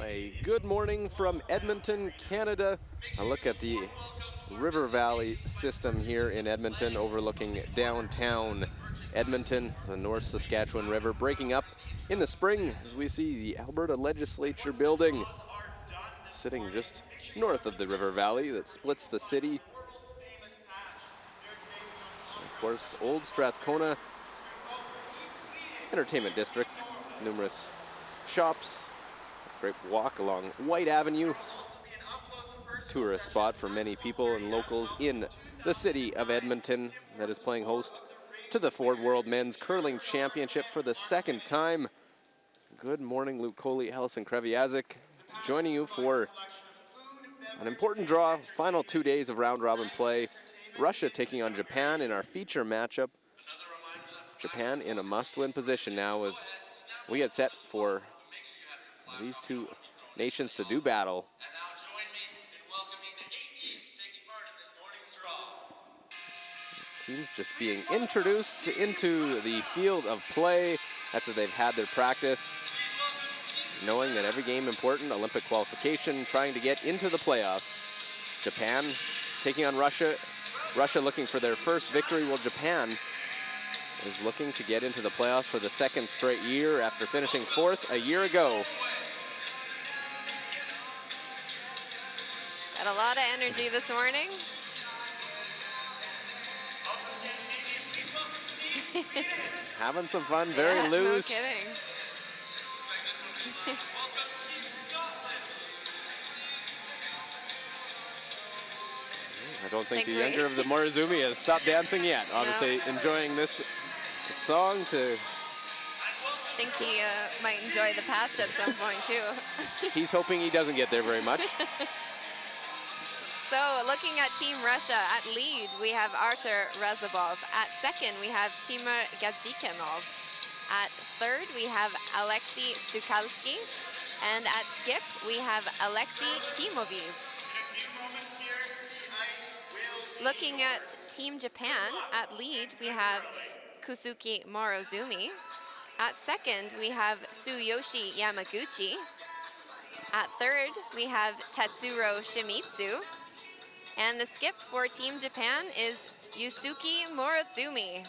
Hi, good morning from Edmonton, Canada. A look at the River Valley system here in Edmonton, overlooking downtown Edmonton, the North Saskatchewan River, breaking up in the spring as we see the Alberta Legislature building sitting just north of the River Valley that splits the city. And of course, Old Strathcona Entertainment District, numerous shops, great walk along White Avenue, tourist spot for many people and locals in the city of Edmonton that is playing host to the Ford World Men's Curling Championship for the second time. Good morning, Luke Coley, Allison Kreviazik, joining you for an important draw, final 2 days of round-robin play. Russia taking on Japan in our feature matchup. Japan in a must-win position now as we get set for these two nations to do battle. And now join me in welcoming the 8 teams taking part in this morning's draw. Teams just being introduced into the field of play after they've had their practice, knowing that every game important, Olympic qualification, trying to get into the playoffs. Japan taking on Russia. Russia looking for their first victory, while Japan is looking to get into the playoffs for the second straight year after finishing fourth a year ago. Got a lot of energy this morning. Having some fun, very loose. No kidding. I don't think the younger of the Morozumi has stopped dancing yet. Obviously enjoying this song to... I think he might enjoy the patch at some point too. He's hoping he doesn't get there very much. So looking at Team Russia, at lead we have Artur Razabov. At second we have Timur Gadzikanov. At third we have Alexei Stukalski. And at skip we have Alexei Timoviv. Looking at Team Japan, at lead we have Kusuke Morozumi. At second we have Tsuyoshi Yamaguchi. At third we have Tatsuro Shimizu. And the skip for Team Japan is Yusuke Morozumi.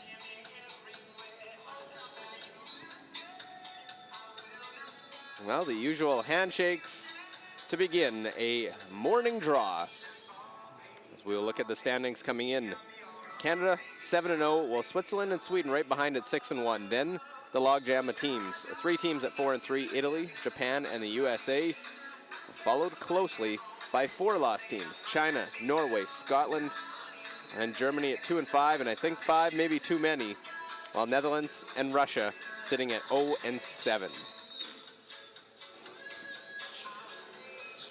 Well, the usual handshakes to begin a morning draw. As we'll look at the standings coming in. Canada 7-0, while Switzerland and Sweden right behind at 6-1. Then the logjam of teams. 3 teams at 4-3, Italy, Japan, and the USA. Followed closely by 4 lost teams, China, Norway, Scotland, and Germany at 2-5, and I think 5 maybe too many, while Netherlands and Russia sitting at 0-7.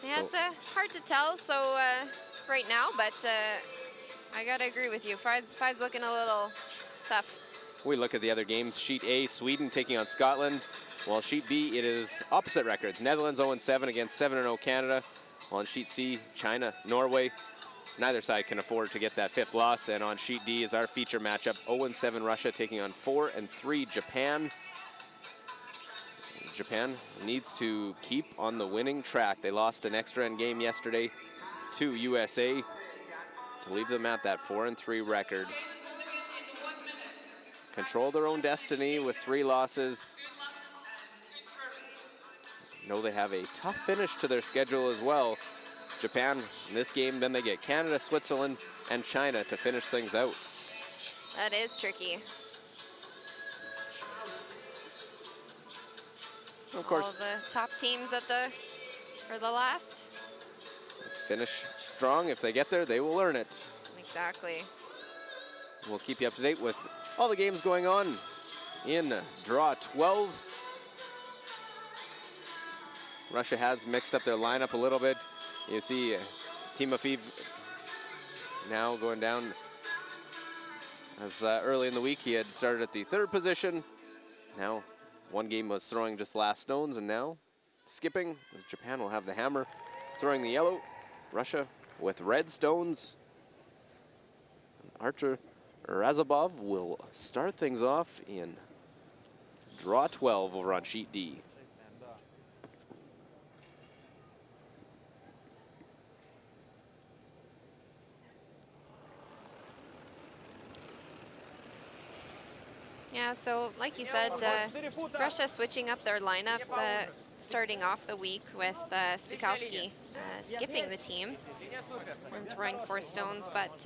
Yeah, it's hard to tell right now, but I gotta agree with you. Five's looking a little tough. We look at the other games. Sheet A, Sweden taking on Scotland, while Sheet B, it is opposite records. Netherlands 0-7 against 7-0 Canada. On Sheet C, China, Norway. Neither side can afford to get that 5th loss. And on Sheet D is our feature matchup. 0-7 Russia taking on 4-3 Japan. Japan needs to keep on the winning track. They lost an extra end game yesterday to USA to leave them at that 4-3 record. Control their own destiny with 3 losses. Know they have a tough finish to their schedule as well. Japan in this game, then they get Canada, Switzerland, and China to finish things out. That is tricky. Of course, all the top teams for the last. Finish strong. If they get there, they will earn it. Exactly. We'll keep you up to date with all the games going on in draw 12. Russia has mixed up their lineup a little bit. You see Timoviv now going down. As early in the week he had started at the 3rd position. Now one game was throwing just last stones, and now skipping as Japan will have the hammer, throwing the yellow. Russia with red stones. Artur Razabov will start things off in draw 12 over on Sheet D. Yeah, so like you said, Russia switching up their lineup, starting off the week with Stukowski skipping the team and throwing 4 stones, but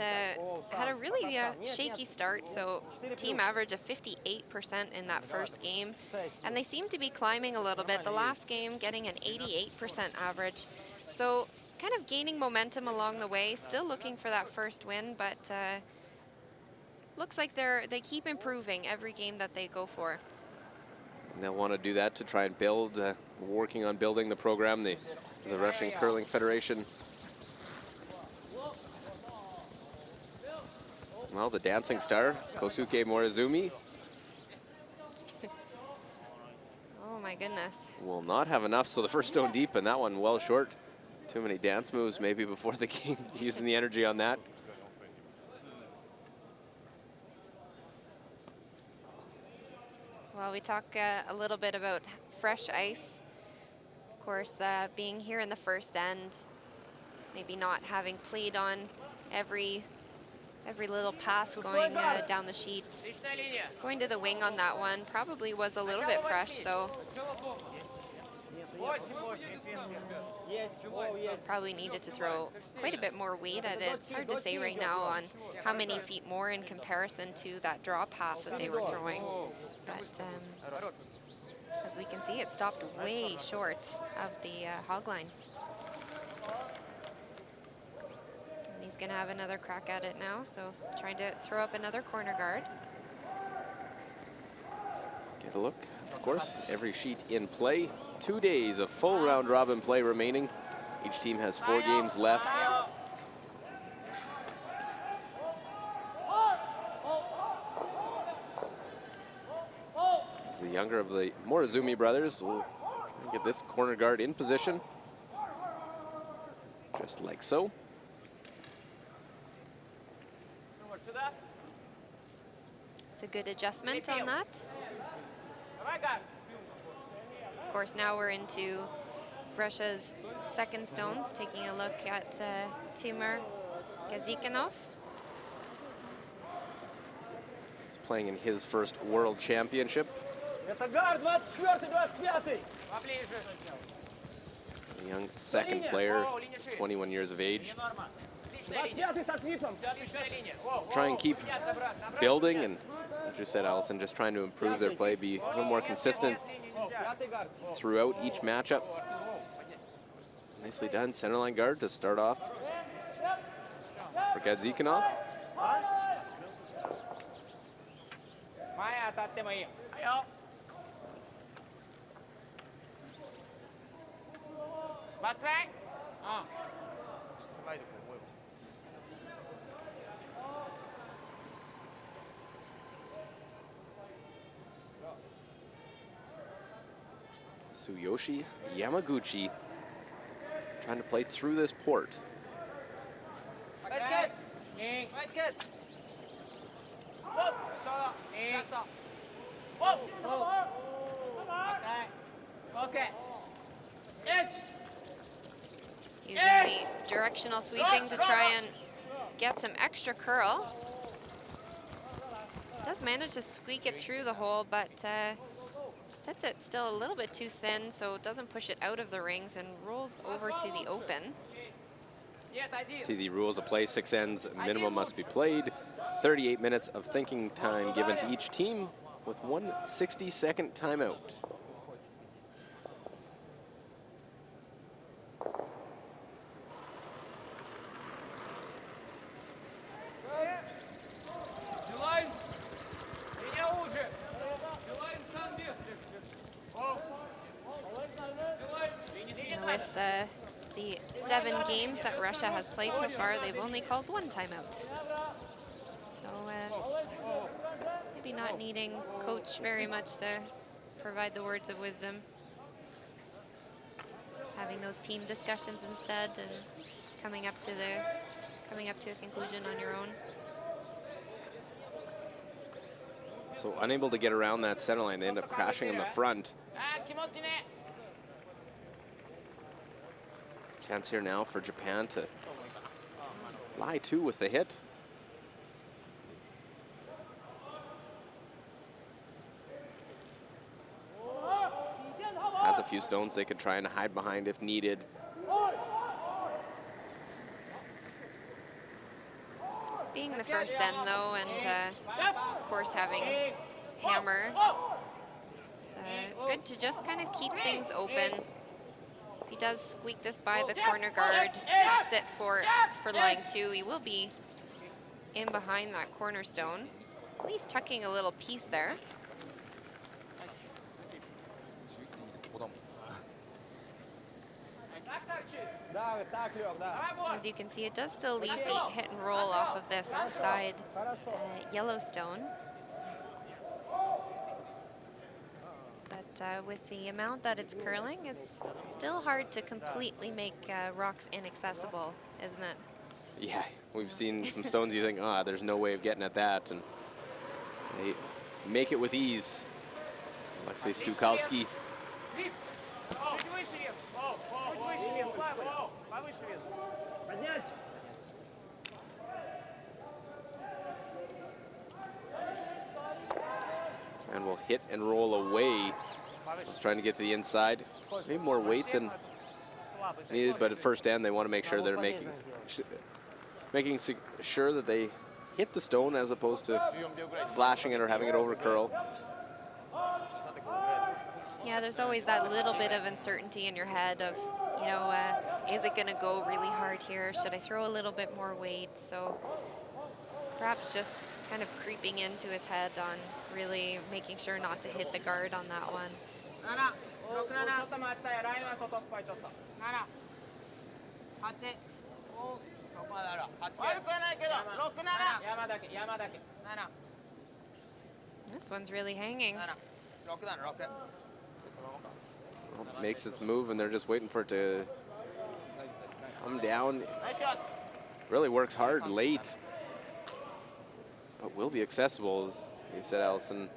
had a really shaky start, so team average of 58% in that first game, and they seem to be climbing a little bit. The last game getting an 88% average, so kind of gaining momentum along the way, still looking for that first win, but looks like they keep improving every game that they go for. And they'll want to do that to try and build, working on building the program, the Russian Curling Federation. Well, the dancing star, Kosuke Morozumi, Oh my goodness. will not have enough, so the first stone deep, and that one well short. Too many dance moves maybe before the game, using the energy on that. Well, we talk a little bit about fresh ice. Of course, being here in the first end, maybe not having played on every little path going down the sheet. Going to the wing on that one probably was a little bit fresh, so probably needed to throw quite a bit more weight at it. It's hard to say right now on how many feet more in comparison to that draw path that they were throwing. But as we can see, it stopped way short of the hog line. And he's gonna have another crack at it now, so trying to throw up another corner guard. Get a look, of course, every sheet in play. 2 days of full round robin play remaining. Each team has 4 games left. As the younger of the Morozumi brothers will get this corner guard in position. Just like so. It's a good adjustment on that. Of course, now we're into Russia's second stones, taking a look at Timur Gazikanov. He's playing in his first World Championship. A young second player, just 21 years of age. Try and keep building, and as you said, Allison, just trying to improve their play, be a little more consistent throughout each matchup. Nicely done, centerline guard to start off for Gazikanov. Tsuyoshi Yamaguchi trying to play through this port. Using the directional sweeping to try and get some extra curl. Does manage to squeak it through the hole, but just hits it still a little bit too thin, so it doesn't push it out of the rings and rolls over to the open. See the rules of play, 6 ends minimum must be played. 38 minutes of thinking time given to each team with 1 60-second timeout. With the 7 games that Russia has played so far, they've only called 1 timeout. So maybe not needing coach very much to provide the words of wisdom. Having those team discussions instead and coming up to a conclusion on your own. So unable to get around that center line, they end up crashing in the front. Chance here now for Japan to lie to with the hit. few stones they could try and hide behind if needed. Being the first end though, and of course having hammer, it's good to just kind of keep things open. If he does squeak this by the corner guard, sit for line 2, he will be in behind that cornerstone. At least tucking a little piece there. As you can see, it does still leave the hit and roll off of this side yellow stone. But with the amount that it's curling, it's still hard to completely make rocks inaccessible, isn't it? Yeah, we've seen some stones you think, there's no way of getting at that, and they make it with ease. Alexei Stukalski. And will hit and roll away. He's trying to get to the inside. Maybe more weight than needed, but at first end they want to make sure they're making sure that they hit the stone as opposed to flashing it or having it over curl. Yeah, there's always that little bit of uncertainty in your head of, you know, is it going to go really hard here? Should I throw a little bit more weight? So perhaps just kind of creeping into his head on really making sure not to hit the guard on that one. This one's really hanging. Well, makes its move, and they're just waiting for it to come down. Really works hard late, but will be accessible, as you said, Allison.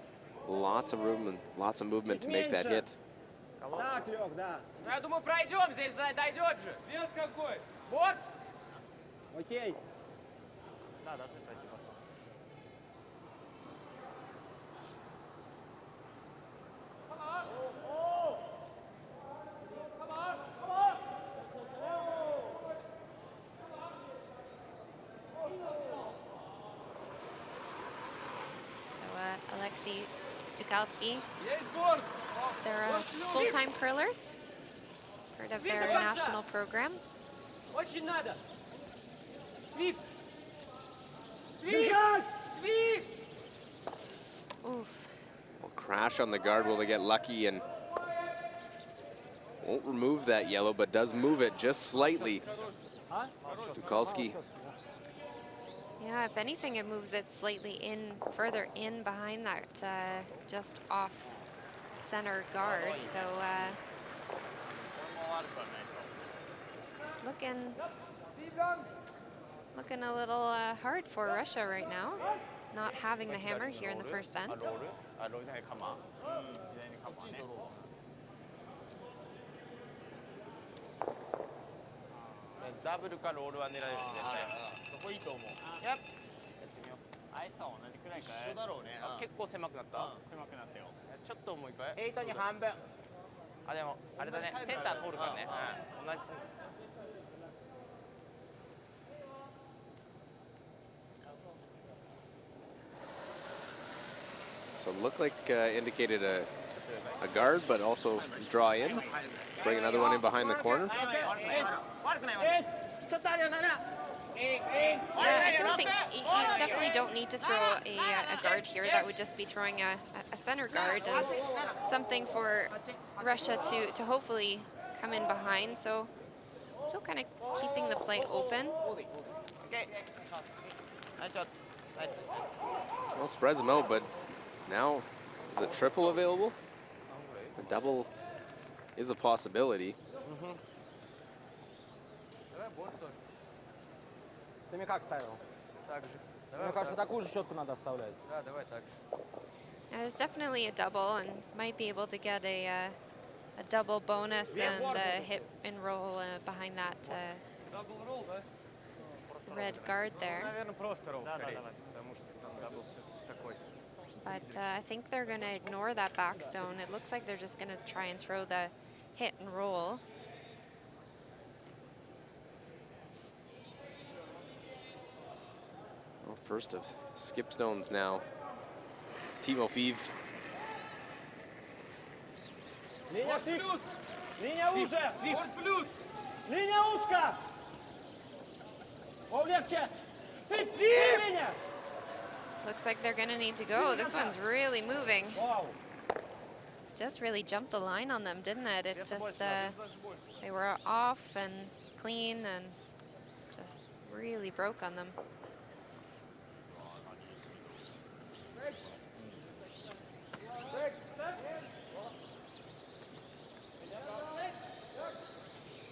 Lots of room and lots of movement to make that hit. Я думаю, пройдем, здесь дойдет же. Вес какой? Вот. Окей. Да, должны пройти. Alexei Stukalski. They're full-time curlers, part of their national program. Очень надо. Oof. Will crash on the guard. Will they get lucky and won't remove that yellow, but does move it just slightly. Stukalski. Yeah, if anything, it moves it slightly in, further in behind that, just off center guard. So it's looking a little hard for Russia right now, not having the hammer here in the first end. So it looked like indicated a guard, but also draw in. Bring another one in behind the corner. Yeah, I don't think you definitely don't need to throw a guard here. That would just be throwing a center guard and something for Russia to hopefully come in behind. So still kind of keeping the play open. Well, spreads them out, but now is a triple available? A double is a possibility. Ты мне как ставил? Так же. Мне кажется, такую же щетку надо оставлять. Да, давай так же. And there's definitely a double, and might be able to get a double bonus and a hit and roll behind that red guard there. But I think they're going to ignore that backstone. It looks like they're just going to try and throw the hit and roll. Well, first of skip stones now. Timofeev. Linia tyst! Linia uże! Linia узка! Облегче! Linia! Looks like they're gonna need to go. This one's really moving. Wow! Just really jumped the line on them, didn't it? It just, they were off and clean and just really broke on them.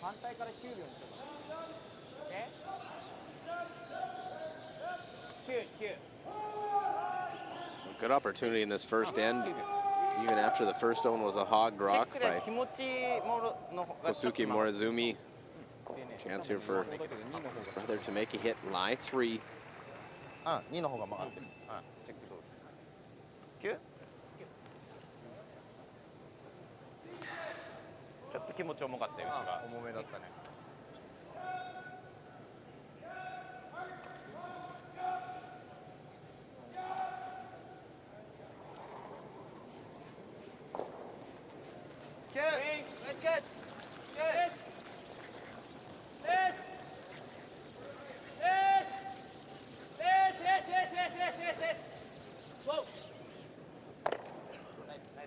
反対から9秒にしよう。9。 Good opportunity in this first end. Even after the first one was a hog rock by Kosuke Morizumi. Chance here for his brother to make a hit. Lie 3. 2の方が曲がってる。チェックどう？ 9？ ちょっと気持ち重かったよ、うちが。重めだったね。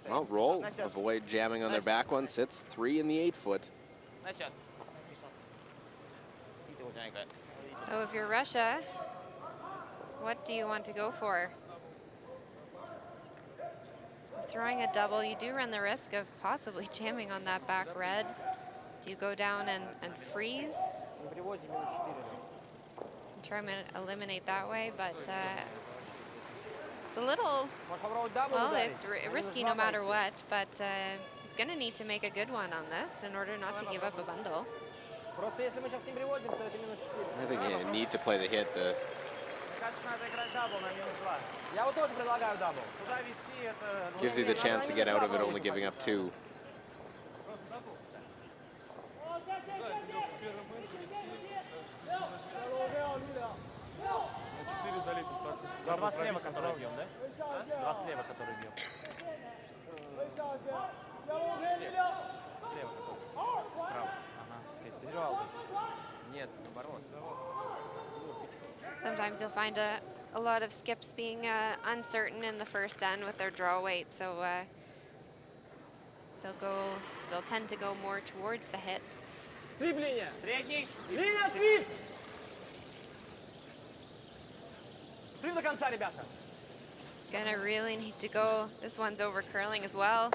Well, roll. Avoid jamming on their back one. Sits 3 in the 8-foot. Nice shot. So if you're Russia, what do you want to go for? Throwing a double, you do run the risk of possibly jamming on that back red. Do you go down and freeze? Try and eliminate that way, but it's a little, well, it's risky no matter what, but he's going to need to make a good one on this in order not to give up a bundle. I think you need to play the hit. Gives you the chance to get out of it, only giving up 2. Два слева, который бьем, да? Два слева, который бьем. Слева, который. Справа. Ага. Федерал, то есть. Нет, наоборот. Sometimes you'll find a lot of skips being uncertain in the first end with their draw weight, so they'll tend to go more towards the hit. Свип линия. Средний. Линия свип. Свип до конца, ребята. Gonna really need to go. This one's over curling as well.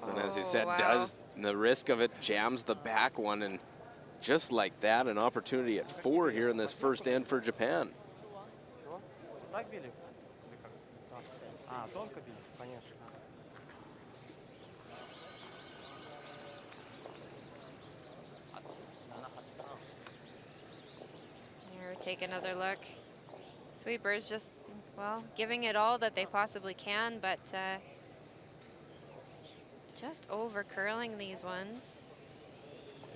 And as you said, wow. does the risk of it jams the back one, and just like that, an opportunity at 4 here in this first end for Japan. Так били? А, тонко били, конечно. Here, take another look. Sweepers just, well, giving it all that they possibly can, but just over curling these ones.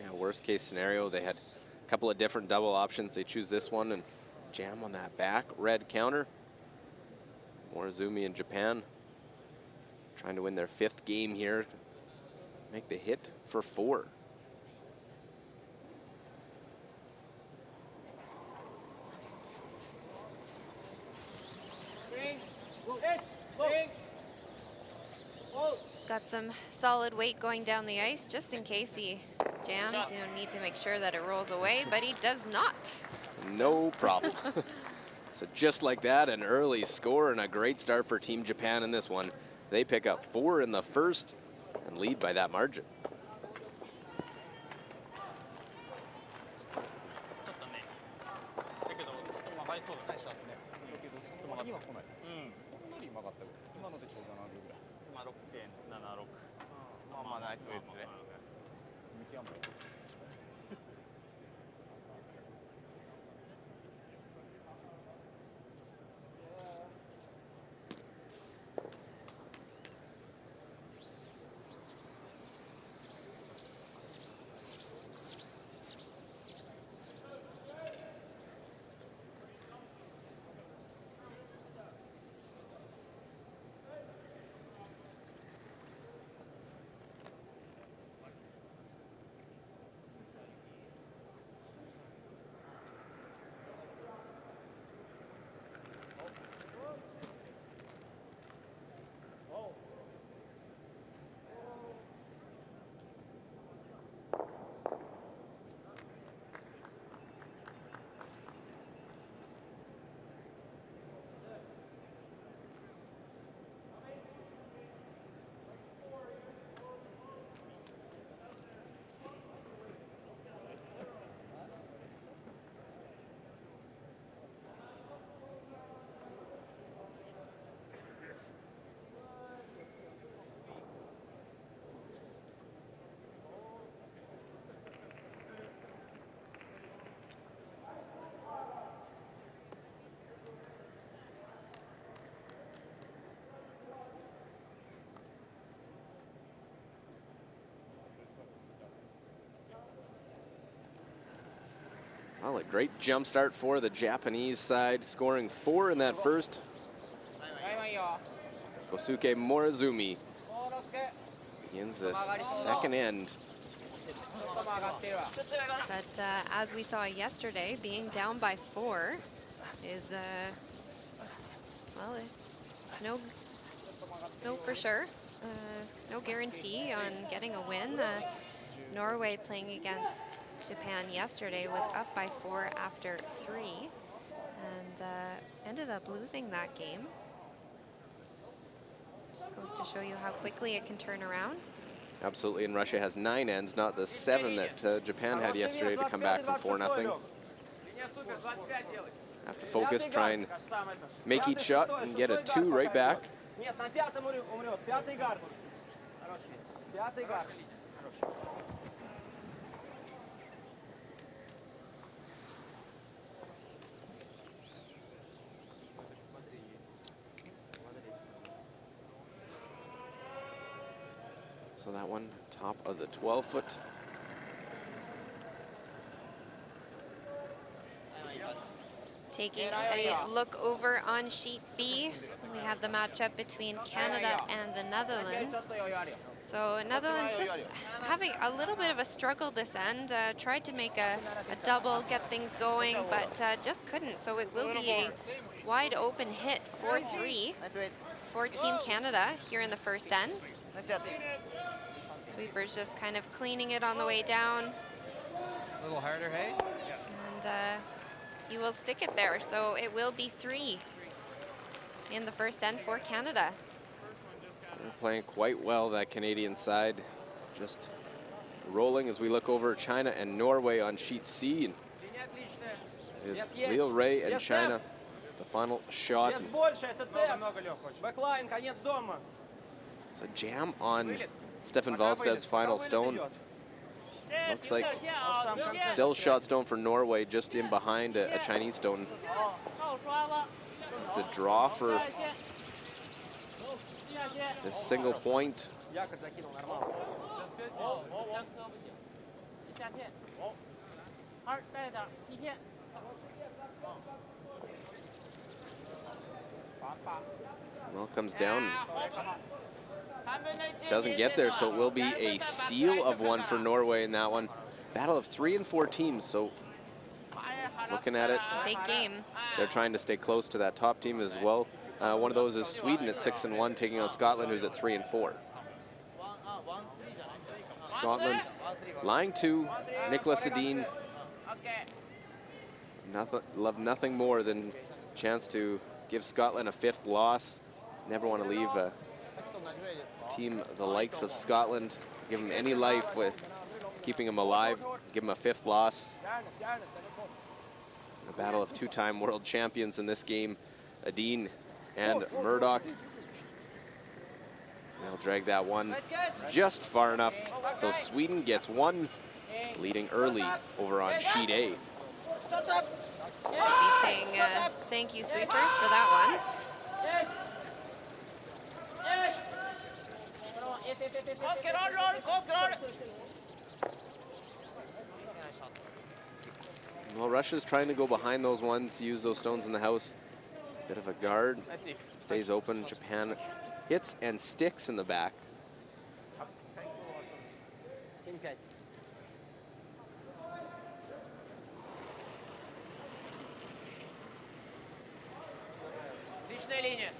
Yeah, worst case scenario, they had a couple of different double options. They choose this one and jam on that back red counter. Morizumi in Japan trying to win their 5th game here. Make the hit for 4. Got some solid weight going down the ice just in case he jams. You need to make sure that it rolls away, but he does not. No problem. So just like that, an early score and a great start for Team Japan in this one. They pick up 4 in the first and lead by that margin. Well, a great jump start for the Japanese side, scoring 4 in that first. Kosuke Morozumi begins this second end. But as we saw yesterday, being down by 4 is, well, it's no for sure. No guarantee on getting a win. Norway playing against Japan yesterday was up by 4 after 3 and ended up losing that game. Just goes to show you how quickly it can turn around. Absolutely, and Russia has 9 ends, not the 7 that Japan had yesterday to come back from 4-0. Have to focus, try and make each shot and get a 2 right back. So that one, top of the 12-foot. Taking a look over on sheet B, we have the matchup between Canada and the Netherlands. So Netherlands just having a little bit of a struggle this end. Tried to make a double, get things going, but just couldn't. So it will be a wide open hit 4-3 for Team Canada here in the first end. Sweepers just kind of cleaning it on the way down. A little harder, hey? And he will stick it there. So it will be 3 in the first end for Canada. They're playing quite well, that Canadian side. Just rolling as we look over China and Norway on sheet C. And it is Leo Ray and China, the final shot. It's a jam on Stefan Valsted's final stone. Looks like still shot stone for Norway, just in behind a Chinese stone. It's to draw for this single point. Well, comes down. Doesn't get there, so it will be a steal of 1 for Norway in that one. Battle of 3 and 4 teams, so looking at it, Big game. they're trying to stay close to that top team as well. One of those is Sweden at 6-1, taking on Scotland, who's at 3-4. Scotland, line 2, Nicholas Edin. Love nothing more than a chance to give Scotland a 5th loss. Never want to leave a team the likes of Scotland, give them any life with keeping them alive, give them a 5th loss. A battle of 2-time world champions in this game, Edin and Murdoch. They'll drag that one just far enough, so Sweden gets 1, leading early over on sheet A. Be saying thank you, Sweepers, for that one. Well, Russia's trying to go behind those ones, use those stones in the house. Bit of a guard, stays open. Japan hits and sticks in the back. Отличная линия.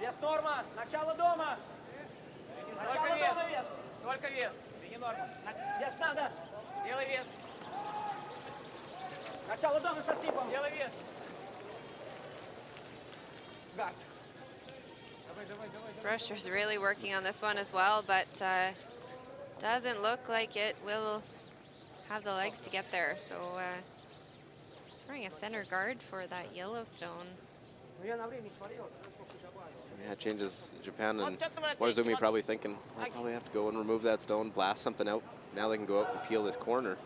Вес норма. Начало дома. Только вес. Только вес. Вес надо. Делай вес. Начало дома со стипом. Делай вес. Russia's really working on this one as well, but doesn't look like it will have the legs to get there. So throwing a center guard for that Yellowstone. Yeah, it changes Japan, and Morozumi probably thinking, I'll probably have to go and remove that stone, blast something out. Now they can go out and peel this corner.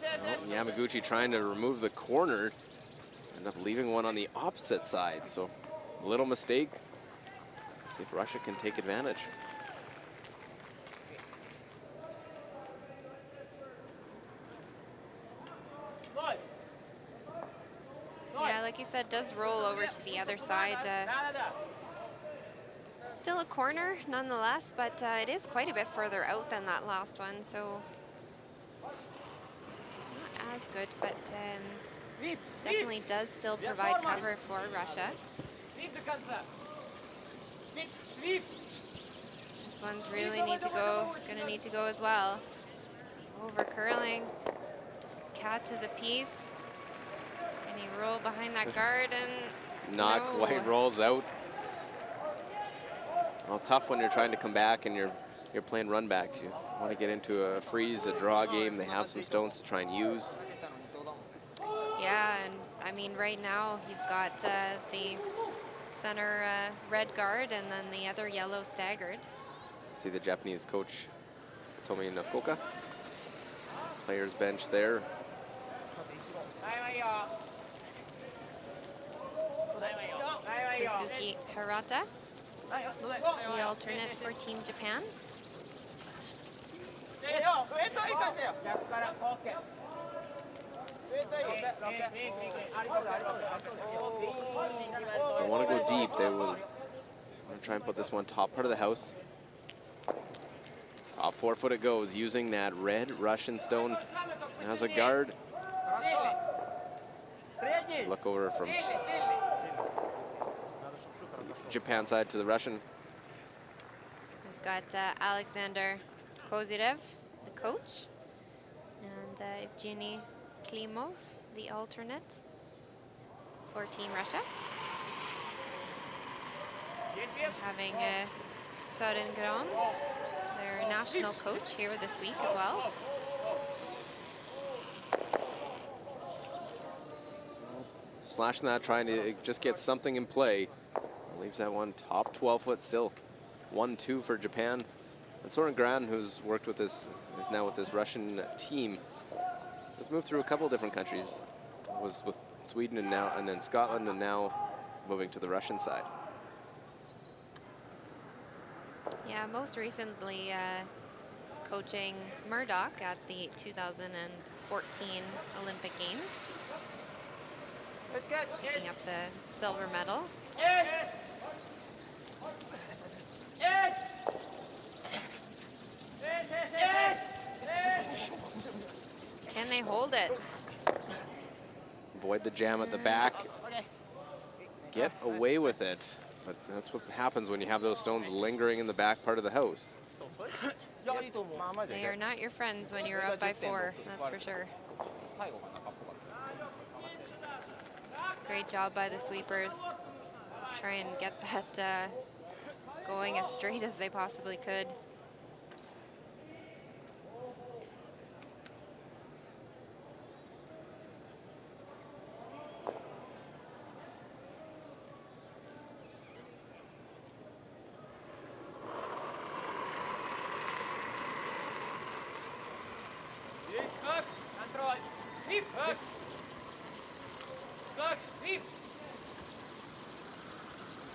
Well, Yamaguchi trying to remove the corner, end up leaving one on the opposite side. So a little mistake. See if Russia can take advantage. Yeah, like you said, does roll over to the other side. Still a corner nonetheless, but it is quite a bit further out than that last one, so not as good, but definitely does still provide cover for Russia. This one's really gonna need to go as well. Over curling, just catches a piece. And he roll behind that guard and Not quite rolls out. Well, tough when you're trying to come back and you're playing run backs. You want to get into a freeze, a draw game. They have some stones to try and use. Yeah, and I mean, right now you've got the center red guard and then the other yellow staggered. See the Japanese coach, Tomi Nakoka. Players bench there. Suzuki Hirata, the alternate for Team Japan. Don't want to go deep. They will want to try and put this one top part of the house. Top 4 foot it goes, using that red Russian stone as a guard. Look over from Japan side to the Russian. We've got Alexander Kozyrev, the coach, and Evgeny Klimov, the alternate for Team Russia. Having Søren Gran, their national coach, here this week as well. Slashing that, trying to just get something in play. Leaves that one top 12 foot still. 1-2 for Japan. And Søren Gran, who's worked with this, is now with this Russian team. Has moved through a couple different countries. Was with Sweden and then Scotland, and now moving to the Russian side. Yeah, most recently coaching Murdoch at the 2014 Olympic Games. Picking up the silver medal. Can they hold it? Avoid the jam at the back. Get away with it. But that's what happens when you have those stones lingering in the back part of the house. They are not your friends when you're up by 4, that's for sure. Great job by the sweepers. Try and get that going as straight as they possibly could.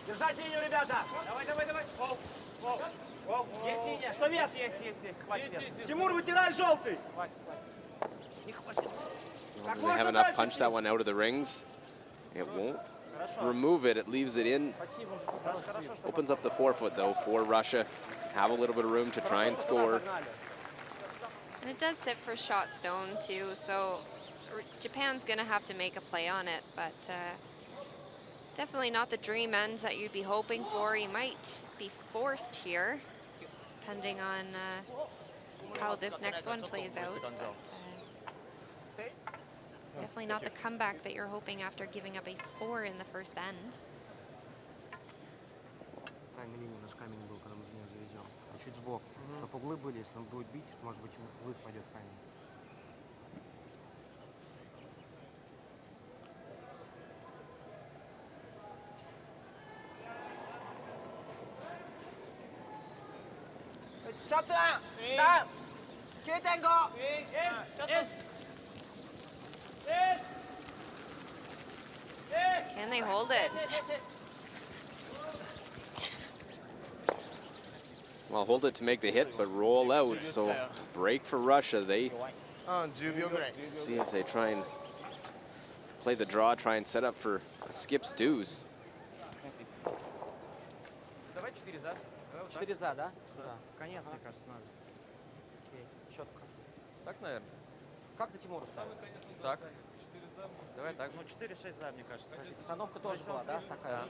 Держать линию, ребята! Давай, давай, давай! Есть линия! Что вес? Есть. Хватит вес. Тимур, вытирай желтый! Хватит. Не хватит. Doesn't have enough punch that one out of the rings. It won't remove it. It leaves it in. Opens up the 4 foot though for Russia. Have a little bit of room to try and score. And it does sit for shot stone too, so Japan's gonna have to make a play on it, but definitely not the dream end that you'd be hoping for. You might be forced here, depending on how this next one plays out. But, definitely not the comeback that you're hoping after giving up a 4 in the first end. Чуть сбоку, чтобы углы были, если он будет бить, может быть, в их пойдет камень. Can they hold it? Well, hold it to make the hit, but roll out. So break for Russia. They see if they try and play the draw, try and set up for a skip's deuce. Давай 4 за. 4 за, да? Сюда. Конец, мне кажется, надо. Окей, четко. Так, наверное. Как ты Тимуру ставил? Так. Давай так же. Ну, 4-6 за, мне кажется. Постановка тоже была, да? Такая.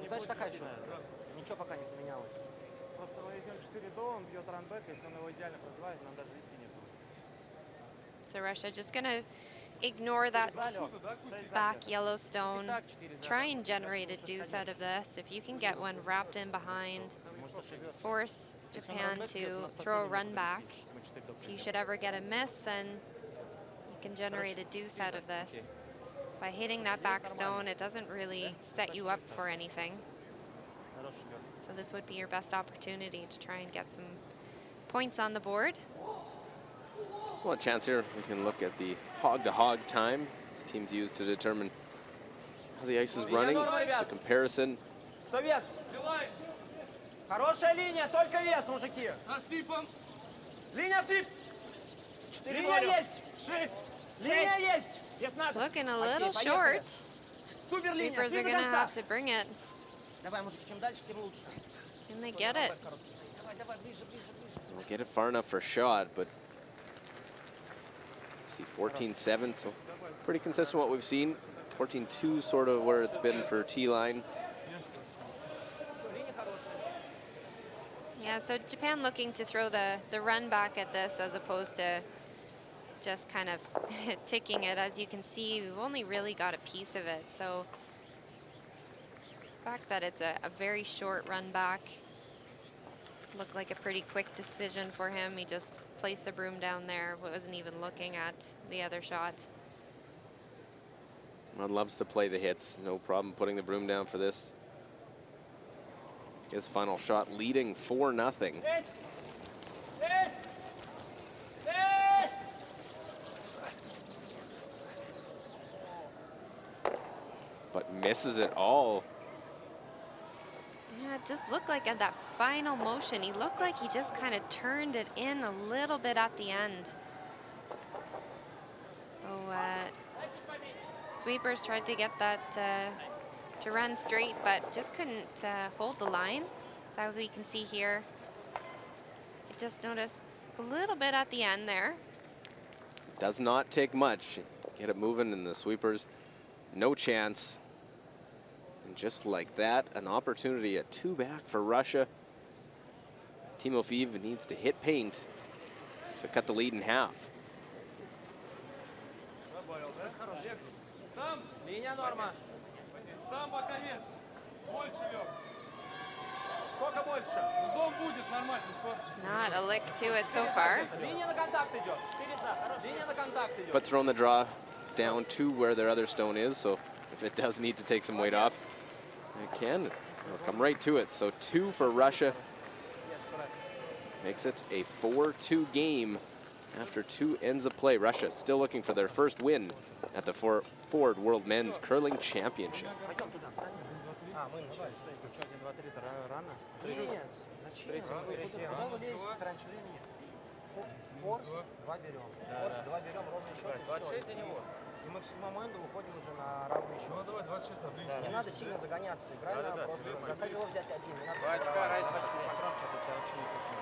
Значит, такая еще. Ничего пока не поменялось. Просто мы идем 4 до, он бьет ранбэк, если он его идеально пробивает, нам даже идти нет. So Russia just gonna ignore that back Yellowstone. Try and generate a deuce out of this. If you can get one wrapped in behind, force Japan to throw a run back. If you should ever get a miss, then you can generate a deuce out of this. By hitting that back stone, it doesn't really set you up for anything. So this would be your best opportunity to try and get some points on the board. Well, a chance here. We can look at the hog-to-hog time this team's used to determine how the ice is running. Just a comparison. Что вес? Хорошая линия, только вес, мужики. Линия сип. Линия есть. Линия есть. Looking a little short. Супер линия. Sweepers are gonna have to bring it. Давай, мужики, чем дальше, тем лучше. Can they get it? Давай, ближе, ближе, ближе. We'll get it far enough for a shot, but see 14-7, so pretty consistent what we've seen. 14-2 sort of where it's been for T-line. Yeah, so Japan looking to throw the run back at this as opposed to just kind of ticking it. As you can see, we've only really got a piece of it. So the fact that it's a very short run back looked like a pretty quick decision for him. He just placed the broom down there, wasn't even looking at the other shot. Rod loves to play the hits. No problem putting the broom down for this. His final shot leading 4-0. But misses it all. Yeah, it just looked like at that final motion, he looked like he just kind of turned it in a little bit at the end. So sweepers tried to get that to run straight, but just couldn't hold the line. So as we can see here, I just noticed a little bit at the end there. Does not take much. Get it moving, and the sweepers, no chance. And just like that, an opportunity at 2 back for Russia. Timofeev needs to hit paint to cut the lead in half. Линия норма. Сам боковец. Больше, Лёв. Сколько больше? Дом будет нормально. Not a lick to it so far. Линия на контакт идет. 4 за. Линия на контакт идет. But throwing the draw down to where their other stone is, so if it does need to take some weight off, it can. It'll come right to it. So 2 for Russia. Makes it a 4-2 game after 2 ends of play. Russia still looking for their first win at the Ford World Men's Curling Championship. Пойдем туда, встань. Мы начали. Что, 1, 2, 3, рано? Нет, зачем? Куда вы лезете раньше времени? Форс 2 берем. Форс 2 берем, ровный счет. 26 за него. И мы к 7-му энду выходим уже на равный счет. Ну давай, 26, отлично. Не надо сильно загоняться. Играй на просто. Заставь его взять один. Не надо 2 очка, разница. Погромче, а то тебя вообще не слышно.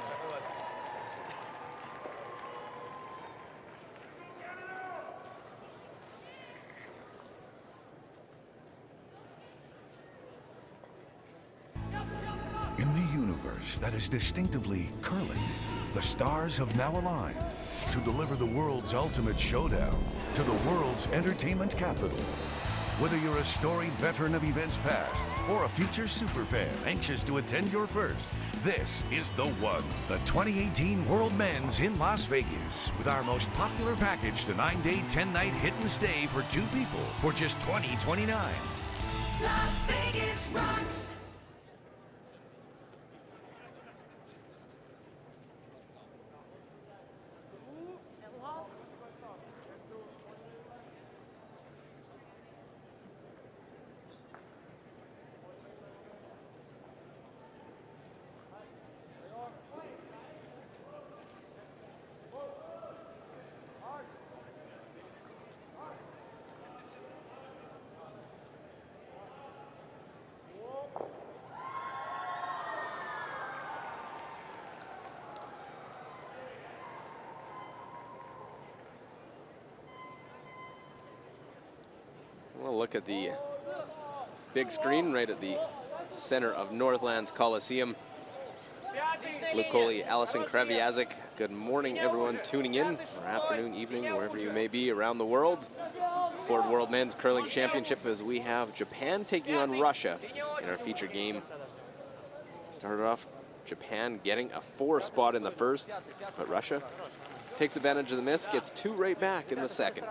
In the universe that is distinctively curling, the stars have now aligned to deliver the world's ultimate showdown to the world's entertainment capital. Whether you're a storied veteran of events past or a future superfan anxious to attend your first, this is the one. The 2018 World Men's in Las Vegas with our most popular package, the 9-day, 10-night hit and stay for 2 people for just $20.29. Las Vegas rocks. Well, look at the big screen right at the center of Northlands Coliseum. Luke Coley, Allison Kreviazik. Good morning, everyone tuning in, or afternoon, evening, wherever you may be around the world. Ford World Men's Curling Championship, as we have Japan taking on Russia in our feature game. Started off Japan getting a 4 spot in the first, but Russia takes advantage of the miss, gets 2 right back in the second.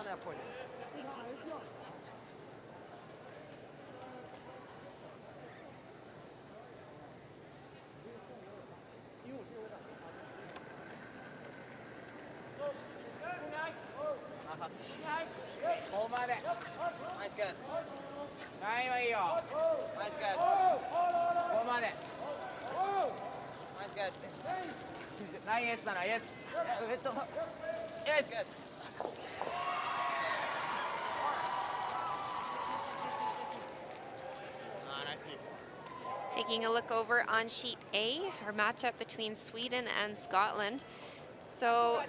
Taking a look over on sheet A, our matchup between Sweden and Scotland. So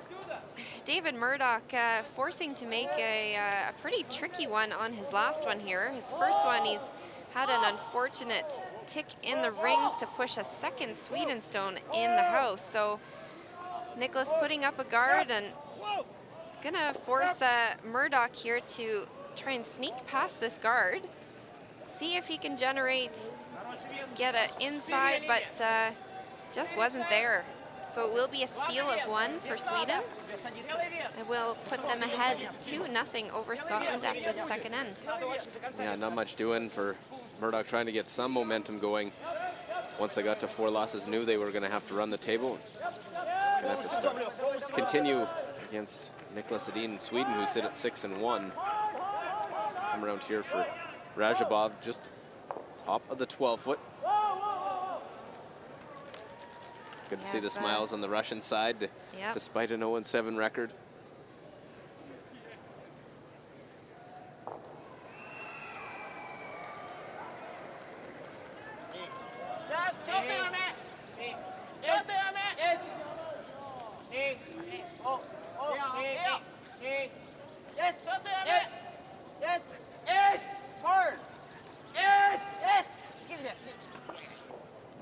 David Murdoch forcing to make a pretty tricky one on his last one here. His first one, he's had an unfortunate tick in the rings to push a second Sweden stone in the house. So Nicholas putting up a guard, and it's gonna force Murdoch here to try and sneak past this guard. See if he can get it inside, but just wasn't there. So it will be a steal of 1 for Sweden. It will put them ahead 2-0 over Scotland after the second end. Yeah, not much doing for Murdoch, trying to get some momentum going. Once they got to 4 losses, knew they were going to have to run the table. Gonna have to continue against Nicholas Edin in Sweden, who sit at 6-1. Come around here for Rajabov, just top of the 12-foot. Good to see the smiles on the Russian side, despite an 0-7 record.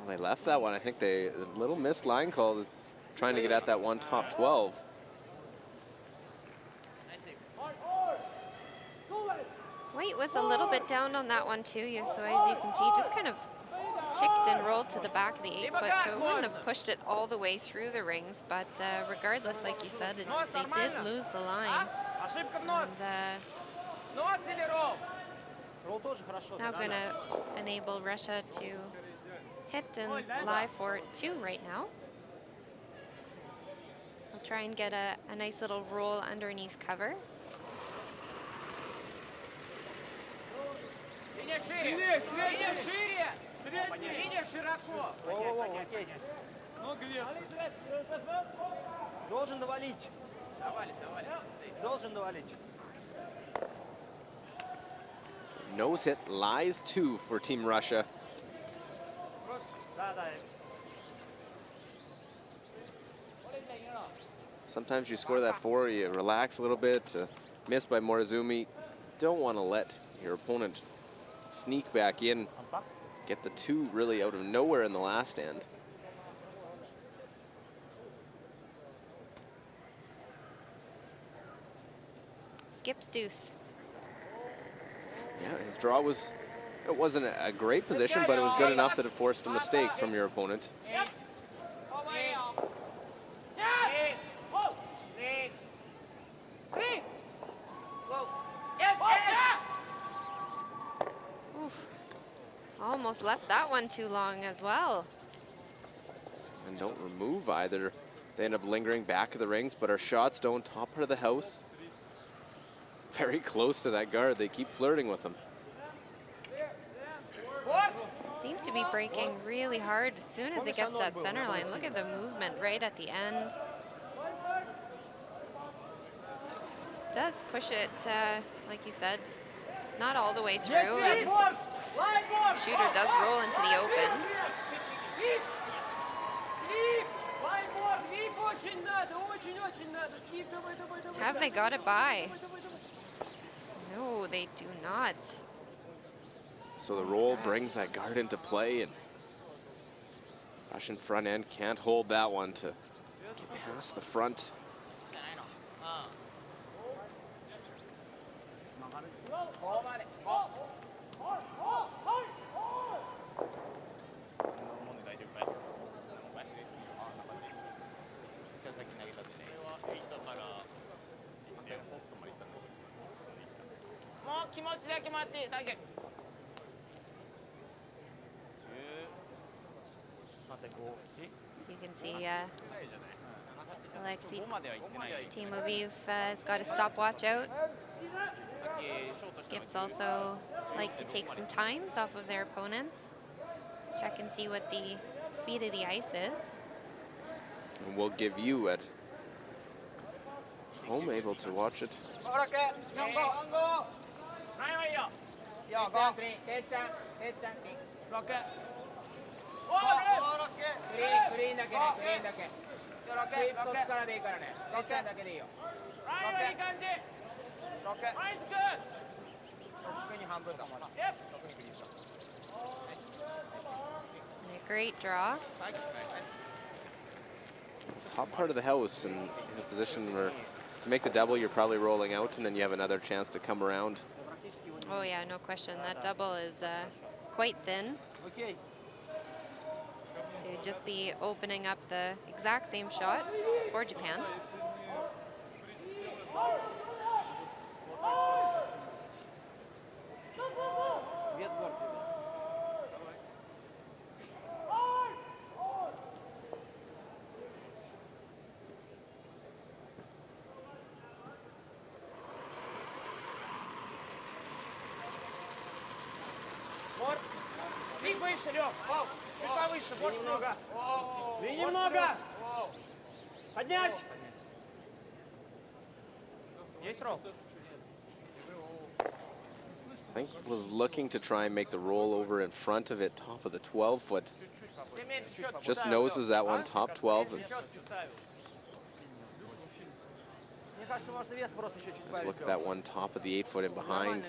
Well, they left that one. I think a little missed line call, trying to get at that one top 12. White was a little bit down on that one too, so as you can see, just kind of ticked and rolled to the back of the 8-foot, so it wouldn't have pushed it all the way through the rings, but regardless, like you said, they did lose the line. And it's now going to enable Russia to hit and lie for 2 right now. They'll try and get a nice little roll underneath cover. Должен довалить. Должен довалить. Nose hit, lies 2 for Team Russia. Sometimes you score that 4, you relax a little bit. Missed by Morozumi. Don't want to let your opponent sneak back in. Get the 2 really out of nowhere in the last end. Skips deuce. Yeah, his draw it wasn't a great position, but it was good enough that it forced a mistake from your opponent. Oof. Almost left that one too long as well. And don't remove either. They end up lingering back of the rings, but our shots don't. Top part of the house. Very close to that guard. They keep flirting with him. Seems to be breaking really hard as soon as it gets to that center line. Look at the movement right at the end. Does push it, like you said, not all the way through. And shooter does roll into the open. Have they got it by? No, they do not. So the roll brings that guard into play, and Russian front end can't hold that one to get past the front. So you can see Alexei Timofeyev has got a stopwatch out. Skips also like to take some times off of their opponents. Check and see what the speed of the ice is. And we'll give you at home able to watch it. A great draw. Top part of the house and in a position where to make the double, you're probably rolling out, and then you have another chance to come around. Oh yeah, no question. That double is quite thin. So you'd just be opening up the exact same shot for Japan. Чуть выше, Лёв. Чуть повыше. Вот немного. И немного. Поднять. Есть ролл? I think was looking to try and make the roll over in front of it, top of the 12-foot. Just noses that one, top 12. Мне кажется, можно вес просто еще чуть Let's look at that one top of the 8-foot and behind.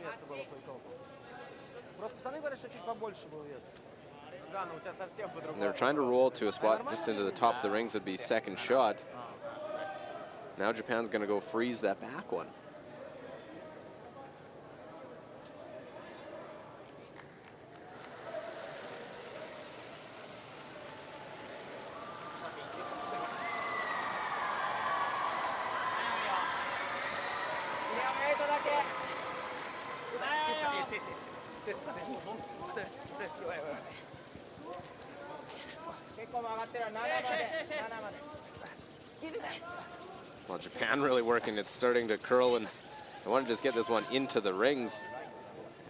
Просто пацаны говорят, что чуть побольше был вес. Да, но у тебя совсем по-другому. And they're trying to roll to a spot just into the top of the rings. Would be second shot. Now Japan's going to go freeze that back one. Well, Japan really working. It's starting to curl, and I want to just get this one into the rings.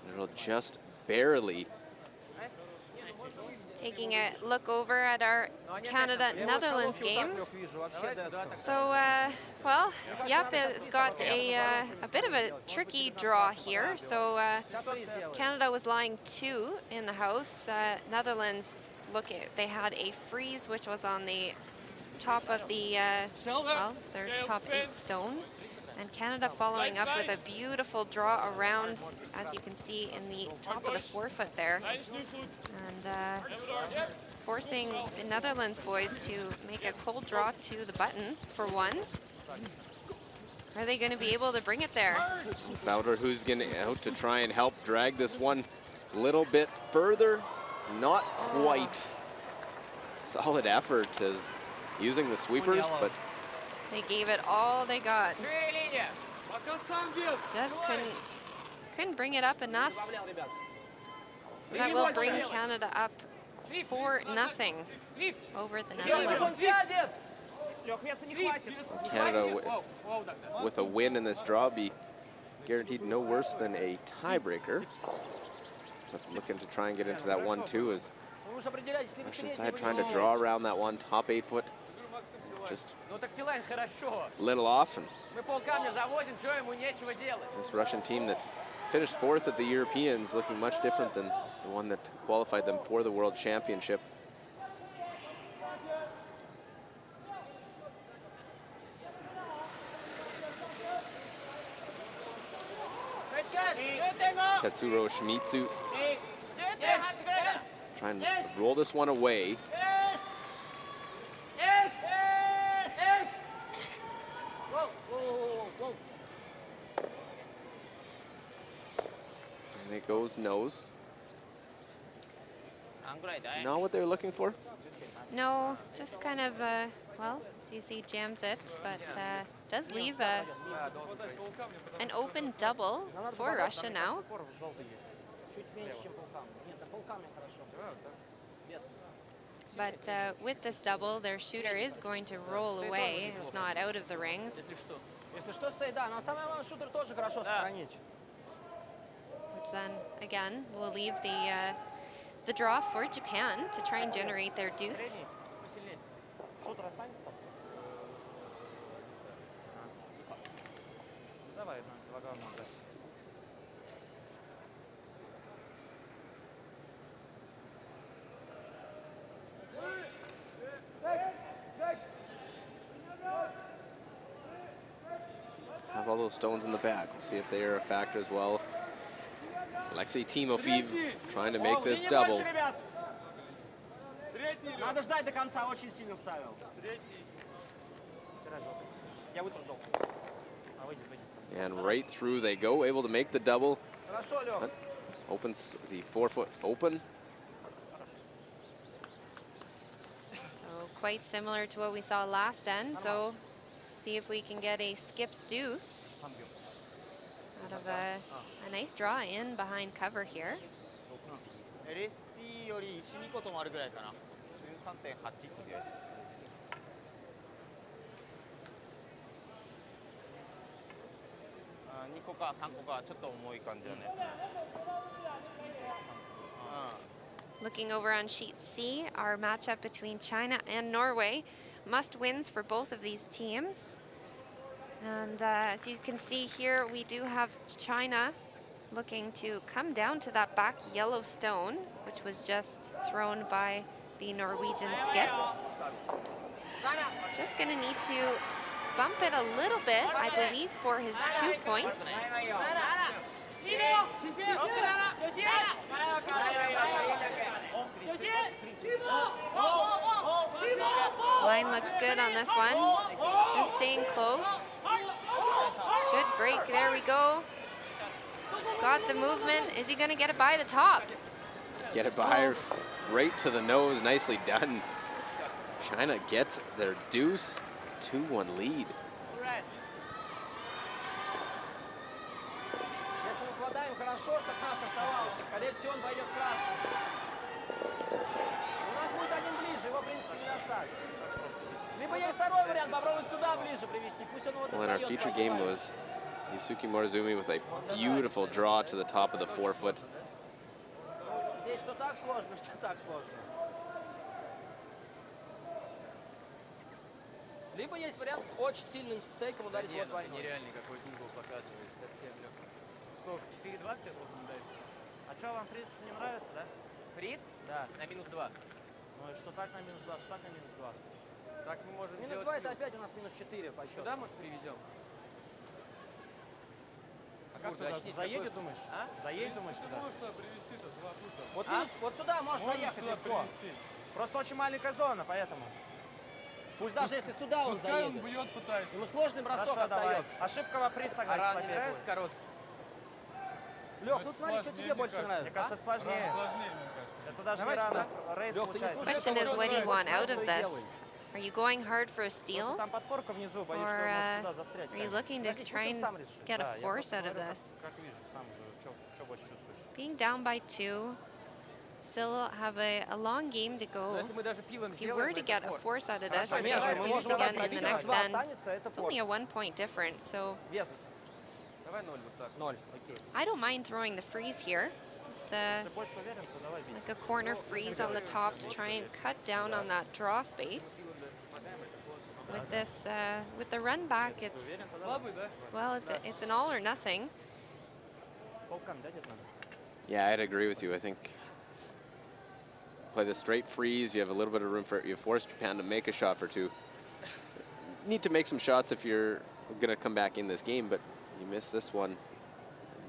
And it'll just barely. Taking a look over at our Canada-Netherlands game. So, well, yep, it's got a bit of a tricky draw here. So Canada was lying 2 in the house. Netherlands, they had a freeze, which was on the top of the, well, their top 8 stone. And Canada following up with a beautiful draw around, as you can see in the top of the 4-foot there. And forcing the Netherlands boys to make a cold draw to the button for one. Are they going to be able to bring it there? Bowder, who's going out to try and help drag this one a little bit further. Not quite. Solid effort as using the sweepers, but they gave it all they got. Just couldn't bring it up enough. So that will bring Canada up 4-0 over the Netherlands. Canada with a win in this draw be guaranteed no worse than a tiebreaker. But looking to try and get into that 1-2 as Russian side trying to draw around that one top 8-foot. Just little off, and this Russian team that finished 4th at the Europeans looking much different than the one that qualified them for the World Championship. Tetsuro Shimizu trying to roll this one away. And it goes nose. Not what they were looking for. No, just kind of, well, CC jams it, but does leave an open double for Russia now. But with this double, their shooter is going to roll away, if not out of the rings. Which then, again, will leave the draw for Japan to try and generate their deuce. Have all those stones in the back. We'll see if they are a factor as well. Alexei Timofeev trying to make this double. Надо ждать до конца, очень сильно вставил. Я вытру желтый. And right through they go, able to make the double. Хорошо, Лёх. That opens the 4-foot open. So quite similar to what we saw last end. So see if we can get a skips deuce out of a nice draw in behind cover here. より石2個止まるぐらいかな。13.8とりあえず。2個か3個かちょっと重い感じだね。Looking over on sheet C, our matchup between China and Norway. Must wins for both of these teams. And as you can see here, we do have China looking to come down to that back yellow stone, which was just thrown by the Norwegian skip. Just gonna need to bump it a little bit, I believe, for his 2 points. Line looks good on this one. Just staying close. Should break, there we go. Got the movement. Is he gonna get it by the top? Get it by right to the nose, nicely done. China gets their deuce, 2-1 lead. Если мы вкладаем хорошо, чтобы наш оставался, скорее всего, он пойдет в красный. У нас будет один ближе, его, в принципе, не достать. Либо есть второй вариант, попробовать сюда ближе привести, пусть он его Well, in our достает. feature game was Yusuke Morozumi with a beautiful draw to the top of the 4-foot. Здесь что так сложно, что так сложно. Либо есть вариант очень сильным стейком ударить вот двойной. Нереальный какой-то угол показываешь, совсем легко. Сколько? 4.20 я должен дать? А что, вам фриз не нравится, да? Фриз? Да. На минус 2. Ну и что так на минус 2, что так на минус 2? Так мы можем Минус сделать 2 это плюс. опять у нас минус 4 по счету. Сюда, может, привезем? А как туда Очнись, заедет, какой- думаешь? А? Заедет, думаешь, туда? привезти-то 2 фута. Вот, вот сюда можешь заехать туда легко. привезти. Просто очень маленькая зона, поэтому. Пусть даже если сюда он Пускай он заедет. бьет, пытается. Ему сложный бросок остается. Ошибка во фриз тогда Аран не слабее нравится будет. короткий? Лёх, Это тут смотри, что сложнее, тебе мне больше кажется. нравится. Мне кажется, это сложнее. Сложнее, мне кажется. Это даже Давай не рано. сюда. Рейс Лёх, ты не получается. слушай, Question is, what do you want out of this? Are you going hard for a Просто steal? там подпорка внизу, боюсь, что Or он может туда застрять. are you looking to Подожди, try пусть он and сам решит. get a Да, я force просто out of говорю, this? Как вижу, сам же, что больше чувствуешь? Being down by 2, still have a long game to Но go. если мы даже пилом If you сделаем, were to это get a форс. force out of this, Хорошо, and Миша, get мы a можем deuce убрать again in the победителя, next два end, останется, это it's only a форс. 1-point difference, so Вес Давай 0 вот так. 0, окей. I don't mind throwing the freeze here. Just Если больше уверен, то давай бить. like a corner freeze on the top to try and cut down on that draw space. With this, with the run back, it's, Слабый, да? well, it's an all or nothing. Полками, да, где-то надо? Yeah, I'd agree with you. I think play the straight freeze. You have a little bit of room for you force Japan to make a shot for 2. Need to make some shots if you're going to come back in this game, but you miss this one.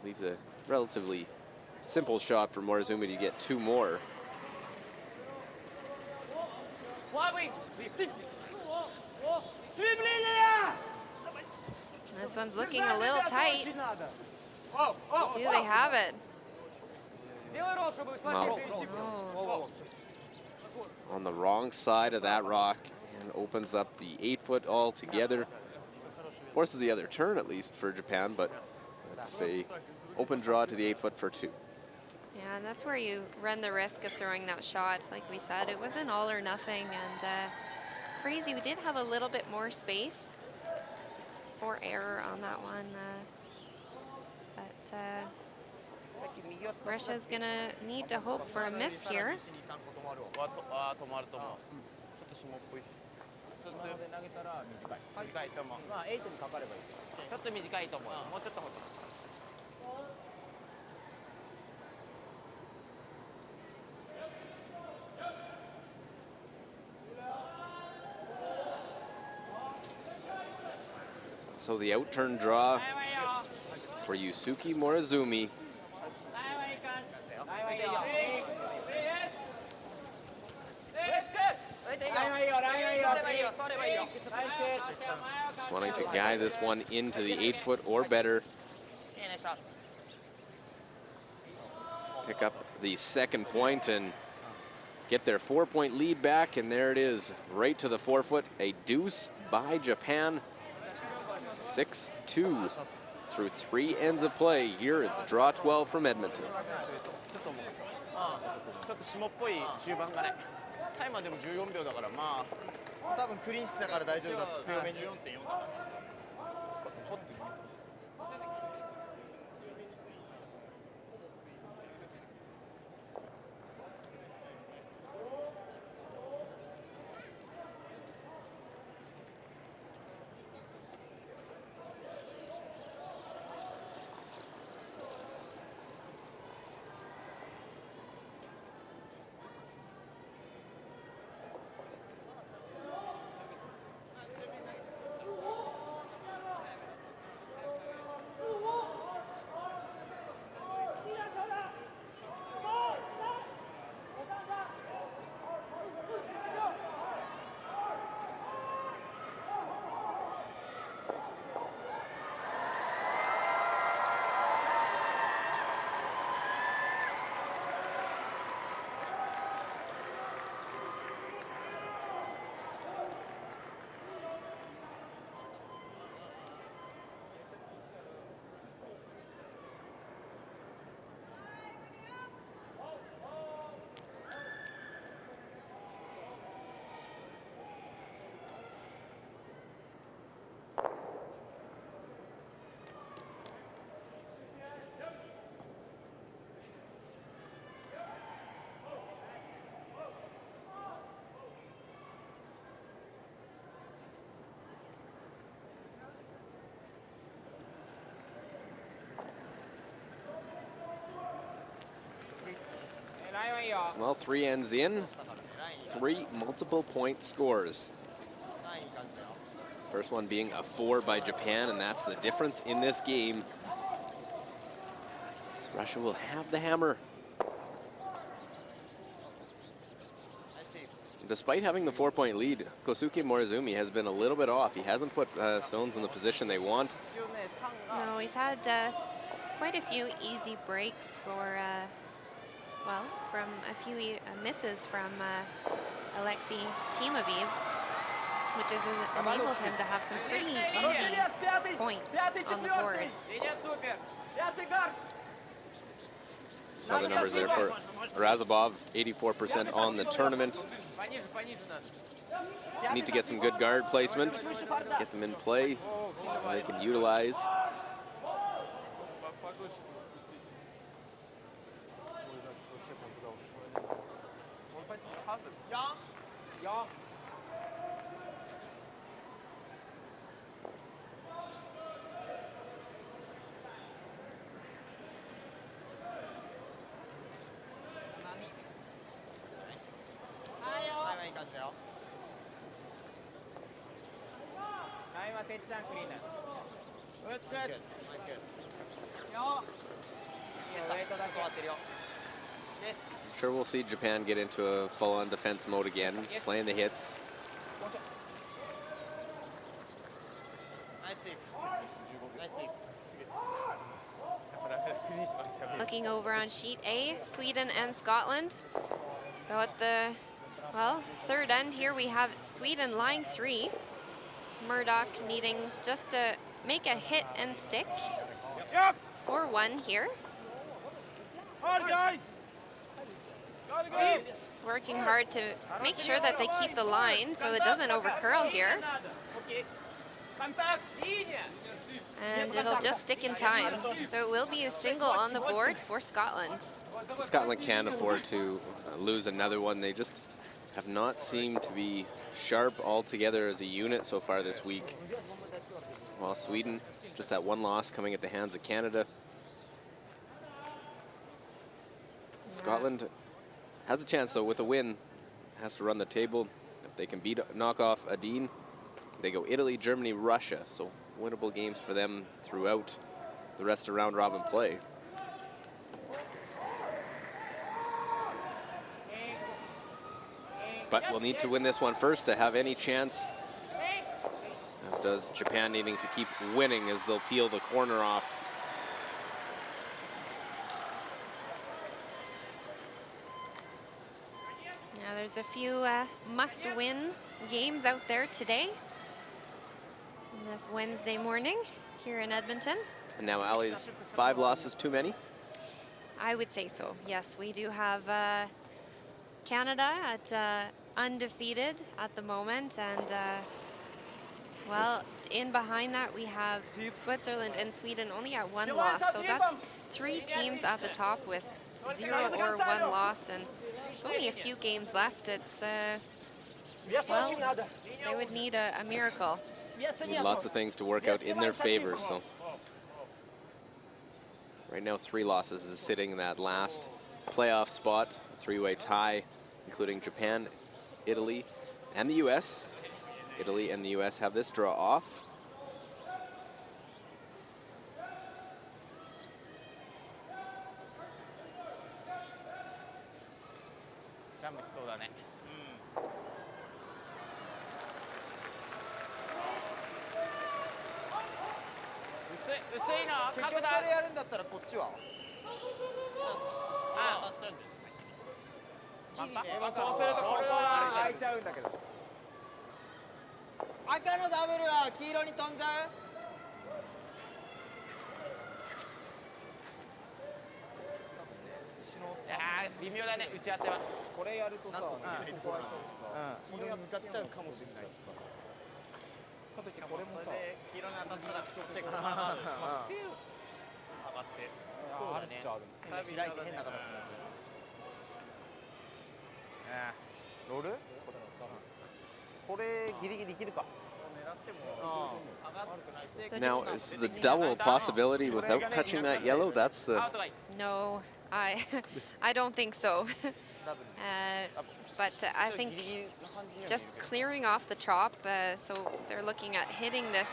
Leaves a relatively simple shot for Morozumi to get 2 more. This one's looking a little tight. Do they have it? Well, Oh. on the wrong side of that rock and opens up the 8-foot altogether. Forces the other turn at least for Japan, but it's a open draw to the 8-foot for 2. Yeah, and that's where you run the risk of throwing that shot. Like we said, it was an all or nothing, and Crazy, we did have a little bit more space for error on that one, but Russia's gonna need to hope for a miss here. 止まると思う。ちょっと霜っぽいし。ちょっと投げたら短い。短いと思う。まあ8にかかればいい。ちょっと短いと思う。もうちょっとほど。So the out-turn draw for Yusuke Morozumi. Wanting to guide this one into the 8-foot or better. Pick up the second point and get their 4-point lead back, and there it is, right to the 4-foot. A deuce by Japan. 6-2 through 3 ends of play. Here it's draw 12 from Edmonton. ちょっと霜っぽい終盤がね。タイムはでも14秒だからまあ。多分クリーン室だから大丈夫だ。強めに。Well, 3 ends in, 3 multiple point scores. First one being a 4 by Japan, and that's the difference in this game. Russia will have the hammer. Despite having the 4-point lead, Kosuke Morozumi has been a little bit off. He hasn't put stones in the position they want. No, he's had quite a few easy breaks for, well, from a few misses from Alexei Timoviv, which has enabled him to have some pretty easy points on the board. Saw the numbers there for Razabov, 84% on the tournament. Need to get some good guard placement, get them in play, they can utilize. I'm sure we'll see Japan get into a full-on defense mode again, playing the hits. Looking over on sheet A, Sweden and Scotland. So at the, well, third end here, we have Sweden line 3. Murdoch needing just to make a hit and stick. 4-1 here. Working hard to make sure that they keep the line so it doesn't overcurl here. And it'll just stick in time. So it will be a single on the board for Scotland. Scotland can't afford to lose another one. They just have not seemed to be sharp altogether as a unit so far this week. While Sweden, just that one loss coming at the hands of Canada. Scotland has a chance, though, with a win. Has to run the table. If they can knock off Adine, they go Italy, Germany, Russia. So winnable games for them throughout the rest of round robin play. But we'll need to win this one first to have any chance. As does Japan, needing to keep winning as they'll peel the corner off. Now there's a few must-win games out there today. On this Wednesday morning here in Edmonton. And now Ali's 5 losses too many? I would say so, yes. We do have Canada at undefeated at the moment, and well, in behind that we have Switzerland and Sweden only at 1 loss, so that's 3 teams at the top with 0 or 1 loss, and only a few games left. It's well, they would need a miracle. Need lots of things to work out in their favor. So right now 3 losses is sitting in that last playoff spot, a 3-way tie, including Japan, Italy, and the US. Italy and the US have this draw off. Now, is the double possibility without touching that yellow? That's the... No, I don't think so. But I think just clearing off the top, so they're looking at hitting this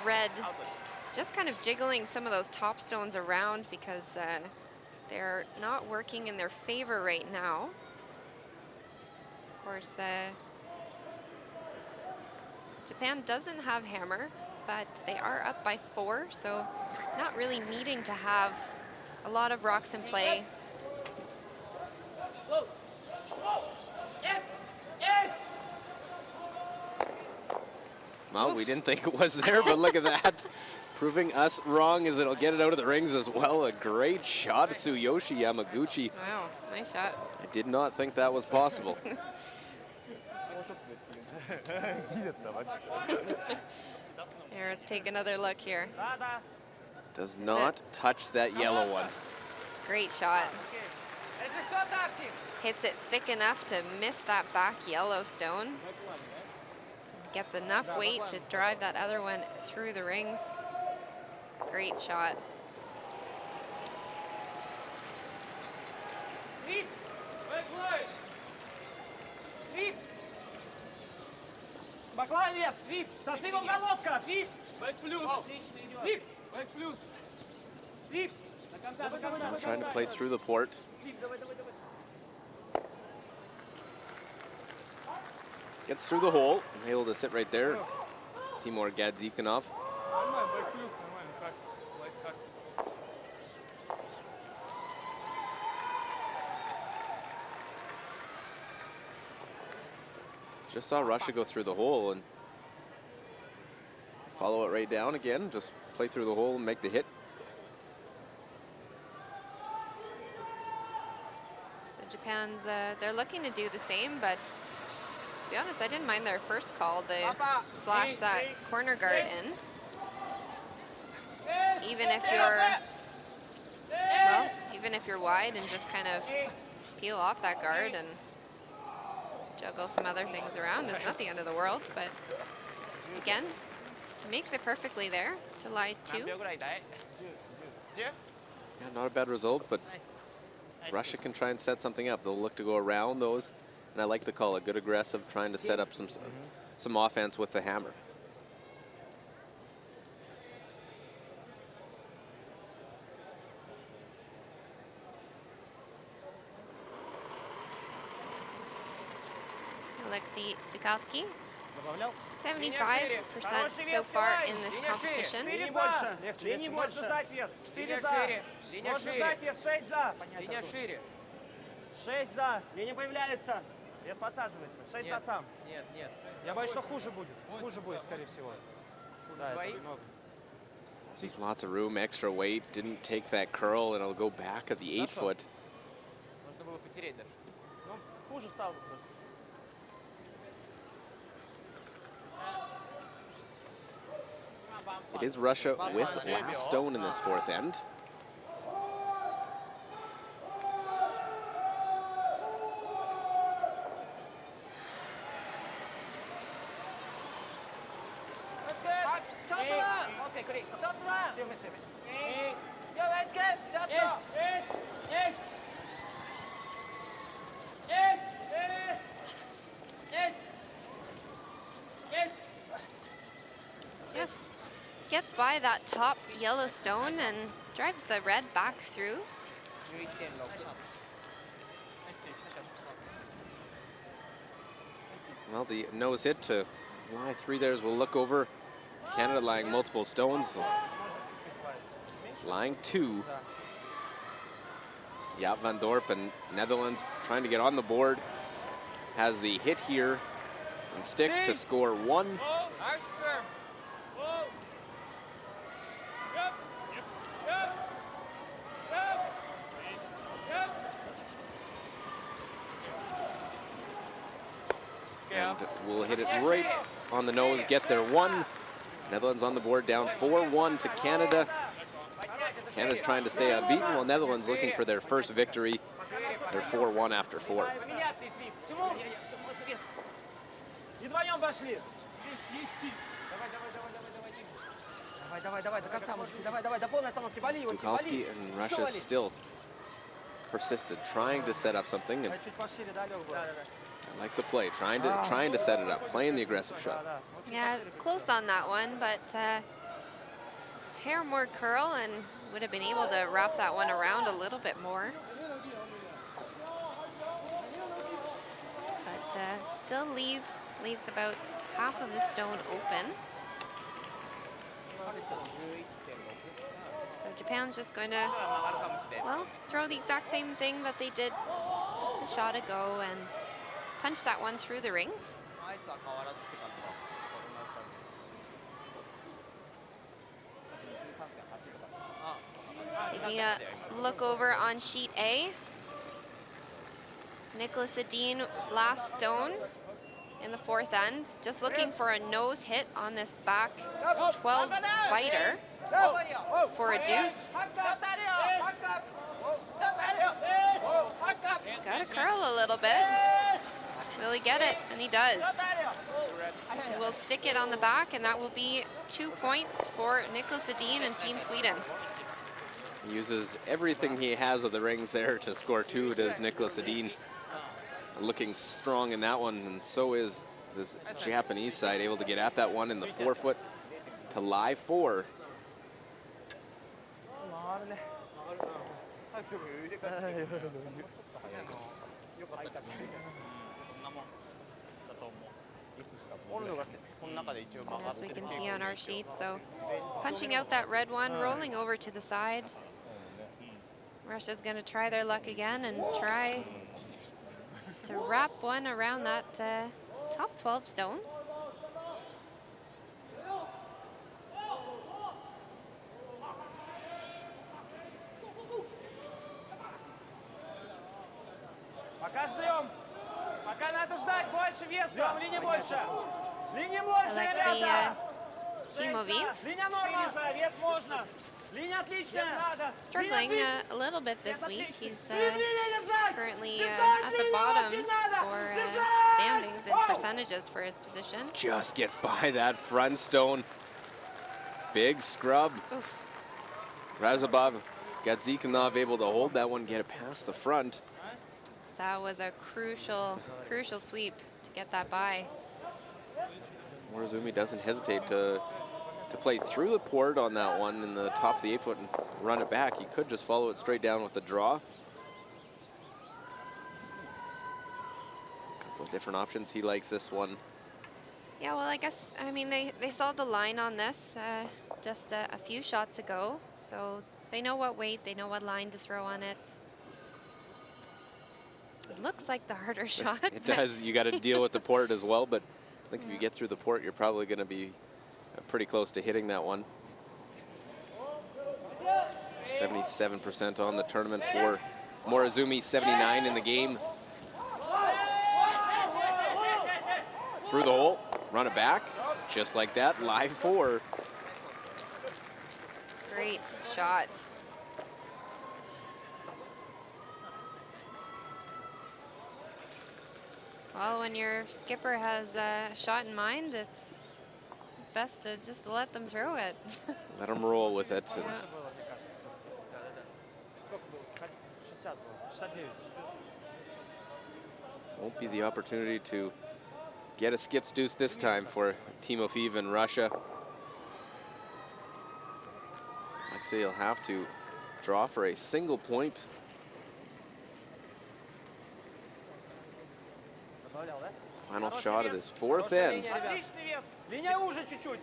red, just kind of jiggling some of those top stones around because they're not working in their favor right now. Of course, Japan doesn't have hammer, but they are up by 4, so not really needing to have a lot of rocks in play. Well, we didn't think it was there, but look at that. Proving us wrong as it'll get it out of the rings as well. A great shot, Tsuyoshi Yamaguchi. Wow, nice shot. I did not think that was possible. Here, let's take another look here. Does not touch that yellow one. Great shot. Hits it thick enough to miss that back yellow stone. Gets enough weight to drive that other one through the rings. Great shot. Trying to play through the port. Gets through the hole, able to sit right there. Timur Gadzikanov. Нормально, бэкплюс, нормально, как, лайфхак. Just saw Russia go through the hole and follow it right down again. Just play through the hole and make the hit. So Japan's, they're looking to do the same, but to be honest, I didn't mind their first call. They slashed that corner guard in. Even if you're, well, even if you're wide and just kind of peel off that guard and juggle some other things around, it's not the end of the world, but again, he makes it perfectly there to lie 2. Yeah, not a bad result, but Russia can try and set something up. They'll look to go around those, and I like the call, a good aggressive, trying to set up some offense with the hammer. Alexei Stukowski, 75% so far in this competition. Линия Можно ждать вес. 4 за. шире. Линия Можно шире. ждать вес. 6 за. Линия шире. 6 за. Линия появляется. Вес подсаживается. 6 за сам. Нет, нет. Я боюсь, что хуже будет. Хуже будет, скорее всего. Да, это много. There's lots of room, extra weight, didn't take that curl, and it'll go back at the 8 foot. Нужно было потереть даже. Ну, хуже стало бы просто. It is Russia with last stone in this 4th end. Just gets by that top yellow stone and drives the red back through. 11.6. Well, the nose hit to lie 3 there as we'll look over. Canada lying multiple stones. Lying 2. Jaap van Dorp and Netherlands trying to get on the board. Has the hit here and stick to score 1. Oh, nice firm. Oh. Yep. Yep. Yep. Yep. And we'll hit it right on the nose, get there 1. Netherlands on the board, down 4-1 to Canada. Canada's trying to stay unbeaten, while Netherlands looking for their first victory. They're 4-1 after 4. И вдвоем пошли. Давай, до конца, мужики. Давай, до полной остановки. Вали его, Stukalski and Russia still persisted, trying to set up something. And Чуть пошире, да, Лёг, был. I like the play, trying to set it up, playing the aggressive shot. Yeah, it was close on that one, but hair more curl and would have been able to wrap that one around a little bit more. But still leaves about half of the stone open. So Japan's just going to, well, throw the exact same thing that they did just a shot ago and punch that one through the rings. Taking a look over on sheet A. Nicholas Edin, last stone in the 4th end. Just looking for a nose hit on this back 12 fighter for a deuce. Got to curl a little bit. Will he get it? And he does. He will stick it on the back, and that will be 2 points for Nicholas Edin and Team Sweden. He uses everything he has of the rings there to score 2, does Nicholas Edin. Looking strong in that one, and so is this Japanese side, able to get at that one in the 4 foot to lie 4. As we can see on our sheet, so punching out that red one, rolling over to the side. Russia's going to try their luck again and try to wrap one around that top 12 stone. Пока ждем. Пока надо ждать больше веса. Линии больше. Линии больше, Alexei ребята. Timofey Линия норма. Вес можно. Линия отличная. struggling a little bit this week. He's Линия держать. currently Держать at the линию bottom очень надо. for Держать. standings and percentages for his position. Just gets by that front stone. Big scrub. Oof. Razabov Gadzikhanov able to hold that one, get it past the front. That was a crucial sweep to get that by. Morozumi doesn't hesitate to play through the port on that one in the top of the 8-foot and run it back. He could just follow it straight down with the draw. A couple of different options. He likes this one. Yeah, well, I mean, they saw the line on this just a few shots ago, so they know what weight, they know what line to throw on it. It looks like the harder shot. It does. You got to deal with the port as well, but I think if you get through the port, you're probably going to be pretty close to hitting that one. 77% on the tournament for Morozumi, 79 in the game. Through the hole, run it back, just like that, live 4. Great shot. Well, when your skipper has a shot in mind, it's best to just let them throw it. Let him roll with it. And won't be the opportunity to get a skip's deuce this time for Timofey and Russia. Alexei will have to draw for a single point. Final shot of this 4th end. Отличный вес. Линия уже чуть-чуть.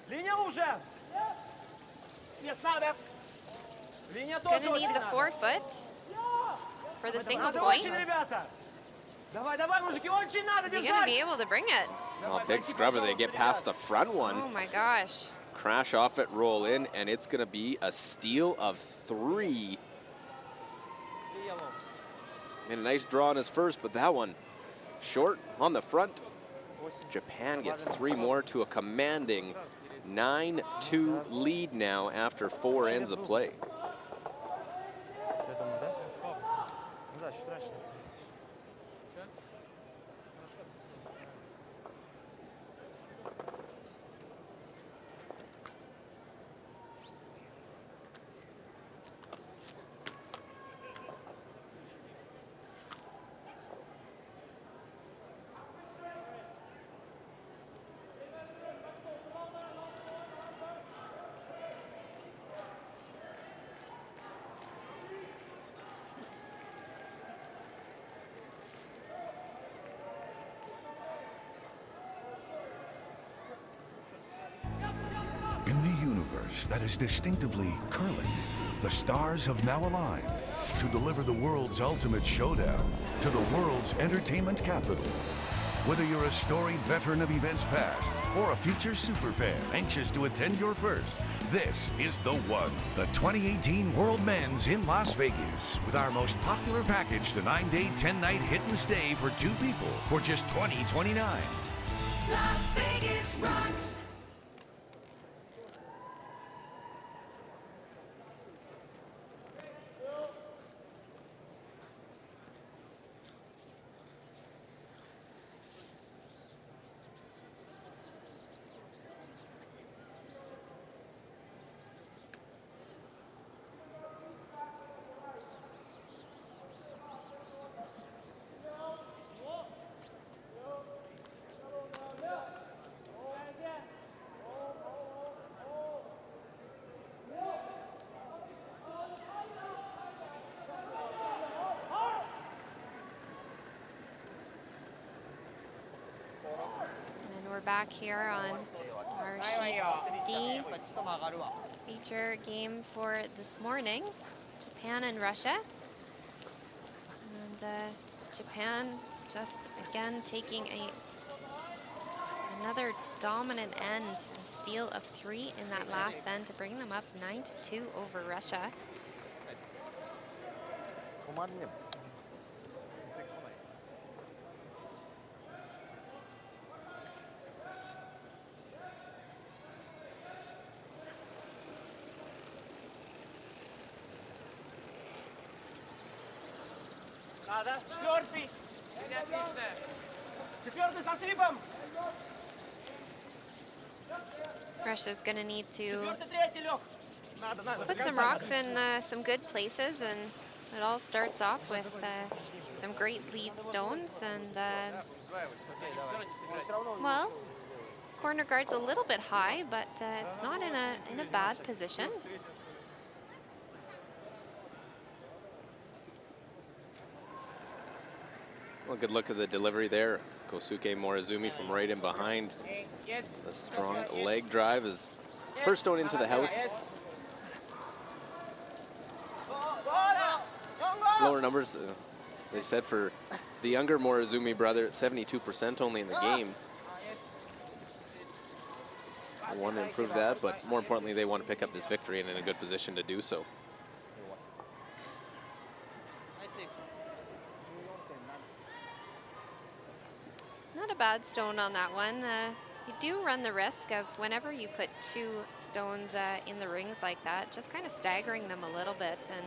Линия уже. Вес надо. Линия тоже Gonna need очень the надо. 4-foot for the single Надо point. очень, ребята. Давай, давай, мужики, очень надо Is he gonna be держать. able to bring it? Oh, big scrubber. They get past the front one. Oh my gosh. Crash off it, roll in, and it's going to be a steal of 3. And a nice draw on his first, but that one short on the front. Japan gets 3 more to a commanding 9-2 lead now after 4 ends of play. Я думаю, да? Ну да, чуть раньше. In the universe that is distinctively curling, the stars have now aligned to deliver the world's ultimate showdown to the world's entertainment capital. Whether you're a storied veteran of events past or a future superfan anxious to attend your first, this is the one. The 2018 World Men's in Las Vegas with our most popular package, the 9-day, 10-night hit and stay for 2 people for just $20.29. Las Vegas rocks. back here on our sheet D feature game for this morning, Japan and Russia. And Japan just again taking another dominant end, a steal of 3 in that last end to bring them up 9-2 over Russia. Надо. Четвертый. Отлично. Четвертый со свипом. Russia's going to need to Четвертый, третий, Лёх. Надо. put some rocks in some good places, and it all starts off with some great lead stones. And well, corner guard's a little bit high, but it's not in a bad position. Well, good look at the delivery there. Kosuke Morozumi from right in behind. A strong leg drive is first stone into the house. Lower numbers, as I said, for the younger Morozumi brother, 72% only in the game. They want to improve that, but more importantly, they want to pick up this victory and in a good position to do so. Not a bad stone on that one. You do run the risk of whenever you put 2 stones in the rings like that, just kind of staggering them a little bit, and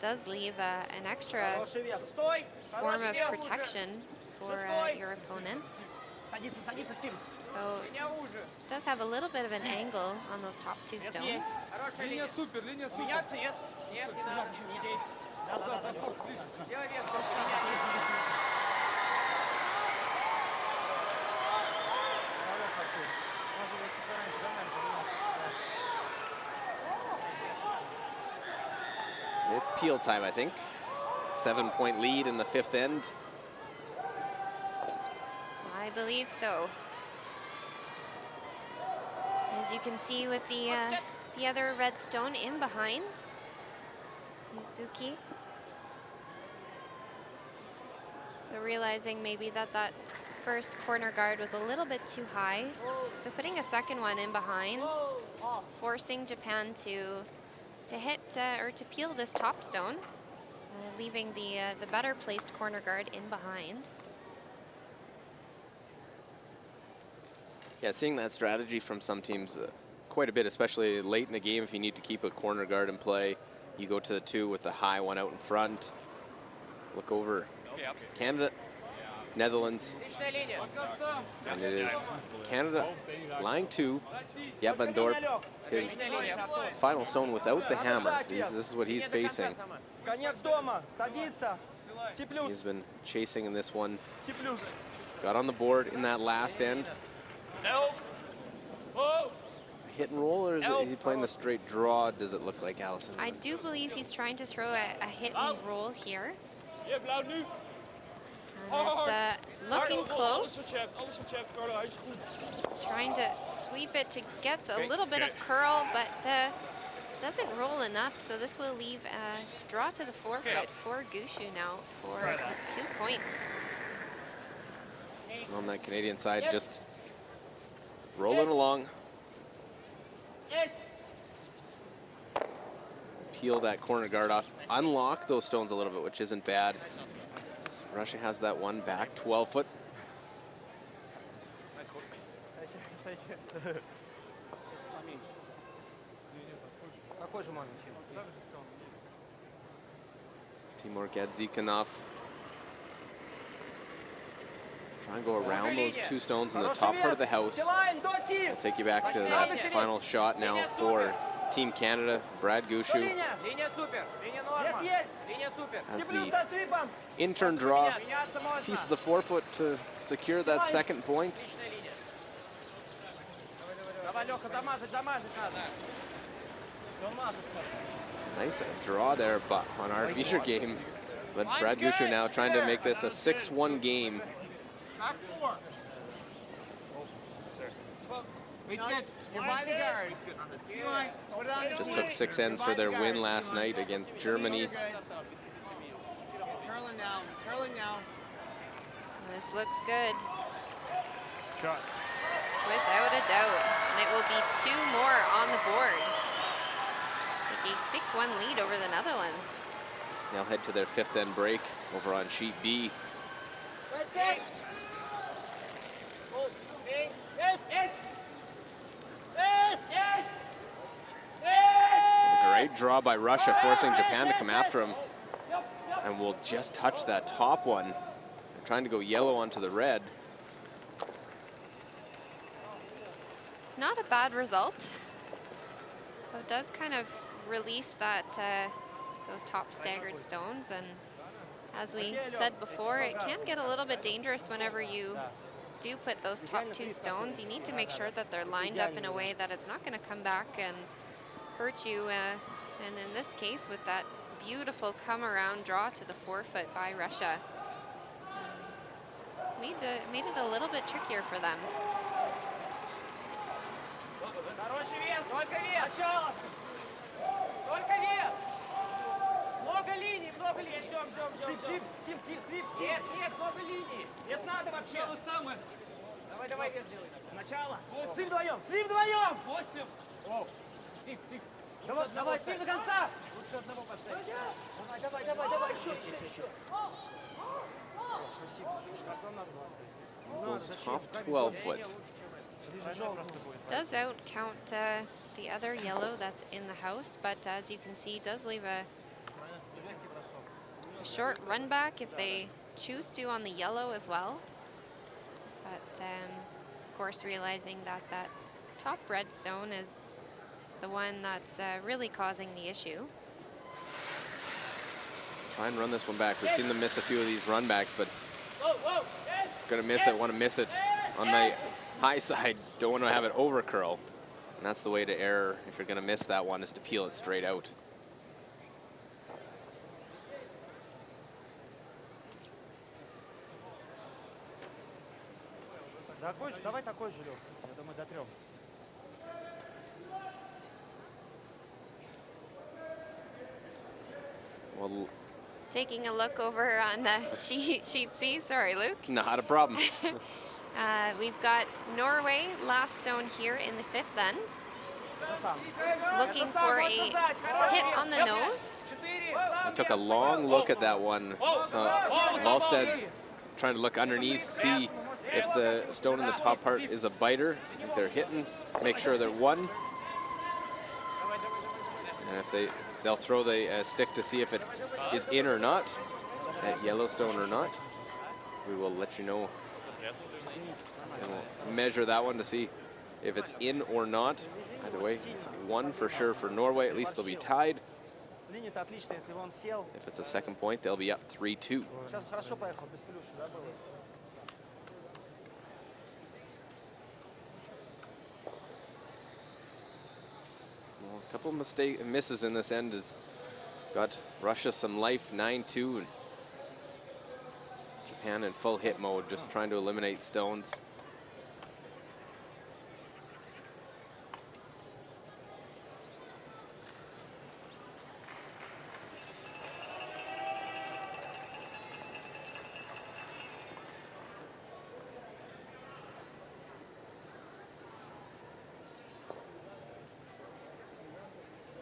does leave an extra form of protection for your opponent. So it does have a little bit of an angle on those top 2 stones. Линия супер, линия супер. Меняться нет. Нет, не надо. Делай вес, It's peel time, I think. 7-point lead in the 5th end. I believe so. As you can see with the other red stone in behind, Yuzuki. So realizing maybe that first corner guard was a little bit too high. So putting a second one in behind, forcing Japan to hit or to peel this top stone, leaving the better placed corner guard in behind. Yeah, seeing that strategy from some teams quite a bit, especially late in the game. If you need to keep a corner guard in play, you go to the 2 with the high one out in front. Look over Canada, Netherlands, and it is Canada, line 2. Yep, Van Dorp, his final stone without the hammer. This is what he's facing. He's been chasing in this one. Got on the board in that last end. Hit and roll, or is he playing the straight draw? Does it look like, Allison? I do believe he's trying to throw a hit and roll here. And it's looking close. Trying to sweep it to get a little bit of curl, but doesn't roll enough. So this will leave a draw to the forefoot for Gushu now for his 2 points. On that Canadian side, just rolling along. Peel that corner guard off. Unlock those stones a little bit, which isn't bad. So Russia has that one back, 12 foot. Timur Gadzikanov. Try and go around those 2 stones in the top part of the house. I'll take you back to that final shot now for Team Canada. Brad Gushu has the in-turn draw, piece of the forefoot to secure that second point. Nice draw there but on our feature game. But Brad Gushu now trying to make this a 6-1 game. Just took 6 ends for their win last night against Germany. Curling now, curling now. This looks good. Shot. Without a doubt. And it will be 2 more on the board. Take a 6-1 lead over the Netherlands. They'll head to their 5th end break over on sheet B. Great draw by Russia, forcing Japan to come after them. And will just touch that top one. They're trying to go yellow onto the red. Not a bad result. So it does kind of release that those top staggered stones, and as we said before, it can get a little bit dangerous whenever you do put those top 2 stones. You need to make sure that they're lined up in a way that it's not going to come back and hurt you. And in this case, with that beautiful come around draw to the 4-foot by Russia, made it a little bit trickier for them. Много линий, ждем. Свип. Нет, много линий. Вес надо вообще. То же самое. Давай, вес делай. Начало. Свип вдвоем. 8. Свип. Давай, свип до конца. Лучше одного поставить. Давай, еще. Those top 12 foot. Does out count the other yellow that's in the house, but as you can see, does leave a short run back if they choose to on the yellow as well. But of course, realizing that that top red stone is the one that's really causing the issue. Try and run this one back. We've seen them miss a few of these run backs, but gonna miss it, want to miss it on the high side. Don't want to have it over curl. And that's the way to err if you're gonna miss that one, is to peel it straight out. Давай такой же, Лёх. Я думаю, до 3. Well, Taking a look over on sheet C. Sorry, Luke. not a problem. We've got Norway, last stone here in the 5th end. Looking for a hit on the nose. I took a long look at that one. So Valstead trying to look underneath, see if the stone in the top part is a biter. If they're hitting, make sure they're one. And if they'll throw the stick to see if it is in or not, at Yellowstone or not. We will let you know. And we'll measure that one to see if it's in or not. Either way, it's 1 for sure for Norway. At least they'll be tied. If it's a second point, they'll be up 3-2. Well, a couple of misses in this end has got Russia some life, 9-2. And Japan in full hit mode, just trying to eliminate stones.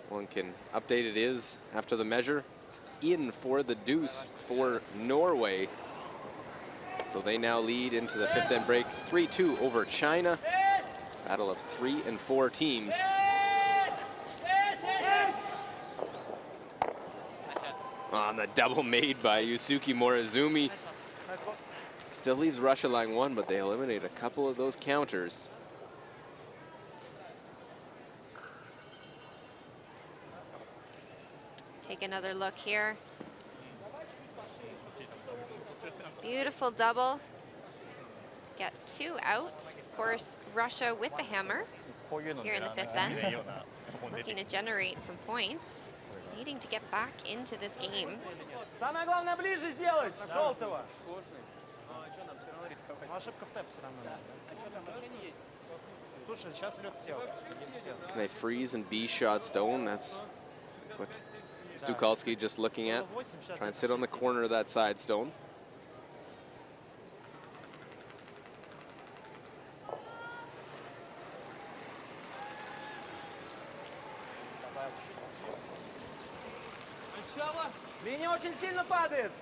One can update it is after the measure in for the deuce for Norway. So they now lead into the 5th end break 3-2 over China. Battle of 3 and 4 teams. On the double made by Yusuke Morozumi. Still leaves Russia line 1, but they eliminate a couple of those counters. Take another look here. Beautiful double. Get 2 out. Of course, Russia with the hammer here in the 5th end. Looking to generate some points. Needing to get back into this game. Самое главное, ближе сделать, желтого. Ошибка в тэп все равно. Слушай, сейчас лед сел. Один сел. Can they freeze and B-shot Stone? That's what Stukalski just looking at. Try and sit on the corner of that side, Stone. Начало. Линия очень сильно падает.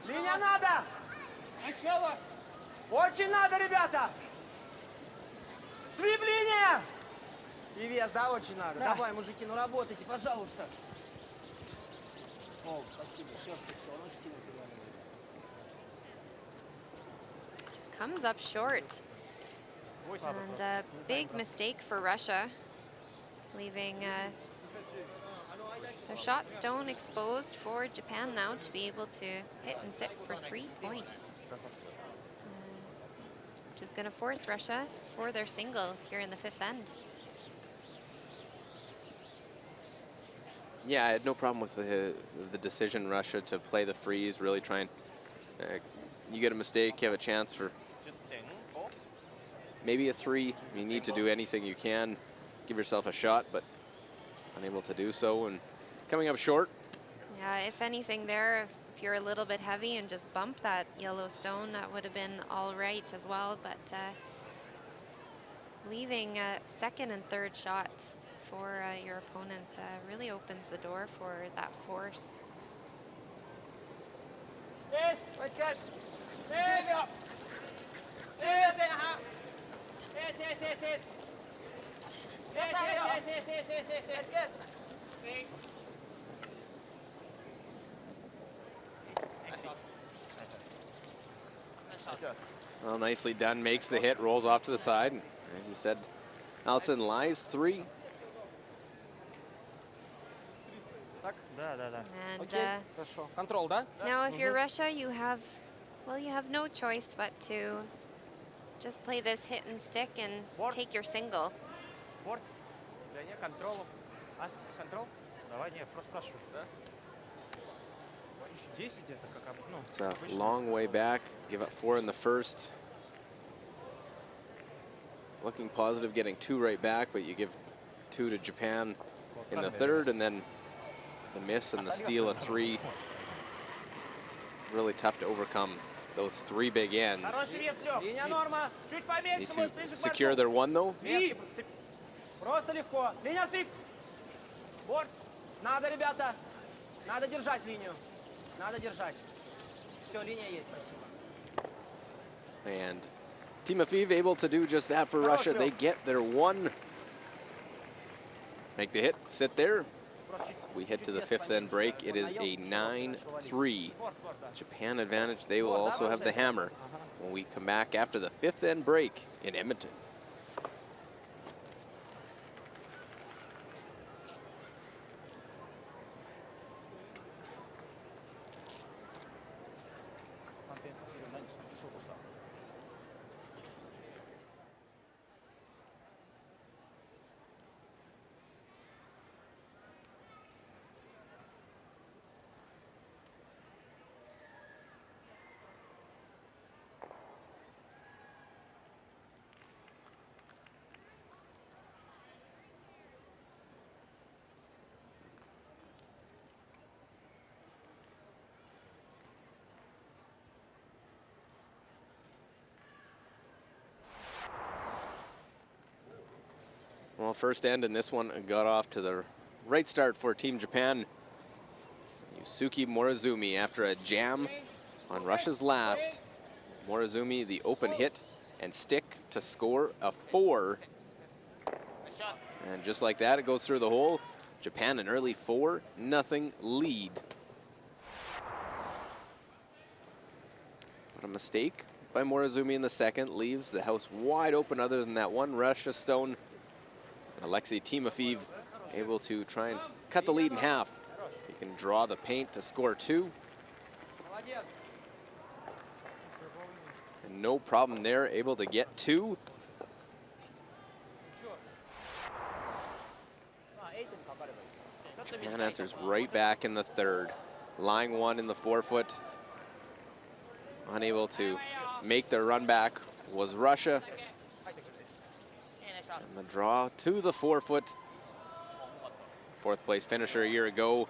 Линия надо. Начало. Очень надо, ребята. Свип линия. И вес, да, очень надо. Давай, мужики, ну работайте, пожалуйста. О, спасибо. Все, он очень сильно переваливает. Just comes up short. And a big mistake for Russia, leaving their shot Stone exposed for Japan now to be able to hit and sit for 3 points. Which is going to force Russia for their single here in the 5th end. Yeah, I had no problem with the decision, Russia, to play the freeze, really try and... you get a mistake, you have a chance for maybe a 3. You need to do anything you can. Give yourself a shot, but unable to do so. And coming up short. Yeah, if anything there, if you're a little bit heavy and just bump that yellow stone, that would have been all right as well. But leaving a 2nd and 3rd shot for your opponent really opens the door for that force. Well, nicely done. Makes the hit, rolls off to the side. And as you said, Allison lies 3. And Хорошо. Контрол, да? now if you're Russia, you have no choice but to just play this hit and stick and take your single. Борт. Да не, контролом. А? Контрол? Давай, не, просто спрашиваю. Да? Слушай, 10 это как ну, It's a long way back. Give up 4 in the first. Looking positive, getting 2 right back, but you give 2 to Japan in the 3rd, and then the miss and the steal of 3. Really tough to overcome those 3 big ends. Линия норма. Чуть поменьше, Need может, to ближе к secure борту. their 1 though. Свип. Просто легко. Линия сип. Борт. Надо, ребята. Надо держать линию. Надо держать. Все, линия есть, спасибо. And Timofeev able to do just that for Russia. They get their 1. Make the hit, sit there. We head to the 5th end break. It is a 9-3. Japan advantage. They will also have the hammer when we come back after the 5th end break in Edmonton. Well, first end in this one got off to the right start for Team Japan. Yusuke Morozumi after a jam on Russia's last. Morozumi, the open hit and stick to score a 4. And just like that, it goes through the hole. Japan an early 4-0 lead. But a mistake by Morozumi in the 2nd leaves the house wide open other than that 1 Russia stone. Alexei Timofeev able to try and cut the lead in half. He can draw the paint to score 2. And no problem there, able to get 2. Japan answers right back in the 3rd. Lying 1 in the 4-foot. Unable to make their run back was Russia. And the draw to the 4-foot. Fourth place finisher a year ago.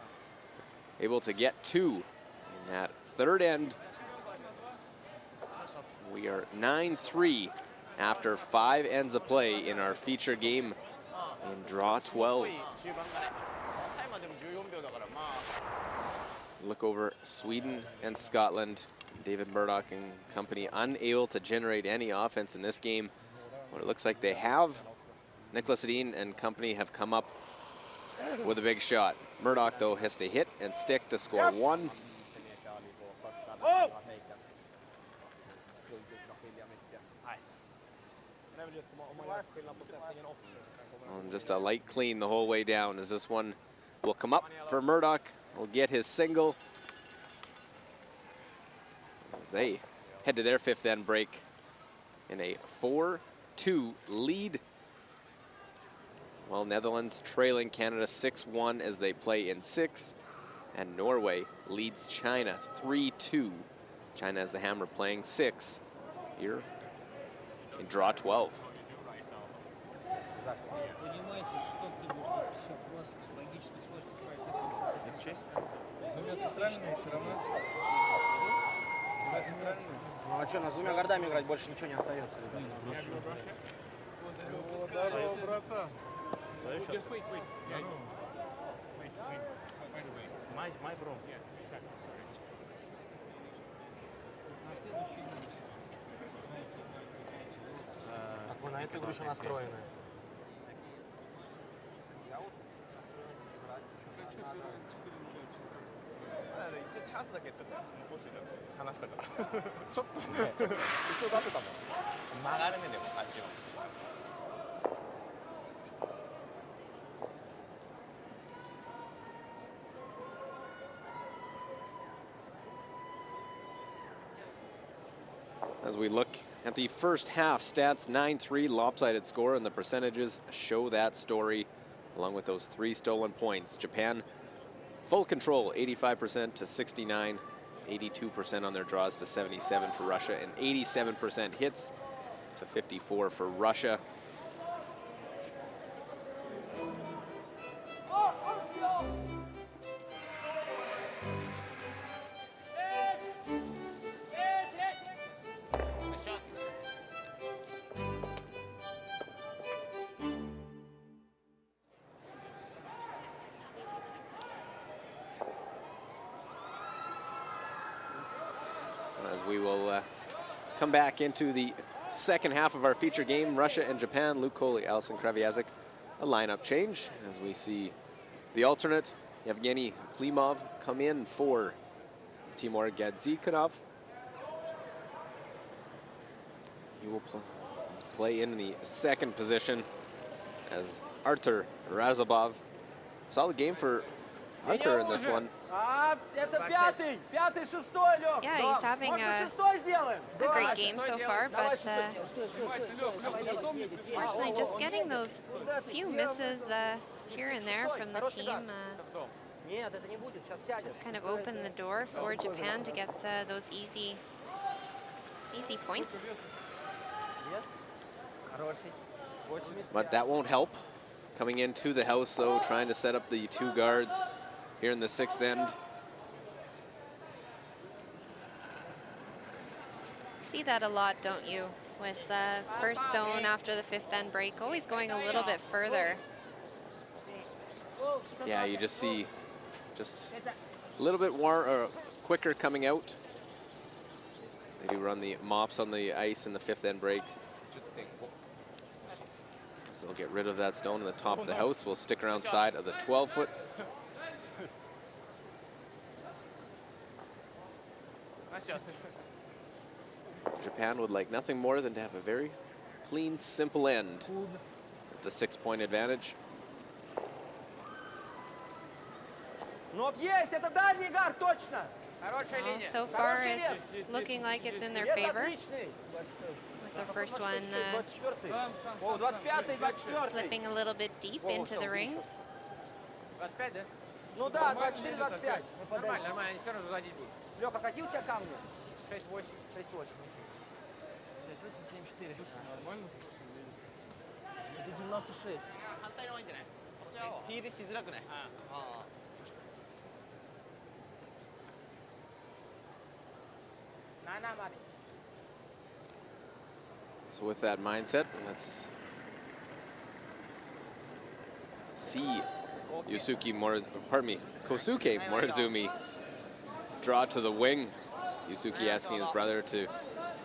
Able to get 2 in that third end. We are 9-3 after 5 ends of play in our feature game in draw 12. Look over Sweden and Scotland. David Murdoch and company unable to generate any offense in this game. What it looks like they have. Nicholas Edin and company have come up with a big shot. Murdoch, though, has to hit and stick to score 1. And just a light clean the whole way down as this one will come up for Murdoch. Will get his single. As they head to their 5th end break in a 4-2 lead. While Netherlands trailing Canada 6-1 as they play in 6. And Norway leads China 3-2. China has the hammer playing 6 here in draw 12. Ну а что, нас 2 городами играть больше ничего не остается. My bro. Так мы на эту игру еще настроены. As we look at the first half stats, 9-3 lopsided score, and the percentages show that story along with those 3 stolen points. Japan full control, 85% to 69, 82% on their draws to 77 for Russia, and 87% hits to 54 for Russia. As we will come back into the second half of our feature game, Russia and Japan. Luke Coley, Alison Kraviazik, a lineup change as we see the alternate, Yevgeny Klimov, come in for Timur Gadzikanov. He will play in the second position as Artur Razabov. Solid game for Artur in this one. Yeah, he's having a great game so far, but unfortunately just getting those few misses here and there from the team just kind of opened the door for Japan to get those easy points. But that won't help. Coming into the house, though, trying to set up the 2 guards here in the 6th end. See that a lot, don't you? With first stone after the 5th end break, always going a little bit further. Yeah, you just see just a little bit quicker coming out. They do run the mops on the ice in the 5th end break. So they'll get rid of that stone in the top of the house. We'll stick around side of the 12-foot. Japan would like nothing more than to have a very clean, simple end with the 6-point advantage. Well, so far it's looking like it's in their favor. With the first one slipping a little bit deep into the rings. Ну да, 24-25. Нормально, нормально, они все равно заводить будут. Лёха, какие у тебя камни? 6-8. 6-8. ノス6。反対の方がいいんじゃない？フィールしづらくない？7まで。 So with that mindset, let's see Kosuke Morizumi draw to the wing. Yusuke asking his brother to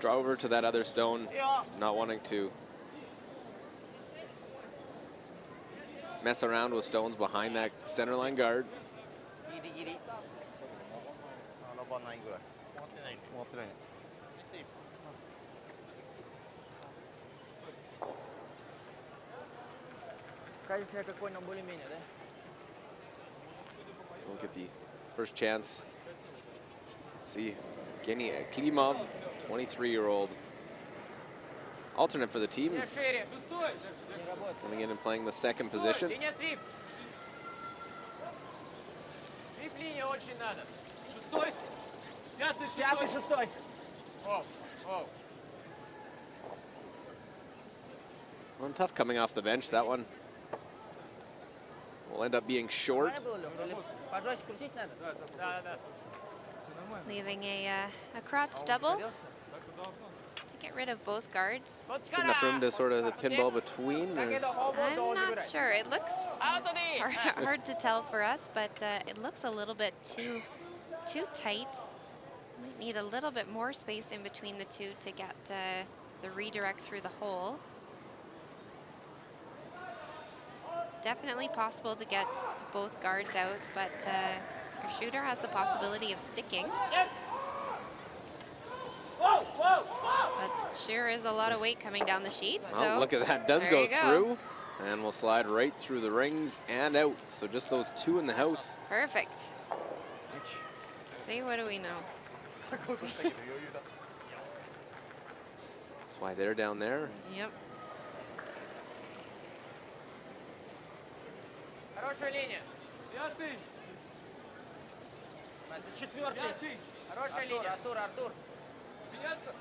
draw over to that other stone, not wanting to mess around with stones behind that center line guard. ギリギリ。並ばないぐらい。持ってないんで。持ってない。 So we'll get the first chance. See, Geny Klimov, 23-year-old alternate for the team, coming in and playing the second position. Линия свип. Свип линию очень надо. 6-й. 5-й, 6-й. Оп, оп. Well, tough coming off the bench, that one. Will end up being short. Пожестче крутить надо? Да, да. Leaving a crotch double to get rid of both guards. Is there enough room to sort of the pinball between? Or is- I'm not sure. It looks hard to tell for us, but it looks a little bit too tight. Might need a little bit more space in between the two to get the redirect through the hole. Definitely possible to get both guards out, but our shooter has the possibility of sticking. But sure is a lot of weight coming down the sheet. Well, So look at that, does there go you through. And will slide right through the rings and out. So just those two in the house. Perfect. See, what do we know? That's why they're down there. Yep. Хорошая линия. 5-й. 4-й. 5-й. Хорошая линия. Артур, Артур. Меняться.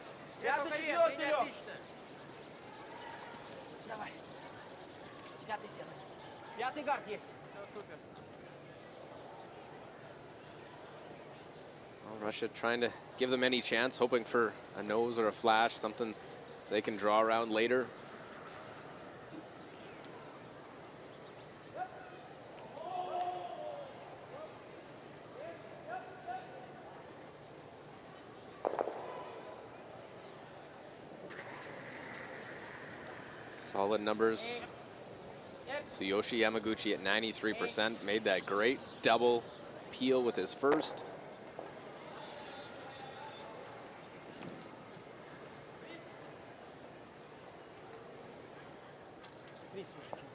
5-й, 4-й, Линия Лёх. отлично. Давай. 5-й сделай. 5-й гард есть. Все, супер. Well, Russia trying to give them any chance, hoping for a nose or a flash, something they can draw around later. Solid numbers. Tsuyoshi Yamaguchi at 93%, made that great double peel with his first.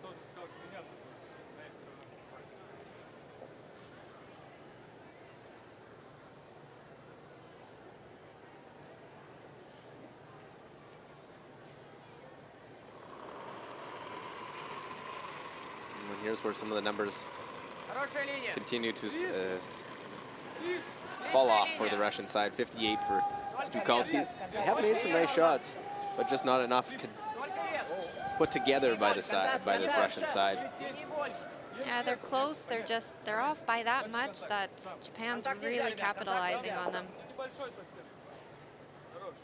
Сон сказал меняться просто. На эту сторону. And here's where some of the numbers Хорошая линия. continue to fall off for the Russian side. 58 for Stukalski. They have made some nice shots, but just not enough put together by this Russian side. Не больше. Yeah, they're close. They're off by that much that Japan's really capitalizing on them. Небольшой совсем. Хорош.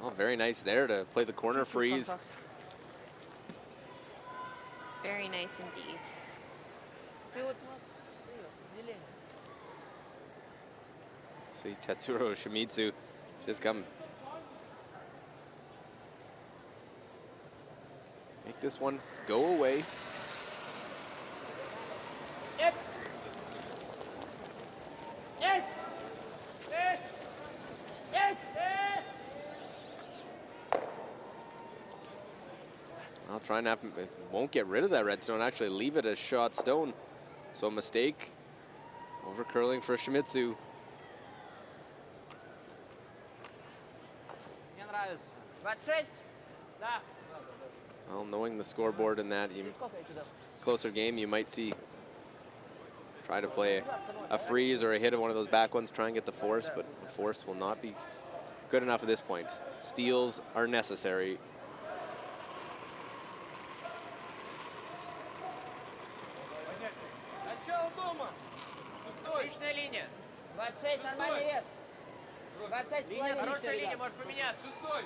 Oh, very nice there to play the corner freeze. Very nice indeed. See Tetsuro Shimizu just come make this one go away. Yep. Yes. Yes. Yes. Yes. I'll try and won't get rid of that redstone, actually leave it as shot stone. So a mistake, over curling for Shimizu. Мне нравится. 26. Да. Well, knowing the scoreboard in that closer game, you might see try to play a freeze or a hit of one of those back ones, try and get the force, but the force will not be good enough at this point. Steals are necessary. Рома! Шестой! Отличная линия. 26, нормальный вес. 26 Линия половиной. хорошая линия, Можешь поменяться. Шестой!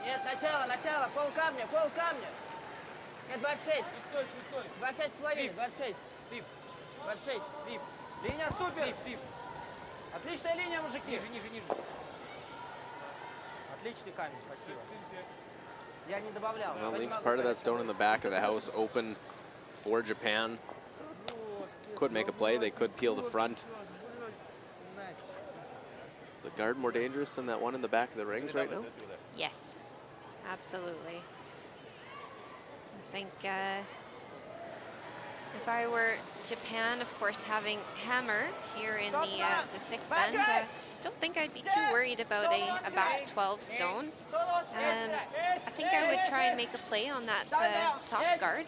Нет, начало. Пол камня. Нет, 26. Шестой! 26 половиной, 26. Свип! 26. Свип! Линия супер! Свип! Отличная линия, мужики! Ниже! Отличный камень, спасибо. Я не добавлял. Well, leaves part of that stone in the back of the house open for Japan. Could make a play. They could peel the front. Is the guard more dangerous than that one in the back of the rings right now? Yes, absolutely. I think if I were Japan, of course, having Hammer here in the sixth end, don't think I'd be too worried about a back 12 stone. I think I would try and make a play on that top guard.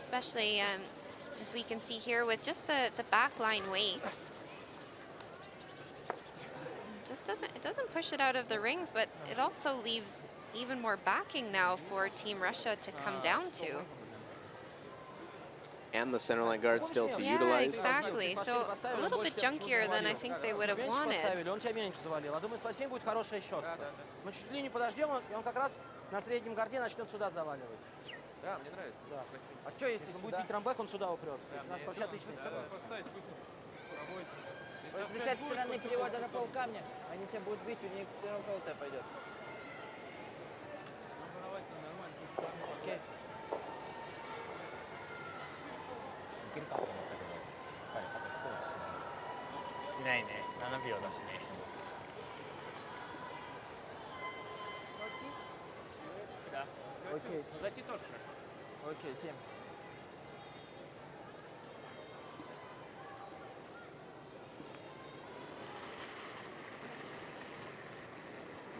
Especially as we can see here with just the backline weight. It doesn't push it out of the rings, but it also leaves even more backing now for Team Russia to come down to. And the centerline guard still to Yeah, utilize. exactly. So a little bit junkier than I think they would have wanted. Он тебя меньше завалил. А думаю, с 8 будет хорошая щетка. Мы чуть линию подождем, и он как раз на среднем гарде начнет сюда заваливать. Да, мне нравится. Да. С 8. А что, если он будет бить рамбэк, он сюда упрется. То есть у нас вообще отличный сценарий. Поставить, пусть он проводит. Если с этой стороны перевод даже пол камня, они тебя будут бить, у них первая желтая пойдет. Окей. いけるかと思ったけど、やっぱりあと一押ししないね。7秒だしね。 Да. Окей. Зайти тоже хорошо. Окей, 7.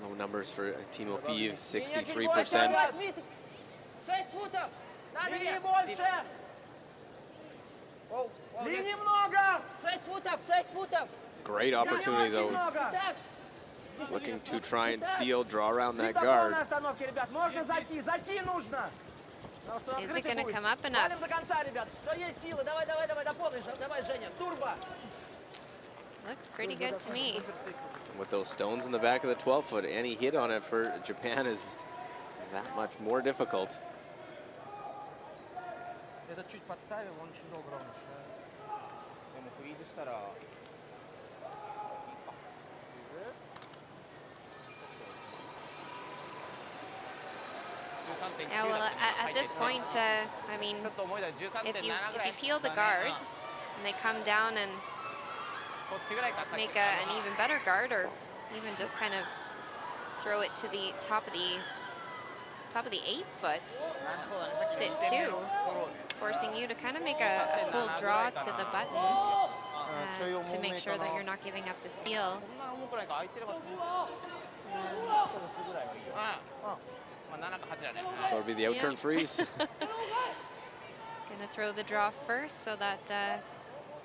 Low numbers for Timofeev, 63%. 6 футов! Надо Линии нет! больше! Линий много! 6 футов! Great opportunity though. Так, Looking to try and steal, draw around that Диктофонные guard. остановки, ребят. Можно зайти нужно. Потому что Is it открытый gonna будет. come up enough? Валим до конца, ребят. Что есть силы. Давай, до полной. Давай, Женя. Турбо. Looks pretty good to me. With those stones in the back of the 12-foot, any hit on it for Japan is that much more difficult. Этот чуть подставил, он очень долго ровно шел. でもフリーズしたら Yeah, well, at this point, I mean, if you peel the guard and they come down and make an even better guard, or even just kind of throw it to the top of the 8-foot, sit two, forcing you to kind of make a cool draw to the button to make sure that you're not giving up the steal. So it'll be the outturn freeze. Gonna throw the draw first so that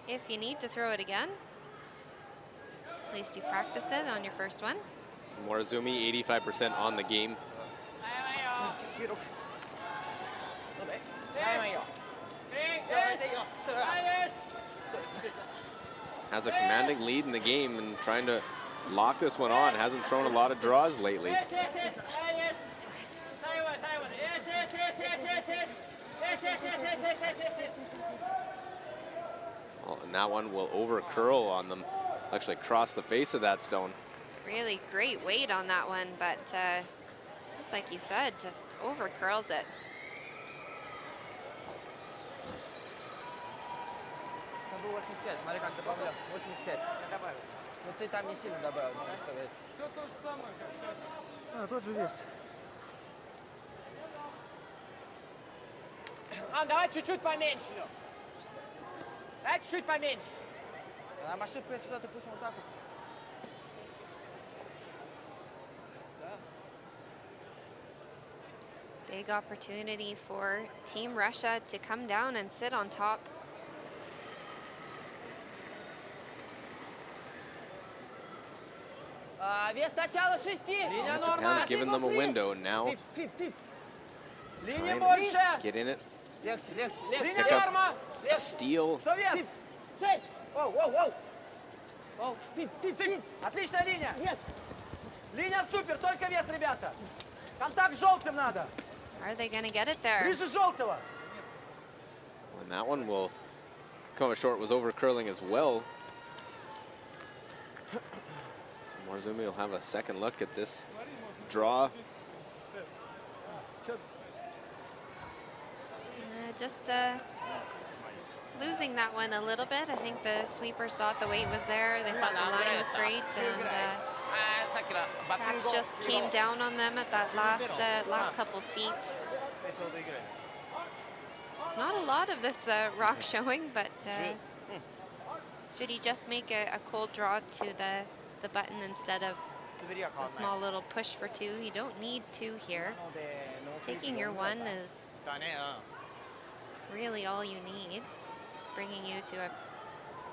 if you need to throw it again, at least you've practiced it on your first one. Morozumi, 85% on the game. Has a commanding lead in the game and trying to lock this one on. Hasn't thrown a lot of draws lately. Well, and that one will over curl on them. Actually cross the face of that stone. Really great weight on that one, but just like you said, just over curls it. Был 85, смотри, как добавлял. 85. Я добавил. Ну ты там не сильно добавил, можно сказать. Все то же самое, как сейчас. Тот же вес. Давай чуть-чуть поменьше, Лёх. Давай чуть-чуть поменьше. Нам ошибка, если что, ты пусть вот так вот. Big opportunity for Team Russia to come down and sit on top. Вес начала 6. Japan's given them a window now. Линия Try and больше. get in it. Линия Pick up ферма. a steal. Что вес? Воу, воу, воу. Отличная линия. Линия супер, только вес, ребята. Контакт с желтым надо. Are they going to get it there? Ближе желтого. And that one will come up short. Was over curling as well. So Morozumi will have a second look at this draw. Just losing that one a little bit. I think the sweepers thought the weight was there. They thought the line was great, and perhaps just came down on them at that last couple feet. There's not a lot of this rock showing, but should he just make a cold draw to the button instead of a small little push for two? You don't need two here. Taking your one is really all you need, bringing you to a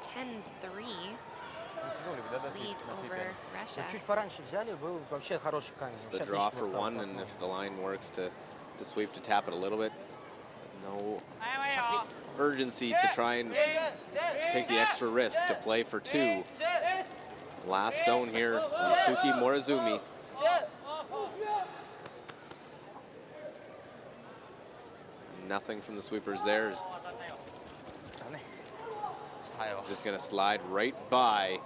10-3 lead over Russia. Чуть пораньше взяли, был вообще хороший камень. It's the draw for one, and if the line works to sweep, to tap it a little bit. No urgency to try and take the extra risk to play for two. Last stone here, Yusuke Morozumi. Nothing from the sweepers there. It's going to slide right by,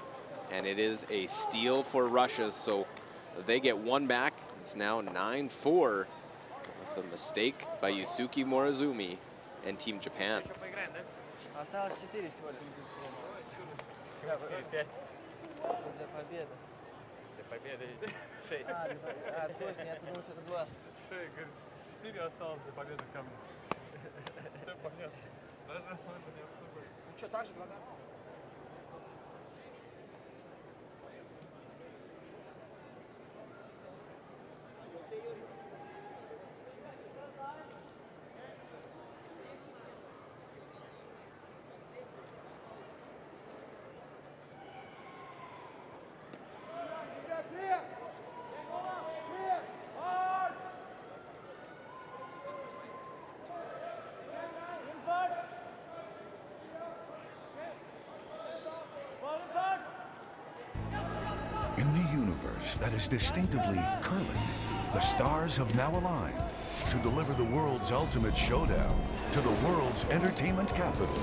and it is a steal for Russia, so they get one back. It's now 9-4 with a mistake by Yusuke Morozumi and Team Japan. Осталось 4 всего лишь. 4-5. Для победы. Для победы 6. Точно, я думал, что это 2. 6, говорит, 4 осталось до победы ко мне. Все понятно. Даже можно не обсуждать. Ну что, так же 2, да? In the universe that is distinctively curling, the stars have now aligned to deliver the world's ultimate showdown to the world's entertainment capital.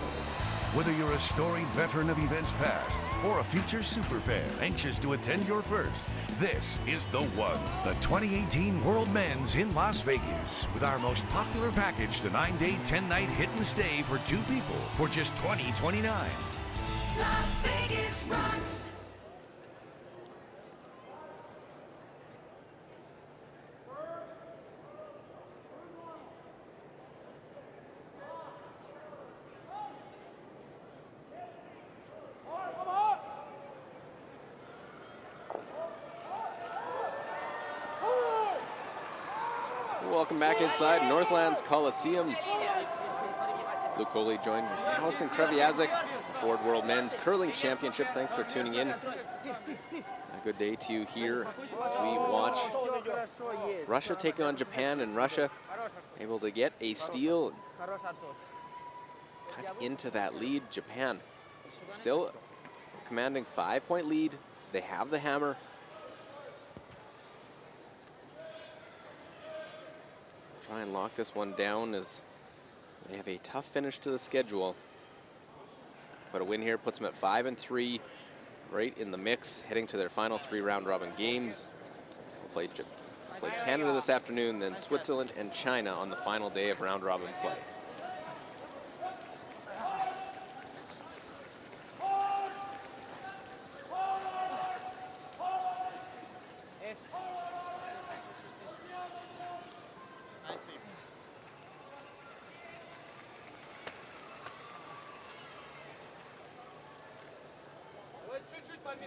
Whether you're a storied veteran of events past or a future superfan anxious to attend your first, this is the one. The 2018 World Men's in Las Vegas with our most popular package, the 9-day, 10-night hit and stay for two people for just $20.29. Las Vegas rocks. Welcome back inside Northlands Coliseum. Luke Coley joined Allison Kreviazek, Ford World Men's Curling Championship. Thanks for tuning in. A good day to you here as we watch Russia take on Japan, and Russia able to get a steal and cut into that lead. Japan still commanding 5-point lead. They have the hammer. Try and lock this one down as they have a tough finish to the schedule. But a win here puts them at 5-3, right in the mix, heading to their final 3 round-robin games. They'll play Canada this afternoon, then Switzerland and China on the final day of round-robin play.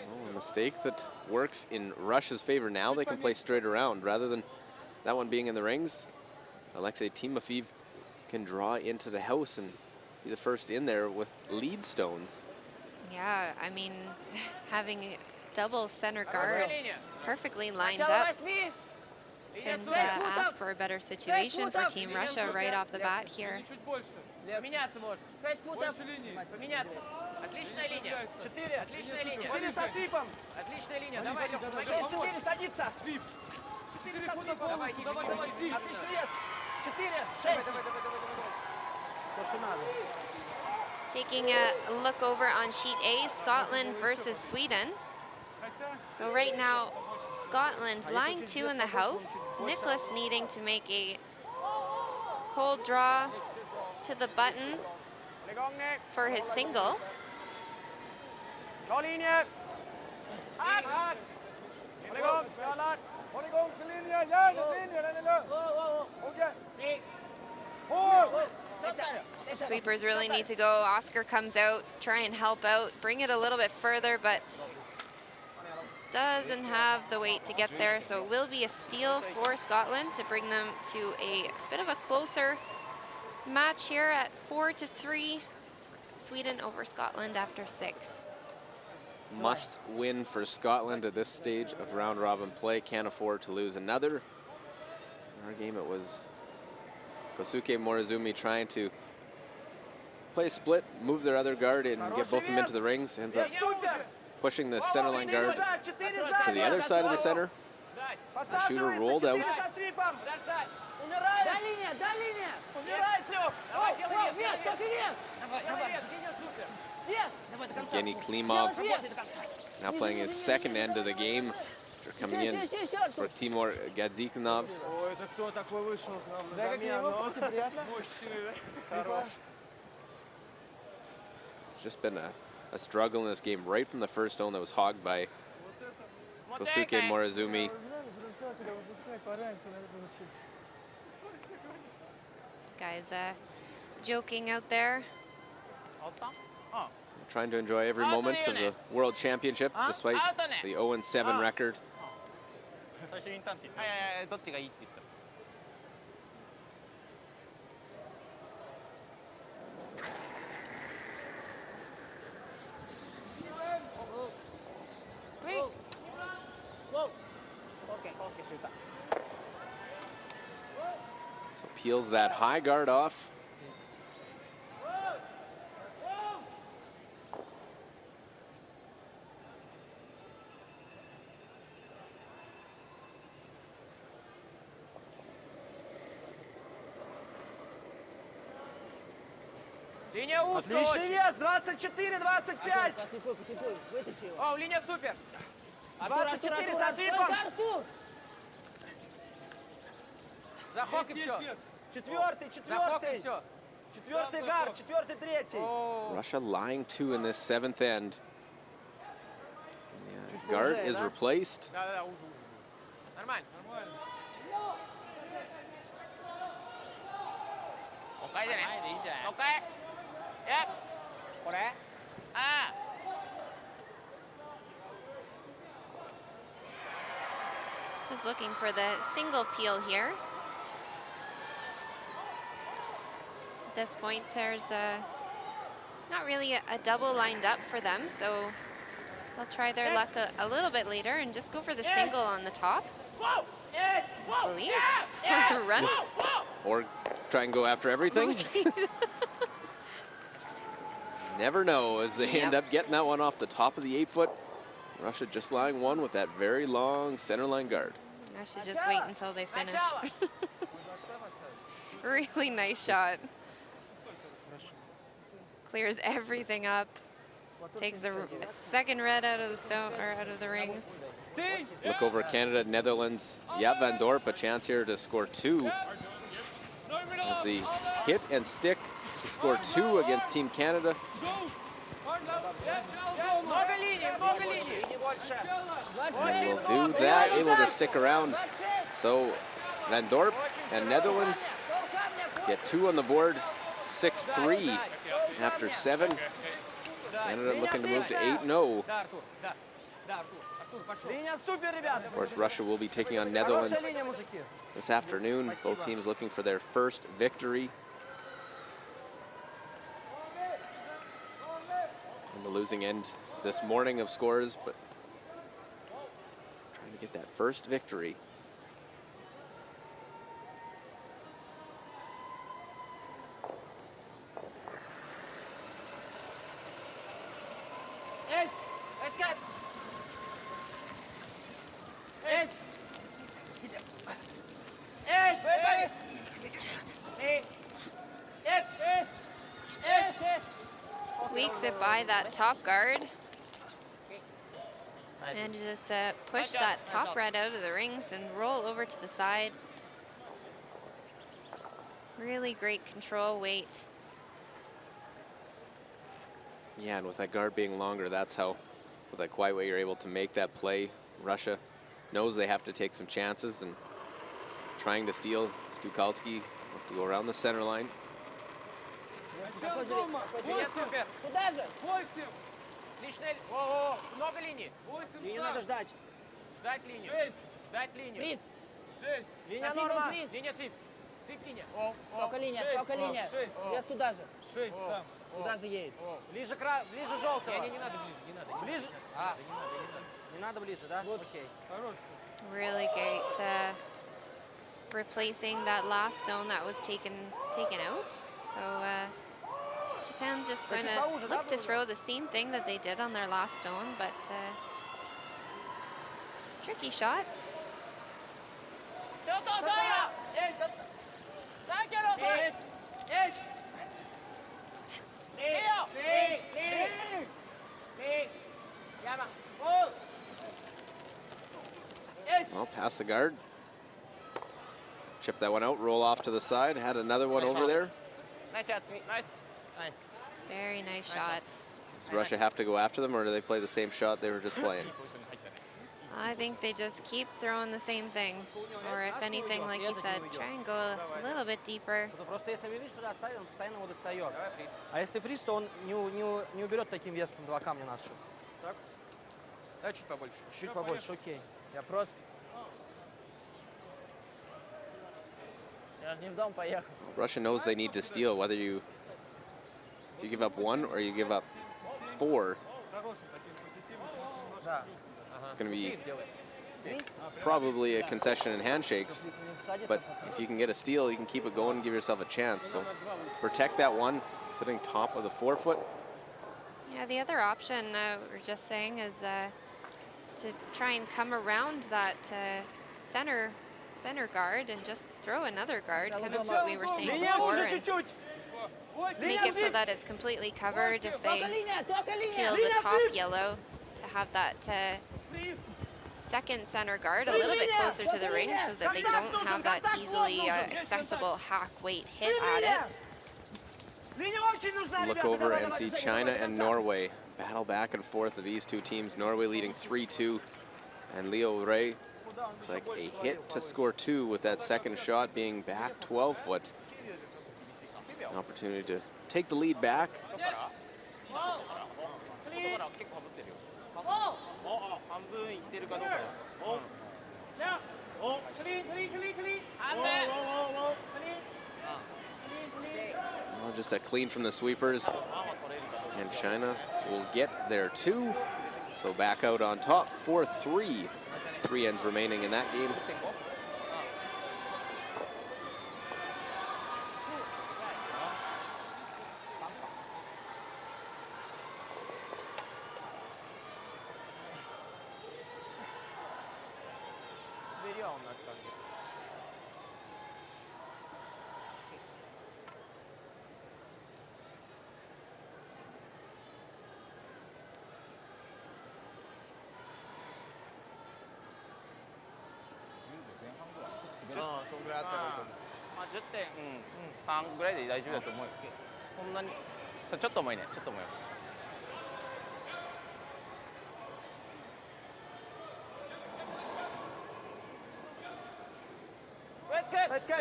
Well, a mistake that works in Russia's favor. Now they can play straight around rather than that one being in the rings. Alexei Timofeev can draw into the house and be the first in there with lead stones. Yeah, I mean, having a double center guard perfectly lined up. Couldn't ask for a better situation for Team Russia right off the bat here. Чуть больше. Поменяться можно. 6 футов. Больше линии. Поменяться. Отличная линия. 4. Отличная линия. 4 со свипом. Отличная линия. Давай, Лёх, помоги. 6-4 садится. Свип. 4 со свипом. Давай, ниже, Давай, ниже. давай, свип. Отличный вес. 4, 6. То, что надо. Taking a look over on sheet A, Scotland versus Sweden. So right now, Scotland lying 2 in the house. Nicholas needing to make a cold draw to the button for his single. Bra linje. Håll igång. Håll igång för linjen. Järnet linjen, den är lös. Okej. Sweepers really need to go. Oscar comes out, try and help out, bring it a little bit further, but just doesn't have the weight to get there. So it will be a steal for Scotland to bring them to a bit of a closer match here at 4-3. Sweden over Scotland after 6. Must win for Scotland at this stage of round robin play. Can't afford to lose another. In our game, it was Kosuke Morozumi trying to play a split, move their other guard and get both of them into the rings. Ends up pushing the center line guard to the other side of the center. The shooter rolled out. Evgeny Klimov now playing his second end of the game. After coming in for Timur Gadziknov. Ой, это кто такой вышел к нам на замену? Мужчина. Хорош. It's just been a struggle in this game right from the first stone that was hogged by Kosuke Morozumi. Guys joking out there. Trying to enjoy every moment of the World Championship despite the 0-7 record. 最初インターンって言った。どっちがいいって言った。So peels that high guard off. Линия узкая. Отличный вес. 24-25. О, линия супер. 24 со свипом. Захок и все. Четвертый. Захок и все. Четвертый гард, четвертый, третий. Russia lying 2 in this 7th end. Yeah, guard is replaced. Да, уже. Нормально. Окей, Денис. Окей. Yep. これ? Ah. Just looking for the single peel here. At this point, there's not really a double lined up for them, so they'll try their luck a little bit later and just go for the single on the top. I believe. Run. Or try and go after everything. Never know as they end up getting that one off the top of the 8-foot. Russia just lying 1 with that very long center line guard. I should just wait until they finish. Really nice shot. Clears everything up. Takes the second red out of the stone or out of the rings. Look over Canada, Netherlands. Jaap van Dorp, a chance here to score 2. As the hit and stick to score 2 against Team Canada. And will do that, able to stick around. So Van Dorp and Netherlands get 2 on the board, 6-3 after 7. Canada looking to move to 8-0. Of course, Russia will be taking on Netherlands this afternoon. Both teams looking for their first victory. On the losing end this morning of scores, but trying to get that first victory. it by that top guard. And just push that top red out of the rings and roll over to the side. Really great control weight. Yeah, and with that guard being longer, that's how, with that quiet way, you're able to make that play. Russia knows they have to take some chances, and trying to steal. Stukalski have to go around the center line. Туда же. Лишние. О, много линий. Линию надо ждать. Ждать линию. Ждать линию. Фриз. Линия норма. Линия свип. Свип линия. Только линия. Вес туда же. 6 сам. Туда же едет. Ближе желтого. Не надо ближе, не надо. Ближе. Да не надо. Не надо ближе, да? Окей. Хорош. Really great replacing that last stone that was taken out. So Japan's just going to look to throw the same thing that they did on their last stone, but tricky shot. Well, pass the guard. Chip that one out, roll off to the side. Had another one over there. Nice shot. Nice. Very nice shot. Does Russia have to go after them, or do they play the same shot they were just playing? I think they just keep throwing the same thing. Or if anything, like you said, try and go a little bit deeper. Просто если мы сюда оставим, он постоянно его достает. А если фриз, то он не уберет таким весом два камня наших. Так? Да, чуть побольше. Чуть побольше, окей. Я просто... Я же не в дом поехал. Russia knows they need to steal, whether if you give up 1 or you give up 4. It's going to be probably a concession in handshakes, but if you can get a steal, you can keep it going and give yourself a chance. So protect that one, sitting top of the 4-foot. Yeah, the other option we're just saying is to try and come around that center guard and just throw another guard, kind of what we were saying before, and make it so that it's completely covered if they peel the top yellow, to have that second center guard a little bit closer to the ring so that they don't have that easily accessible hack weight hit at it. Look over and see China and Norway battle back and forth of these two teams. Norway leading 3-2, and Leo Ray, it's like a hit to score 2 with that second shot being back 12-foot. An opportunity to take the lead back. Well, just a clean from the sweepers, and China will get there too. So back out on top, 4-3. 3 ends remaining in that game.10.3ぐらいで大丈夫だと思うよ。そんなに、ちょっと重いね。ちょっと重いよ。Let's go. Let's go.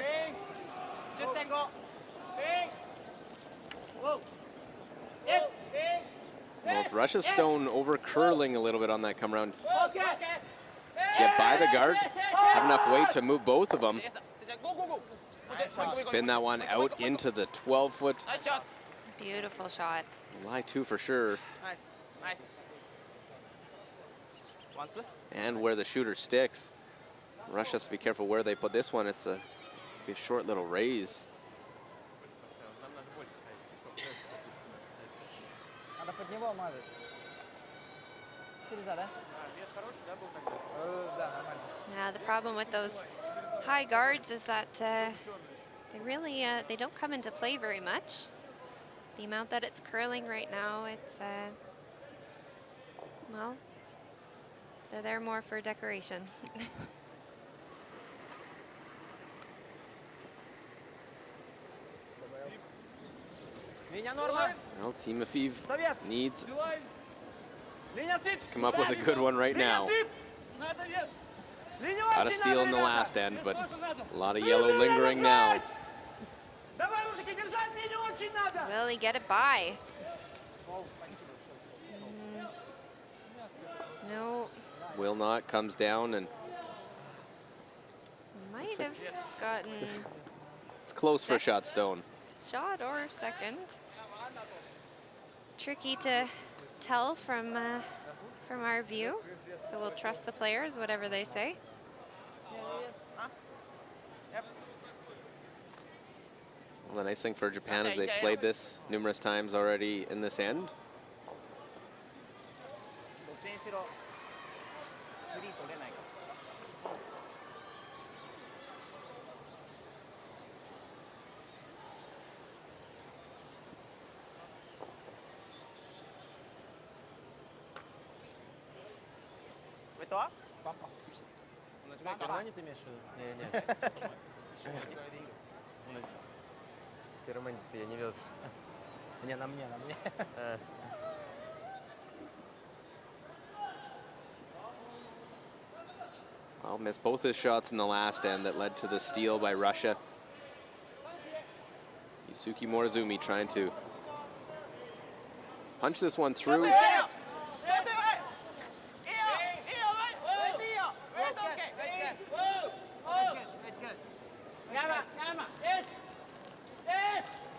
10.5. Well, with Russia's stone over curling a little bit on that come round. Get by the guard, have enough weight to move both of them. Spin that one out into the 12-foot. Nice shot. Beautiful shot. Lie 2 for sure. Nice. Once. And where the shooter sticks. Russia has to be careful where they put this one. It's a short little raise. Надо под него мазать. Фреза, да? Да, нормально. Yeah, the problem with those high guards is that they really they don't come into play very much. the amount that it's curling right now, it's, well, they're there more for decoration. Well, Team Aviv needs to come up with a good one right now. Got a steal in the last end, but a lot of yellow lingering now. Will he get it by? No. Will not, comes down, and Might have gotten it's close for a shot stone. shot or second. Tricky to tell from our view, so we'll trust the players, whatever they say. Well, the nice thing for Japan is they've played this numerous times already in this end. Германию ты имеешь в виду? Нет. Германию-то я не вез. Не, на мне. Well, missed both his shots in the last end that led to the steal by Russia. Yusuke Morozumi trying to punch this one through.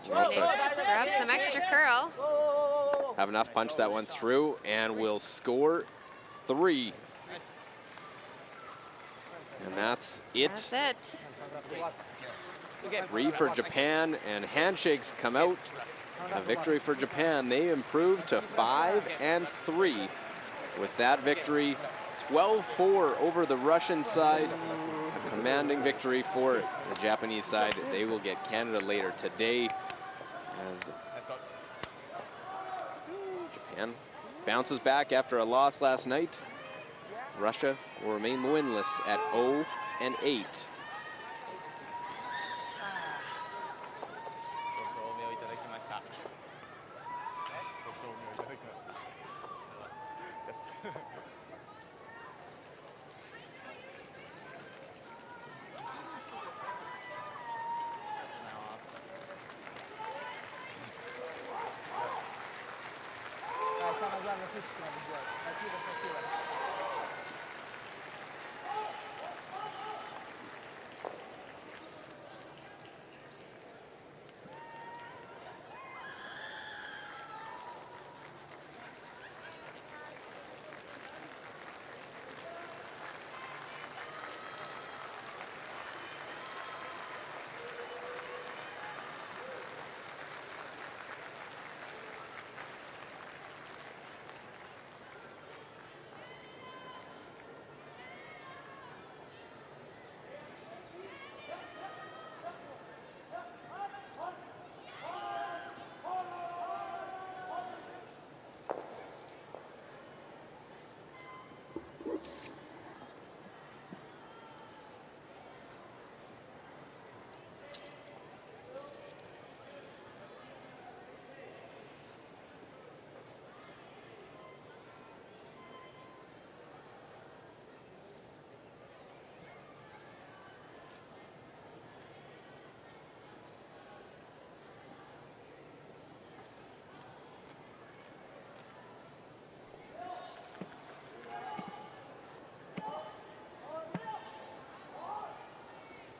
Grab some extra curl. Have enough, punch that one through, and we'll score 3. And that's it. That's it. 3 for Japan, and handshakes come out. A victory for Japan. They improve to 5-3 with that victory. 12-4 over the Russian side. A commanding victory for the Japanese side. They will get Canada later today as Japan bounces back after a loss last night. Russia will remain winless at 0-8.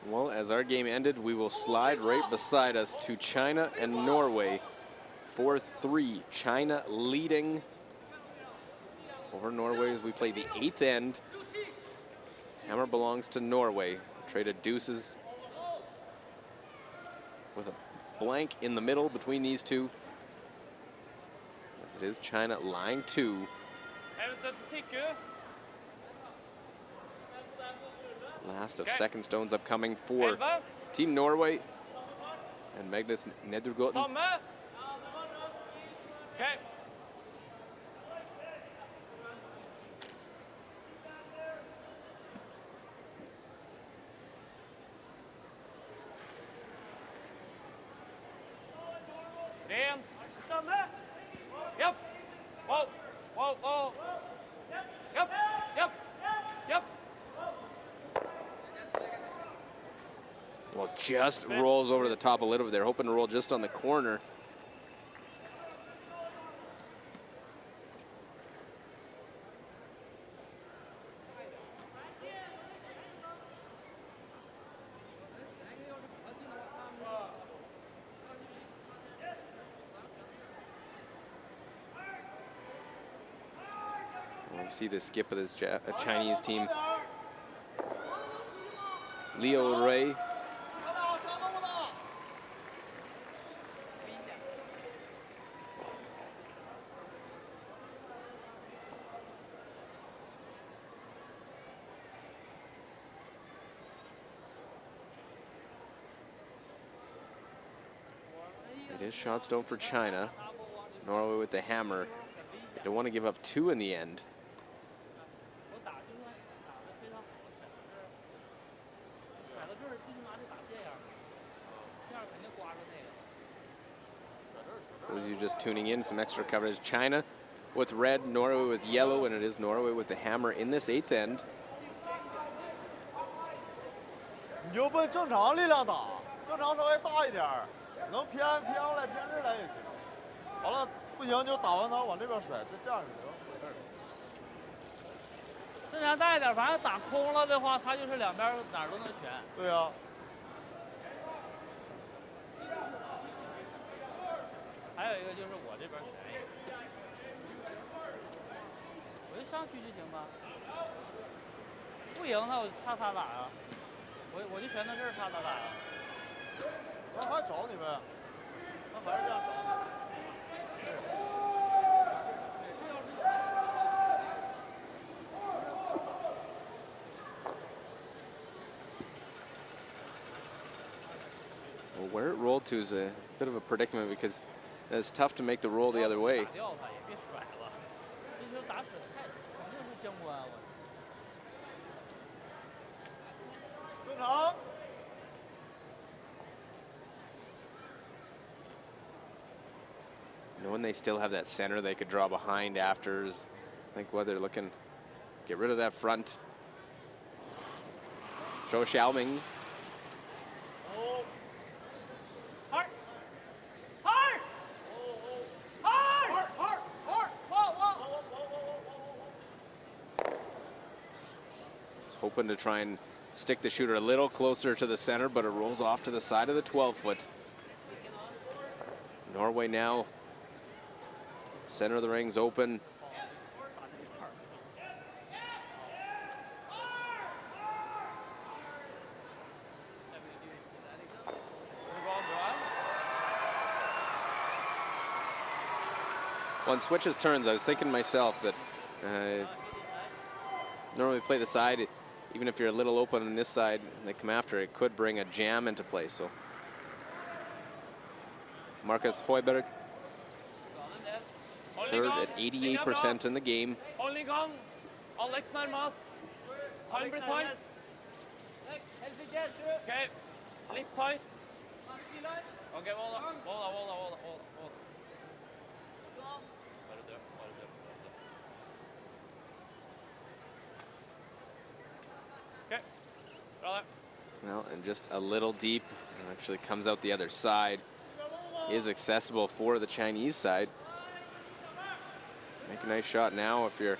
Well, as our game ended, we will slide right beside us to China and Norway. 4-3, China leading over Norway as we play the 8th end. Hammer belongs to Norway. Trade of deuces with a blank in the middle between these two. As it is China line 2. Last of second stones upcoming for Team Norway and Magnus Nedregotten. Okay. Stand. Yep. Whoa. Whoa. Whoa. Yep. Yep. Yep. Well, just rolls over the top a little bit. They're hoping to roll just on the corner. We'll see the skip of this Chinese team. Leo Ray. It is shot stone for China. Norway with the hammer. They don't want to give up 2 in the end. For those of you just tuning in, some extra coverage. China with red, Norway with yellow, and it is Norway with the hammer in this 8th end. 你就奔正常力量打，正常稍微大一点儿，能偏过来偏这儿来也行。完了不行就打完他往这边甩，就这样式的。正常大一点，反正打空了的话，他就是两边哪儿都能旋。对呀、还有一个就是我这边旋一个，我就上去就行吧。不赢他，我他打呀。我就旋到这儿，他打呀。他还找你呗。他还是这样找。 Well, where it rolled to is a bit of a predicament because it's tough to make the roll the other way. 掉他也别甩了，这球打水太肯定是相关。正常。 Knowing they still have that center they could draw behind afters. I think what they're looking, get rid of that front. Zhou Xiaoming. Hard. Hard. Hard. Hard. Hard. Whoa. He's hoping to try and stick the shooter a little closer to the center, but it rolls off to the side of the 12-foot. Norway now. Center of the ring's open. When switches turns, I was thinking to myself that normally play the side, even if you're a little open on this side and they come after, it could bring a jam into play. So Marcus Hoiberg, third at 88% in the game. Holding on. Alex nærmest. Time tight. Okay. Litt tight. Okay, hold on. Okay. Well, and just a little deep. Actually comes out the other side. Is accessible for the Chinese side. Make a nice shot now if you're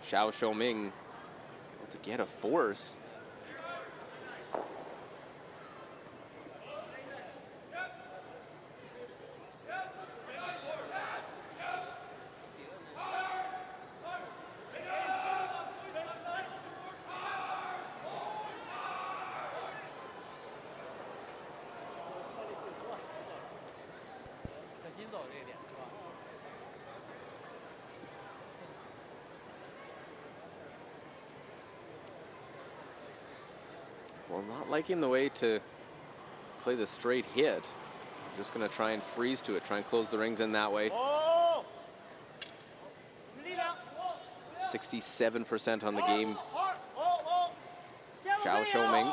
Xiao Xiaoming able to get a force. Well, not liking the way to play the straight hit. Just going to try and freeze to it, try and close the rings in that way. 67% on the game. Zhao Shouming.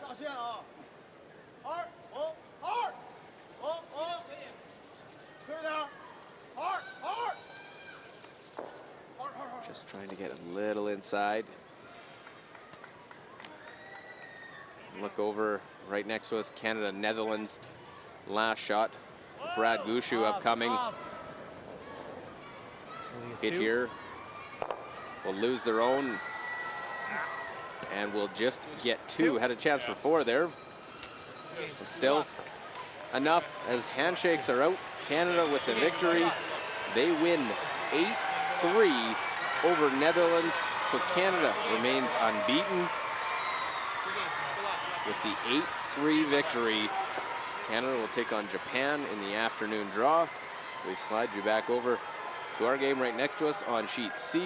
下线啊！2、哦2、哦哦，推点儿，2、Just trying to get a little inside. Look over right next to us, Canada, Netherlands. Last shot. Brad Gushu upcoming. Hit here. Will lose their own. And will just get 2. Had a chance for 4 there. But still enough as handshakes are out. Canada with the victory. They win 8-3 over Netherlands. So Canada remains unbeaten with the 8-3 victory. Canada will take on Japan in the afternoon draw. We slide you back over to our game right next to us on sheet C.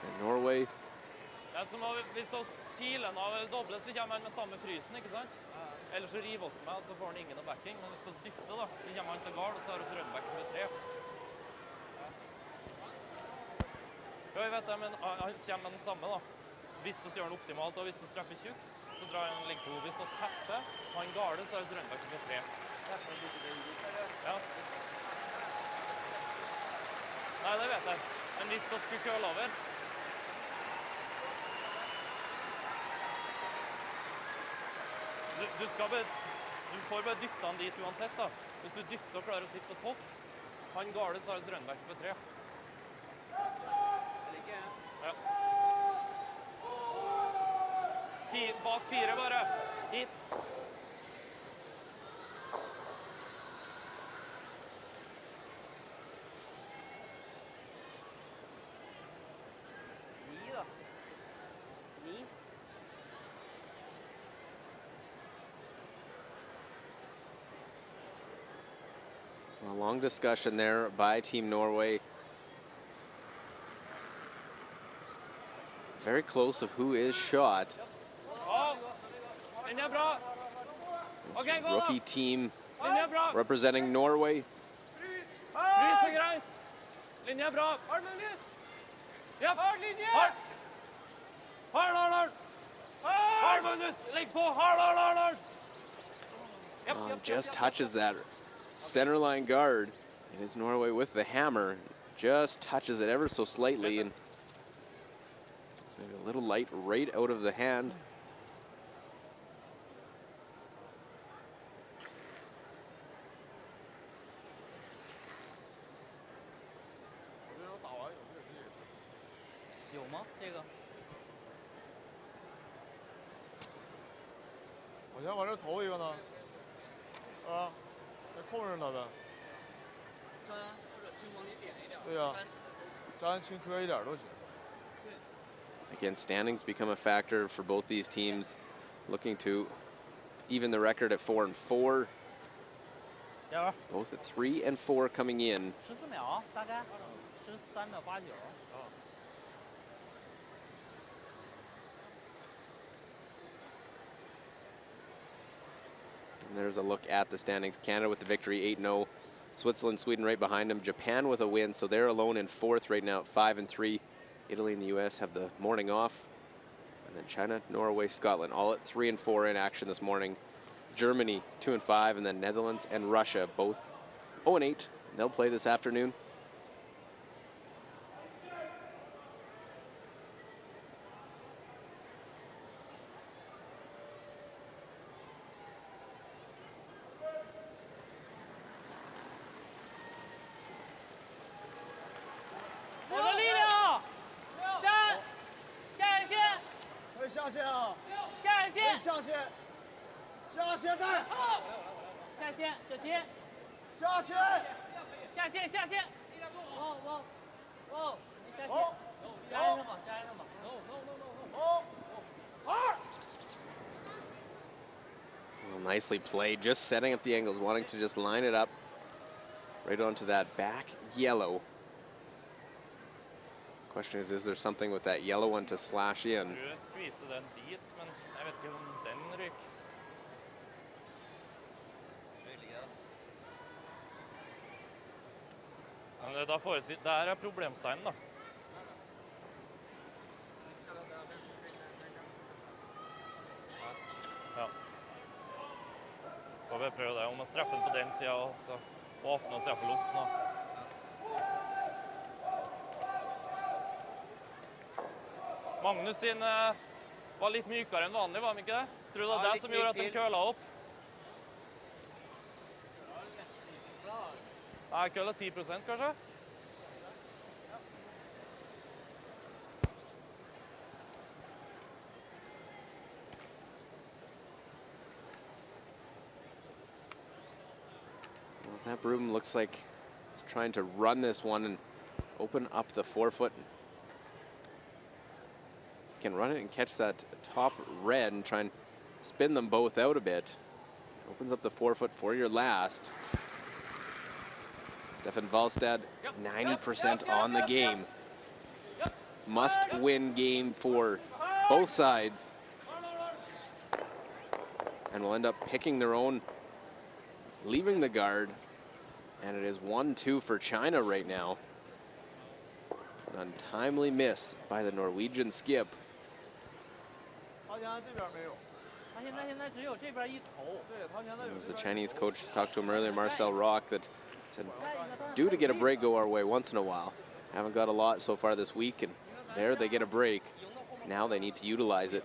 And Norway. Det er som hvis oss pilen av doble, så kommer han med samme frysen, ikke sant? Ellers så river oss med, så får han ingen backing. Men hvis oss dytter da, så kommer han til gard, og så har oss rødbacken med 3. Ja, jeg vet det, men han kommer med den samme da. Hvis oss gjør den optimalt, og hvis oss treffer tjukt, så drar han link 2. Hvis oss tepper, han garder, så har oss rødbacken med 3. Ja. Nei, det vet jeg. Men hvis oss skulle køle over, du får bare dytte han dit uansett da. Hvis du dytter og klarer å sitte på topp, han garder, så har oss rønbacken for 3. Ja. Bak 4 bare. Hit. A long discussion there by Team Norway. Very close of who is shot. This rookie team representing Norway. Just touches that center line guard. It is Norway with the hammer. Just touches it ever so slightly, and it's maybe a little light right out of the hand. Again, standings become a factor for both these teams, looking to even the record at 4-4. Both at 3 and 4 coming in. And there's a look at the standings. Canada with the victory, 8-0. Switzerland, Sweden right behind them. Japan with a win, so they're alone in 4th right now at 5-3. Italy and the US have the morning off. And then China, Norway, Scotland, all at 3 and 4 in action this morning. Germany, 2 and 5, and then Netherlands and Russia, both 0 and 8. They'll play this afternoon. Nicely played, just setting up the angles, wanting to just line it up right onto that back yellow. Question is there something with that yellow one to slash in? Du skviser den dit, men jeg vet ikke om den ryker. Men da får jeg si, der er problemsteinen da. Ja. Får vi prøve det, om man streffer den på den siden, så åpner oss i hvert fall opp nå. Magnus sin var litt mykere enn vanlig, var han ikke det? Tror du det er det som gjorde at den køla opp? Nei, køla 10% kanskje? Well, that broom looks like it's trying to run this one and open up the forefoot. You can run it and catch that top red and try and spin them both out a bit. Opens up the forefoot for your last. Stefan Wallstad, 90% on the game. Must win game for both sides. And will end up picking their own, leaving the guard. And it is 1-2 for China right now. An untimely miss by the Norwegian skip. It was the Chinese coach talked to him earlier, Marcel Rock, that said, due to get a break go our way once in a while. Haven't got a lot so far this week, and there they get a break. Now they need to utilize it.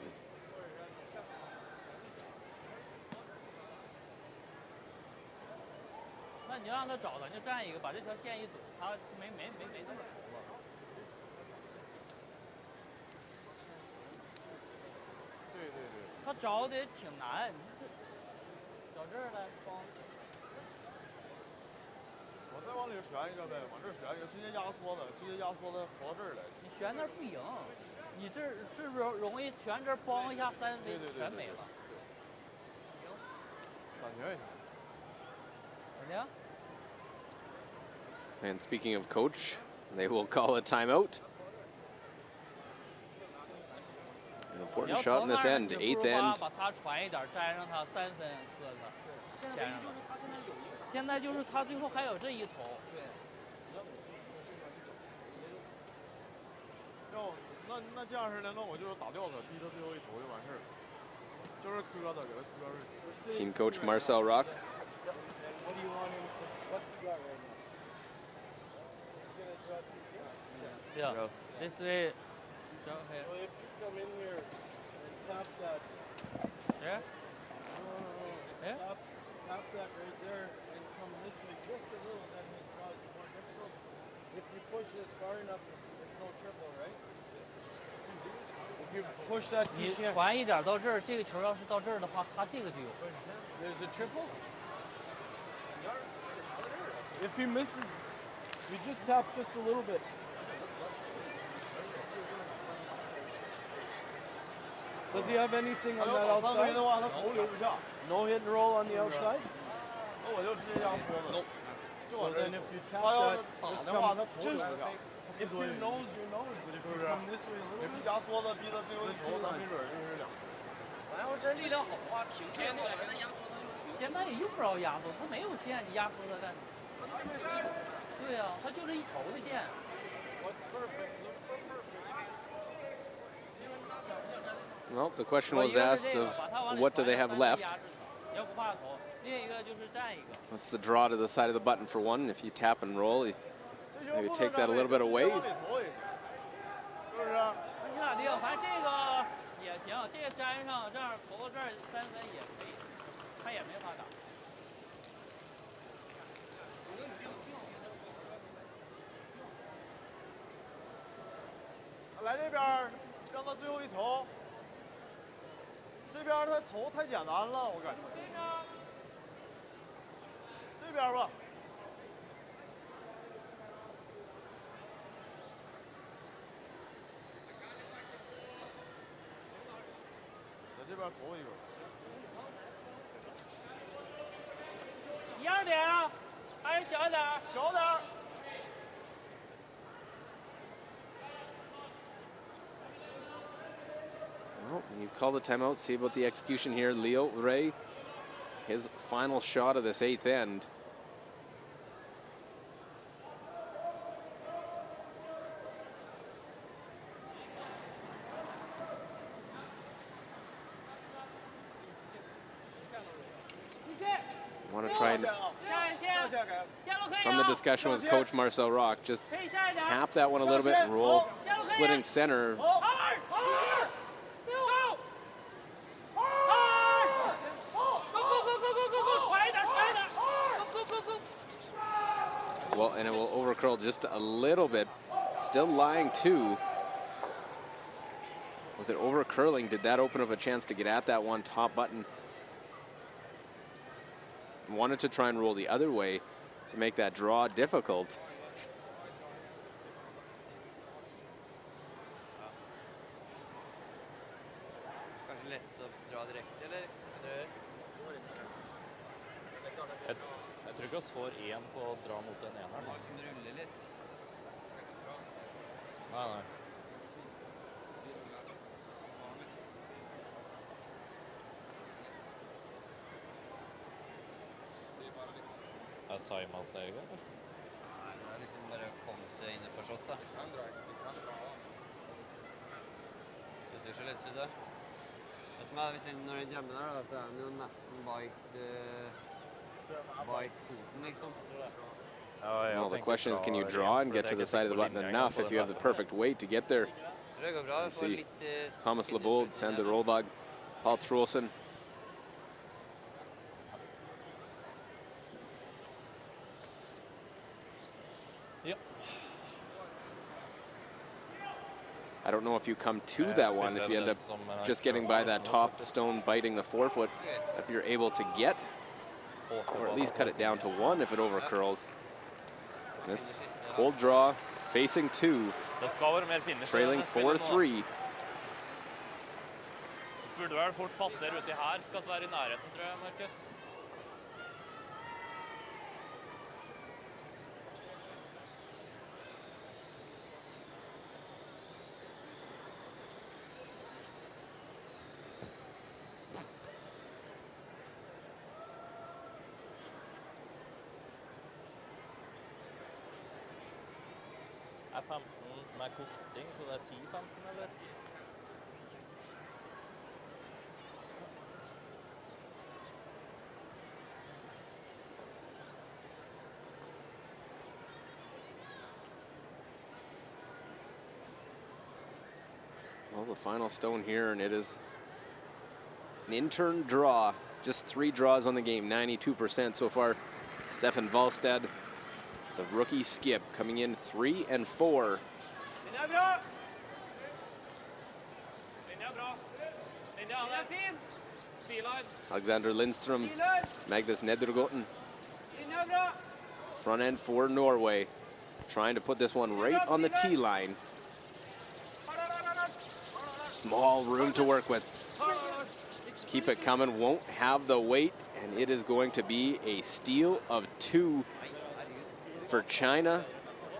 你就让他找，咱就站一个，把这条线一堵，他没那么头了。对对对。他找的也挺难，你这找这儿来帮。我再往里旋一个呗，往这儿旋一个，直接压缩的，直接压缩的投到这儿来。你旋那儿不赢，你这容易旋这儿帮一下三分全没了。暂停一下。怎么样？ And speaking of coach, they will call a timeout. An important shot in this end, 8th end. 把他传一点，粘上他3分鸽子，签上。现在就是他最后还有这一投。对。要那这样式的，那我就是打吊他，逼他最后一投就完事儿了，就是磕他，给他磕上去。 Team coach Marcel Rock. What do you want him? What's he got right now? Yeah. Yes. This way. So if you come in here and tap that. Yeah. Yeah. Tap that right there and come this way just a little, then his draw is more difficult. If you push this far enough, there's no triple, right? If you push that 你传一点到这儿，这个球要是到这儿的话，他这个就有。There's a triple. If he misses, you just tap just a little bit. Does he have anything on that outside? No hit and roll on the outside? So then if you tap that, just come, just, if you nose, you nose, but if you come this way a little bit, 压缩的逼他最后一投，咱没准就是两。然后这力量好啊，挺天才。现在也用不着压缩，他没有线，你压缩它干什么？对呀，他就这一头的线。What's perfect? Look for perfect. Well, the question was asked of what do they have left. That's the draw to the side of the button for one. If you tap and roll, you maybe take that a little bit away. 你咋地？反正这个也行，这个粘上，这样投到这儿3分也可以，他也没法打。来这边让他最后一投。这边他投太简单了，我感觉。这边吧。在这边投一个。一样点啊，还是小一点？小点。Well, you call the timeout, see about the execution here. Leo Ray, his final shot of this 8th end. Want to try and, from the discussion with Coach Marcel Rock, just tap that one a little bit and roll. Splitting center. Well, and it will overcurl just a little bit. Still lying 2. With it overcurling, did that open up a chance to get at that one top button? Wanted to try and roll the other way to make that draw difficult. Kanskje lett å dra direkte, eller? Jeg tror ikke vi får 1 på å dra mot den eneren. Bare som ruller litt. Nei. Er timeout der, eller? Nei, det er liksom bare å komme seg inn i forstått, da. Synes det ser litt ut, da. Det som er, når den jammer der, da, så er den jo nesten bite foten, liksom. Well, the question is, can you draw and get to the side of the button enough if you have the perfect weight to get there? Det går bra. See Thomas Lebold, Sander Rolvag, Paul Troelsen. I don't know if you come to that one, if you end up just getting by that top stone biting the forefoot, if you're able to get, or at least cut it down to 1 if it overcurls. This cold draw, facing 2, trailing 4-3. Burde vel fort passere uti her, skal være I nærheten, tror jeg, Markus. Er 15 med kosting, så det 10-15, eller? Well, the final stone here, and it is an intern draw. Just 3 draws on the game, 92% so far. Stefan Valstad, the rookie skip, coming in 3 and 4. Alexander Lindstrom, Magnus Nedregotten. Front end for Norway, trying to put this one right on the tee line. Small room to work with. Keep it coming, won't have the weight, and it is going to be a steal of 2 for China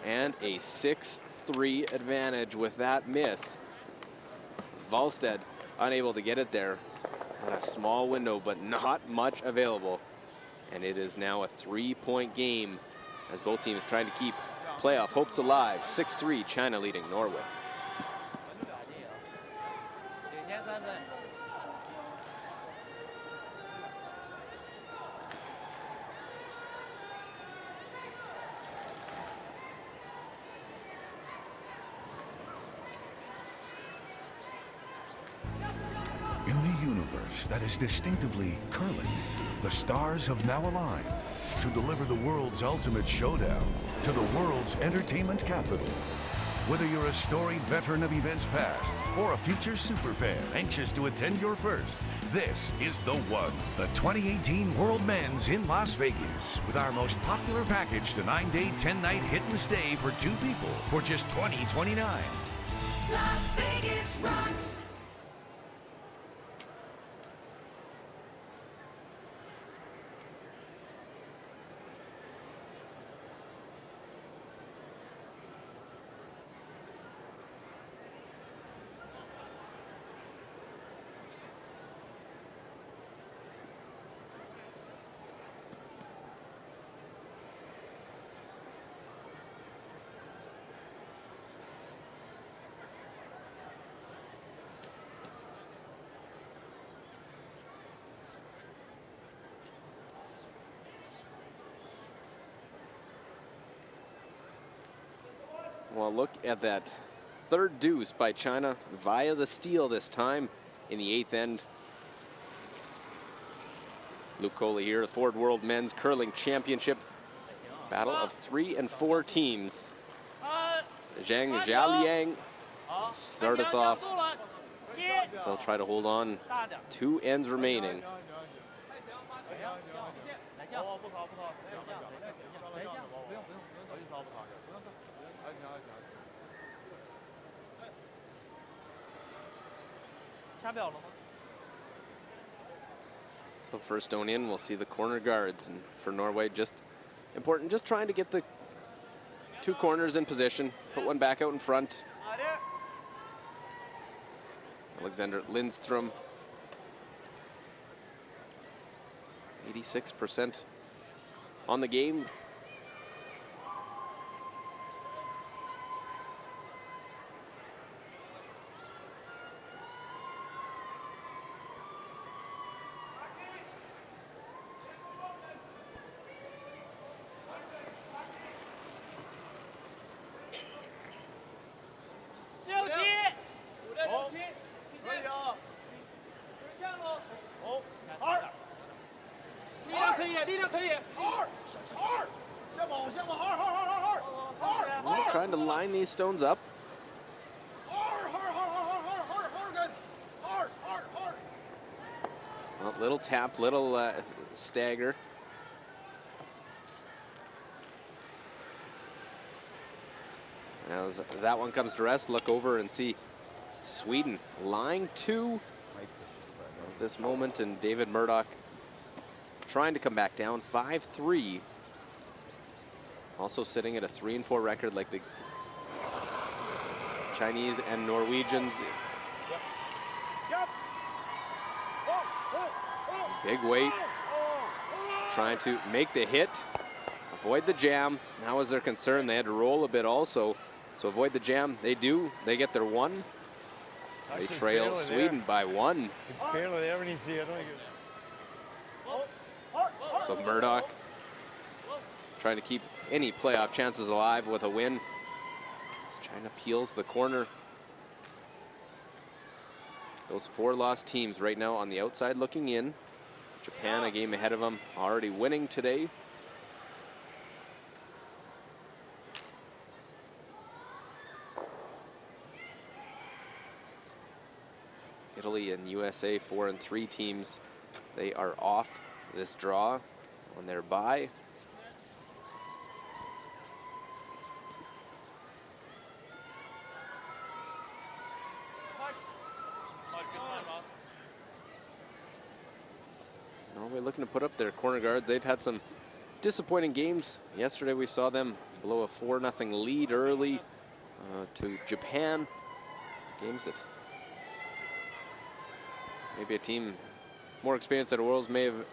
and a 6-3 advantage with that miss. Valstead unable to get it there. Had a small window, but not much available. And it is now a 3-point game as both teams trying to keep playoff hopes alive. 6-3, China leading Norway. In the universe that is distinctively curling, the stars have now aligned to deliver the world's ultimate showdown to the world's entertainment capital. Whether you're a storied veteran of events past or a future superfan anxious to attend your first, this is the one. The 2018 World Men's in Las Vegas with our most popular package, the 9-day, 10-night hit and stay for 2 people for just $20.29. Las Vegas rocks. Well, look at that third deuce by China via the steal this time in the 8th end. Luke Coley here, the Ford World Men's Curling Championship. Battle of 3 and 4 teams. Zhang Zhaliang start us off. So they'll try to hold on. 2 ends remaining. 掐表了吗？ So first stone in, we'll see the corner guards. And for Norway, just important, just trying to get the 2 corners in position. Put one back out in front. Alexander Lindstrom. 86% on the game. Trying to line these stones up. Well, little tap, little stagger. As that one comes to rest, look over and see Sweden line 2 at this moment, and David Murdoch trying to come back down 5-3. Also sitting at a 3 and 4 record like the Chinese and Norwegians. Big weight. Trying to make the hit, avoid the jam. That was their concern. They had to roll a bit also. So avoid the jam. They do. They get their 1. They trail Sweden by 1. So Murdoch trying to keep any playoff chances alive with a win. As China peels the corner. Those 4 lost teams right now on the outside looking in. Japan a game ahead of them, already winning today. Italy and USA 4 and 3 teams. They are off this draw on their bye. Norway looking to put up their corner guards. They've had some disappointing games. Yesterday we saw them blow a 4-0 lead early to Japan. Games that maybe a team more experienced at Worlds may have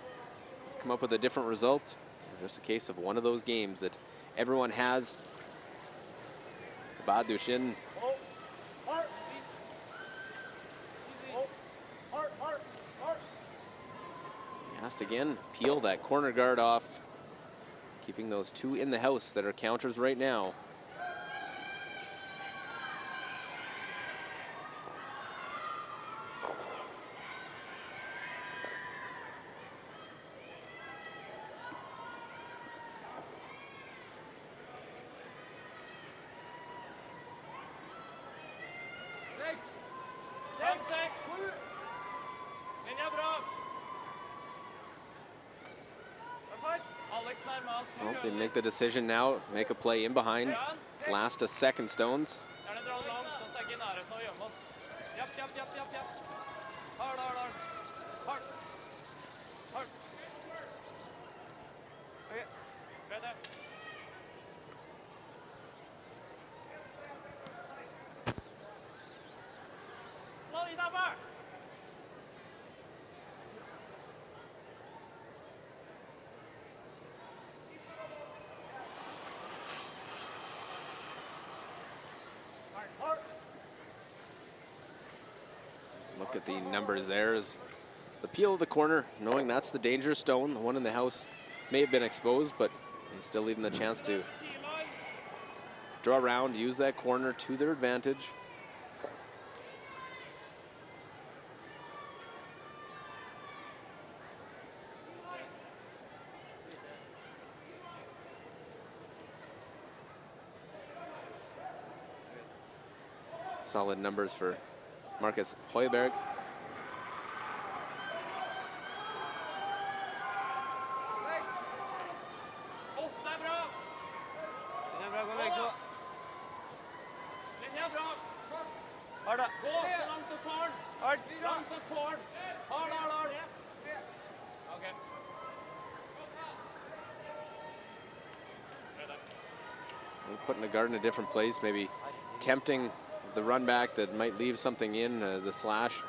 come up with a different result. Just a case of one of those games that everyone has. Ba Duxin. Has to again peel that corner guard off, keeping those 2 in the house that are counters right now. Well, they make the decision now, make a play in behind. Last to second stones. Look at the numbers there. Is the peel of the corner, knowing that's the dangerous stone. The one in the house may have been exposed, but he's still leaving the chance to draw around, use that corner to their advantage. Solid numbers for Marcus Højberg. Putting the guard in a different place, maybe tempting the run back that might leave something in the slash.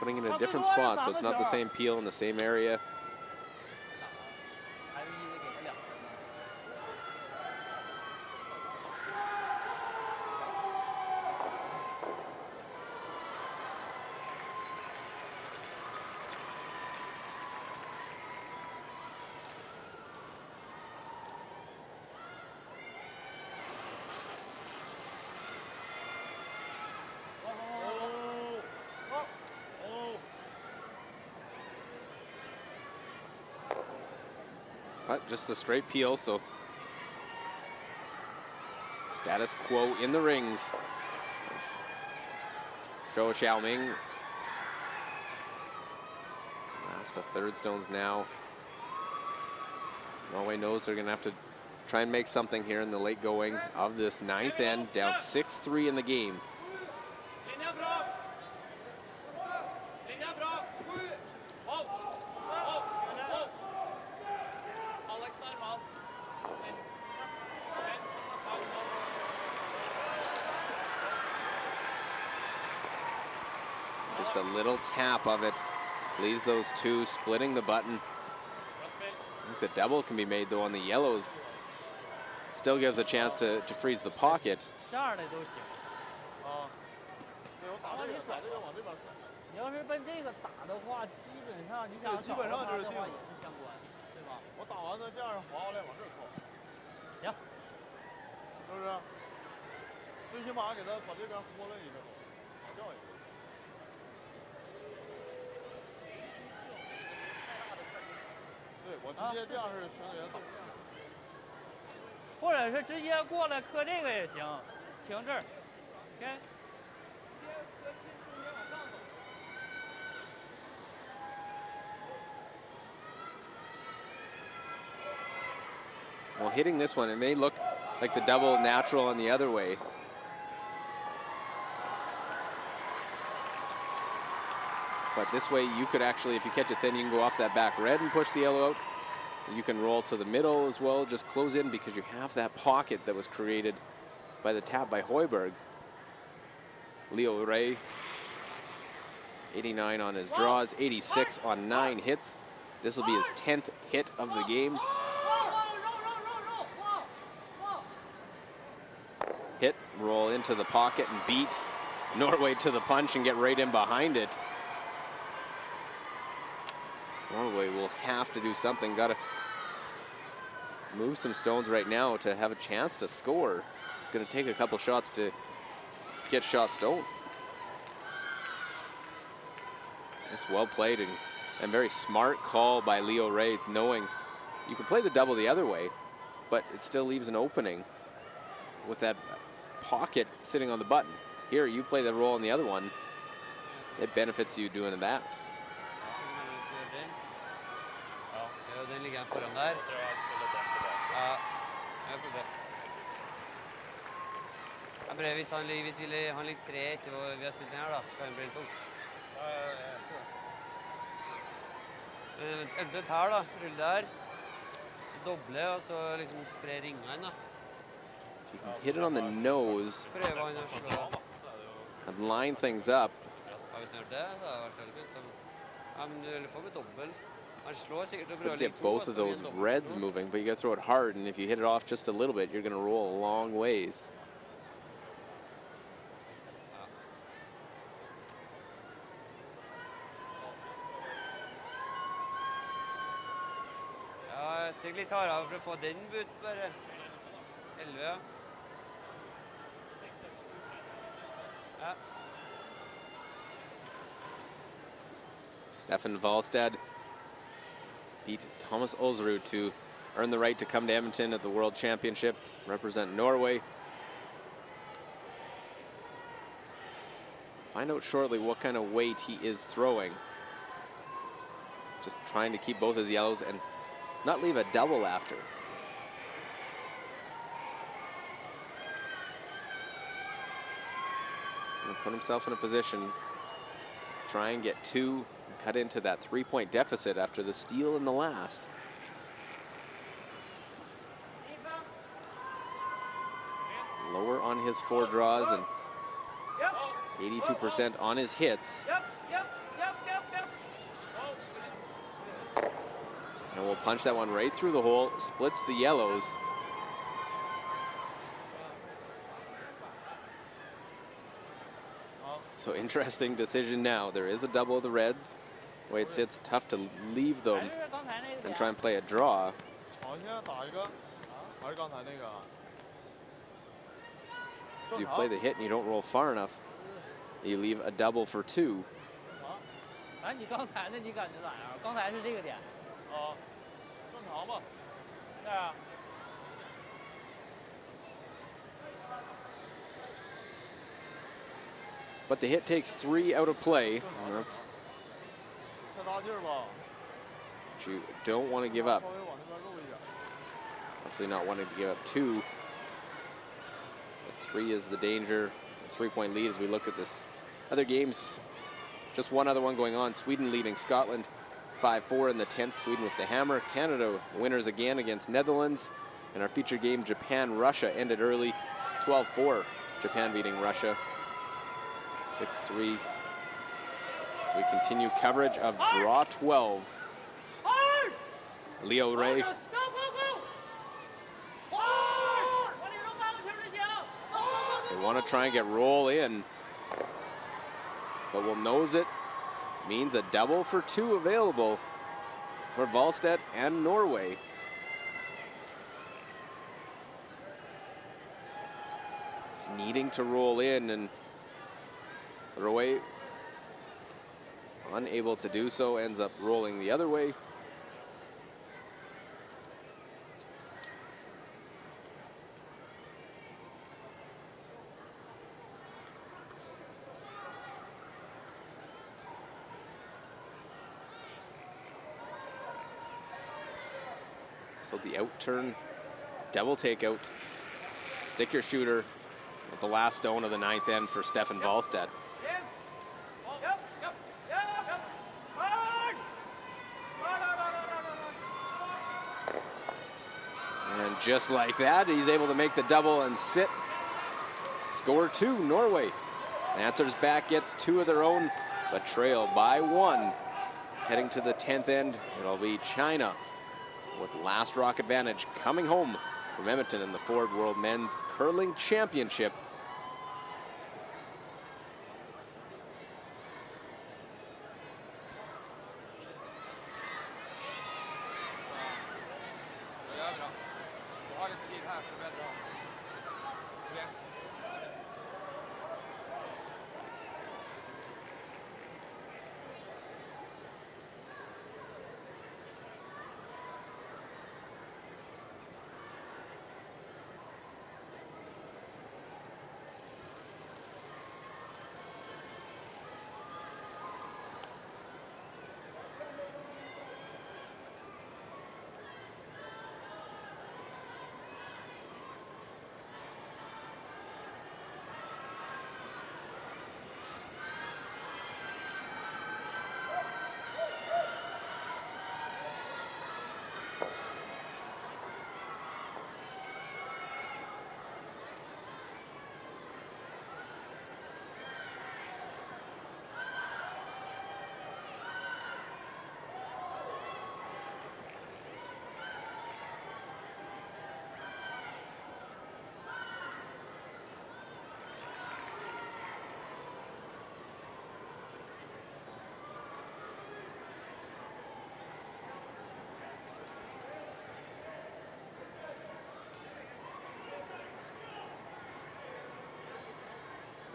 Putting it in a different spot so it's not the same peel in the same area. But just the straight peel, so status quo in the rings. Zhou Xiaoming. Last to third stones now. Norway knows they're gonna have to try and make something here in the late going of this ninth end, down 6-3 in the game. Just a little tap of it leaves those two splitting the button. I think the double can be made though on the yellows. Still gives a chance to freeze the pocket. 你要是奔这个打的话，基本上你想基本上就是定的话也是相关，对吧？我打完了这样滑过来往这儿靠，行，是不是？最起码给他把这边豁了一个，打掉一个。对，我直接这样是全给他打。或者是直接过来磕这个也行，停这儿 ，OK。 Well, hitting this one, it may look like the double natural on the other way. But this way, you could actually, if you catch it thin, you can go off that back red and push the yellow out. You can roll to the middle as well, just close in because you have that pocket that was created by the tap by Højberg. Leo Ray, 89 on his draws, 86 on 9 hits. This will be his 10th hit of the game. Hit, roll into the pocket and beat Norway to the punch and get right in behind it. Norway will have to do something. Got to move some stones right now to have a chance to score. It's going to take a couple shots to get shot stone. Just well played and very smart call by Leo Ray, knowing you can play the double the other way, but it still leaves an opening with that pocket sitting on the button. Here, you play the roll on the other one. It benefits you doing that. Den ligger foran der. Ja, jeg tror det. Jeg prøver hvis han ligger 3 etter hvor vi har spilt den her da, så kan han bli tungt. Ja, jeg tror det. Eventuelt her da, rulle der, så doble og så liksom spre ringene da. If you can hit it on the nose and line things up. Ja, hvis han gjør det, så har det vært veldig fint. Ja, men du får med dobbelt. Could get both of those reds moving, but you got to throw it hard, and if you hit it off just a little bit, you're going to roll a long ways. Ja, Fikk litt hardere for å få den ut, bare. 11, ja. Ja. Stefan Valstad beat Thomas Olsrud to earn the right to come to Edmonton at the World Championship, represent Norway. Find out shortly what kind of weight he is throwing. Just trying to keep both his yellows and not leave a double after. And put himself in a position, try and get 2, and cut into that 3-point deficit after the steal in the last. Lower on his 4 draws and 82% on his hits. And we'll punch that one right through the hole, splits the yellows. So interesting decision now. There is a double of the reds. The way it sits, tough to leave them and try and play a draw. 好，现在打一个，还是刚才那个？ So you play the hit and you don't roll far enough. You leave a double for 2. 哎，你刚才那你感觉咋样？刚才是这个点。啊，正常吧。对啊。 But the hit takes 3 out of play. And that's 太大劲儿吧。 what you don't want to give up. 稍微往那边漏一点。 Obviously not wanting to give up 2. But 3 is the danger. A 3-point lead as we look at this other games. Just one other one going on. Sweden leading Scotland 5-4 in the 10th. Sweden with the hammer. Canada winners again against Netherlands. And our featured game, Japan-Russia, ended early 12-4. Japan beating Russia 6-3. As we continue coverage of Draw 12. Leo Ray. They want to try and get roll in, but will nose it. Means a double for 2 available for Valstad and Norway. Needing to roll in, and Norway unable to do so, ends up rolling the other way. So the out turn, double takeout, stick your shooter at the last stone of the 9th end for Stefan Valstad. And just like that, he's able to make the double and sit. Score 2, Norway. Answers back, gets 2 of their own, but trail by 1. Heading to the 10th end, it'll be China with last rock advantage coming home from Edmonton in the Ford World Men's Curling Championship.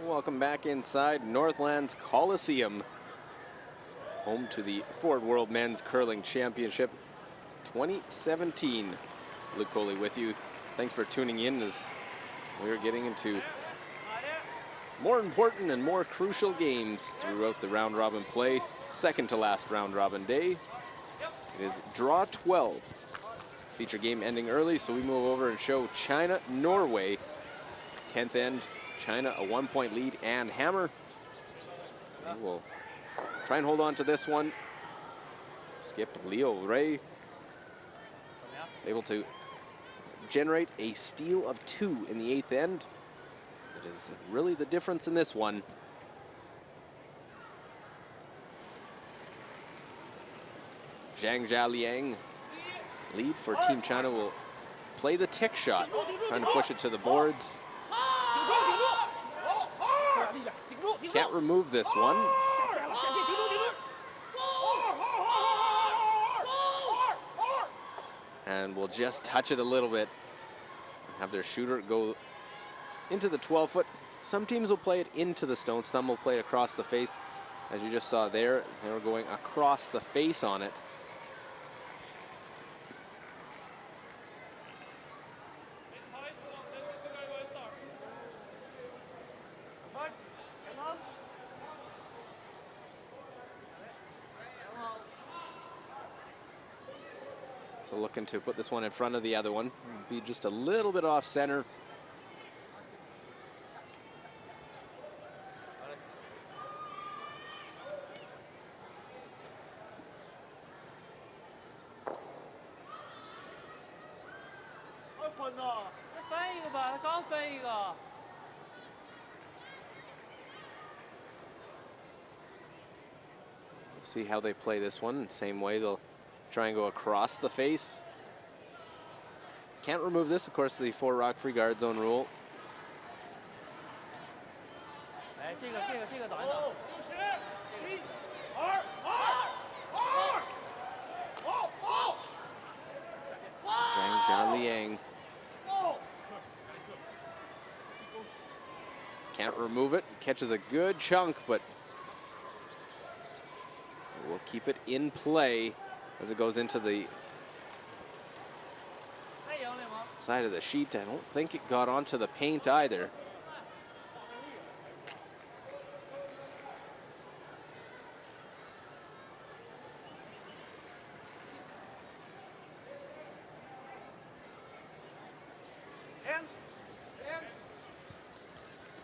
Welcome back inside Northland's Coliseum, home to the Ford World Men's Curling Championship 2017. Luke Coley with you. Thanks for tuning in as we're getting into more important and more crucial games throughout the round robin play. Second to last round robin day. It is draw 12. Feature game ending early, so we move over and show China, Norway. 10th end, China a 1-point lead and hammer. We will try and hold on to this one. Skip Leo Ray is able to generate a steal of 2 in the 8th end. That is really the difference in this one. Zhang Jialiang, lead for Team China, will play the tick shot, trying to push it to the boards. Can't remove this one. And will just touch it a little bit. Have their shooter go into the 12-foot. Some teams will play it into the stone. Some will play it across the face. As you just saw there, they were going across the face on it. So looking to put this one in front of the other one. Be just a little bit off center. See how they play this one. Same way, they'll try and go across the face. Can't remove this, of course, the 4 rock free guard zone rule. Zhang Jialiang. Can't remove it. Catches a good chunk, but we'll keep it in play as it goes into the side of the sheet. I don't think it got onto the paint either.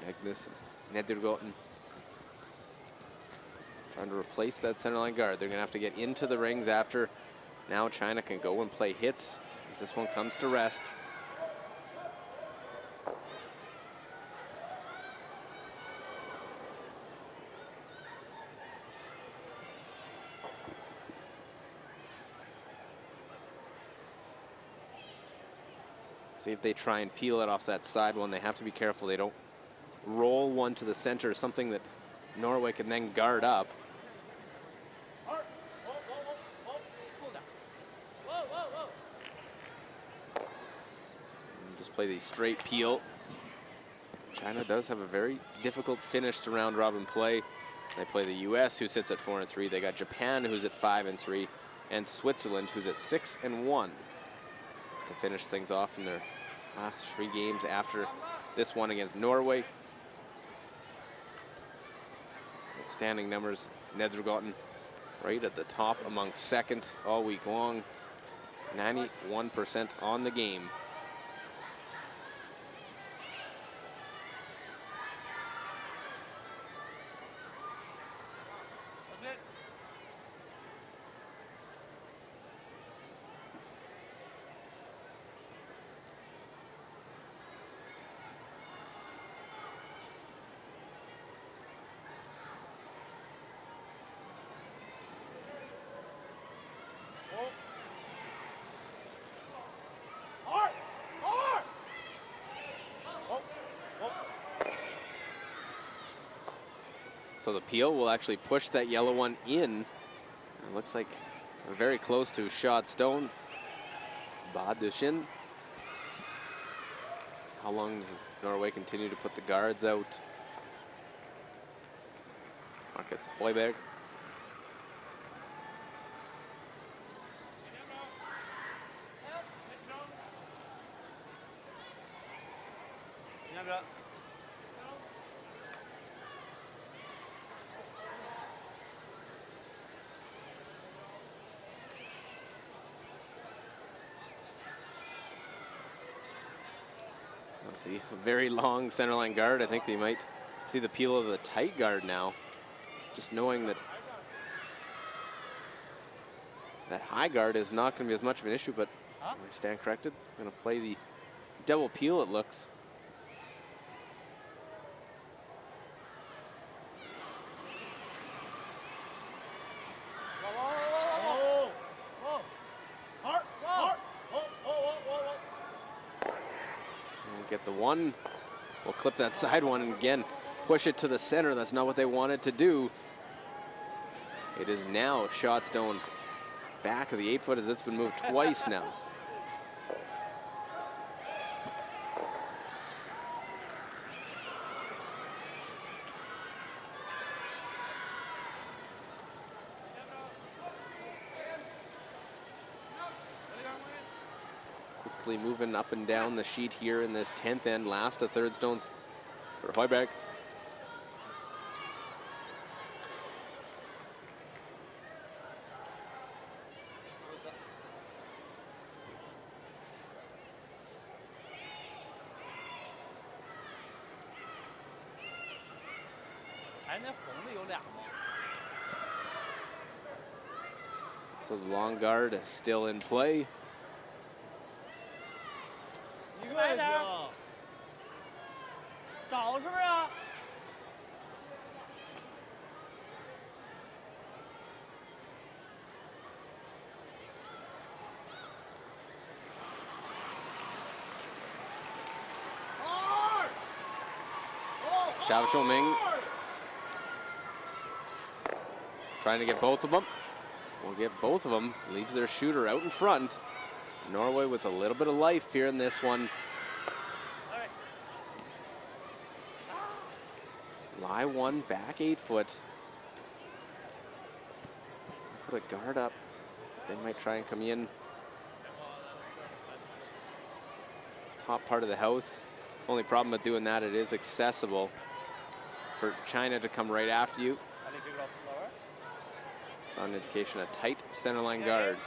Magnus Nedergoten trying to replace that centerline guard. They're going to have to get into the rings after. Now China can go and play hits as this one comes to rest. See if they try and peel it off that side one. They have to be careful they don't roll one to the center, something that Norway can then guard up. And just play the straight peel. China does have a very difficult finish to round robin play. They play the US, who sits at 4-3. They got Japan, who's at 5-3, and Switzerland, who's at 6-1. To finish things off in their last 3 games after this one against Norway. Outstanding numbers. Nedergoten right at the top among seconds all week long. 91% on the game. So the peel will actually push that yellow one in. It looks like very close to shot stone. Badushin. How long does Norway continue to put the guards out? Marcus Hoiberg. Let's see, a very long center line guard. I think you might see the peel of the tight guard now. Just knowing that that high guard is not going to be as much of an issue, but I stand corrected. Going to play the double peel, it looks. Get the one. We'll clip that side one and again push it to the center. That's not what they wanted to do. It is now shot stone back of the 8 foot as it's been moved twice now. Quickly moving up and down the sheet here in this 10th end. Last of third stones for Hoiberg. So the long guard still in play. 一个也行。找是不是啊？Xiao Xiuming trying to get both of them. We'll get both of them. Leaves their shooter out in front. Norway with a little bit of life here in this one. Lie one, back 8 foot. Put a guard up. They might try and come in. Top part of the house. Only problem with doing that, it is accessible for China to come right after you. It's an indication, a tight center line guard.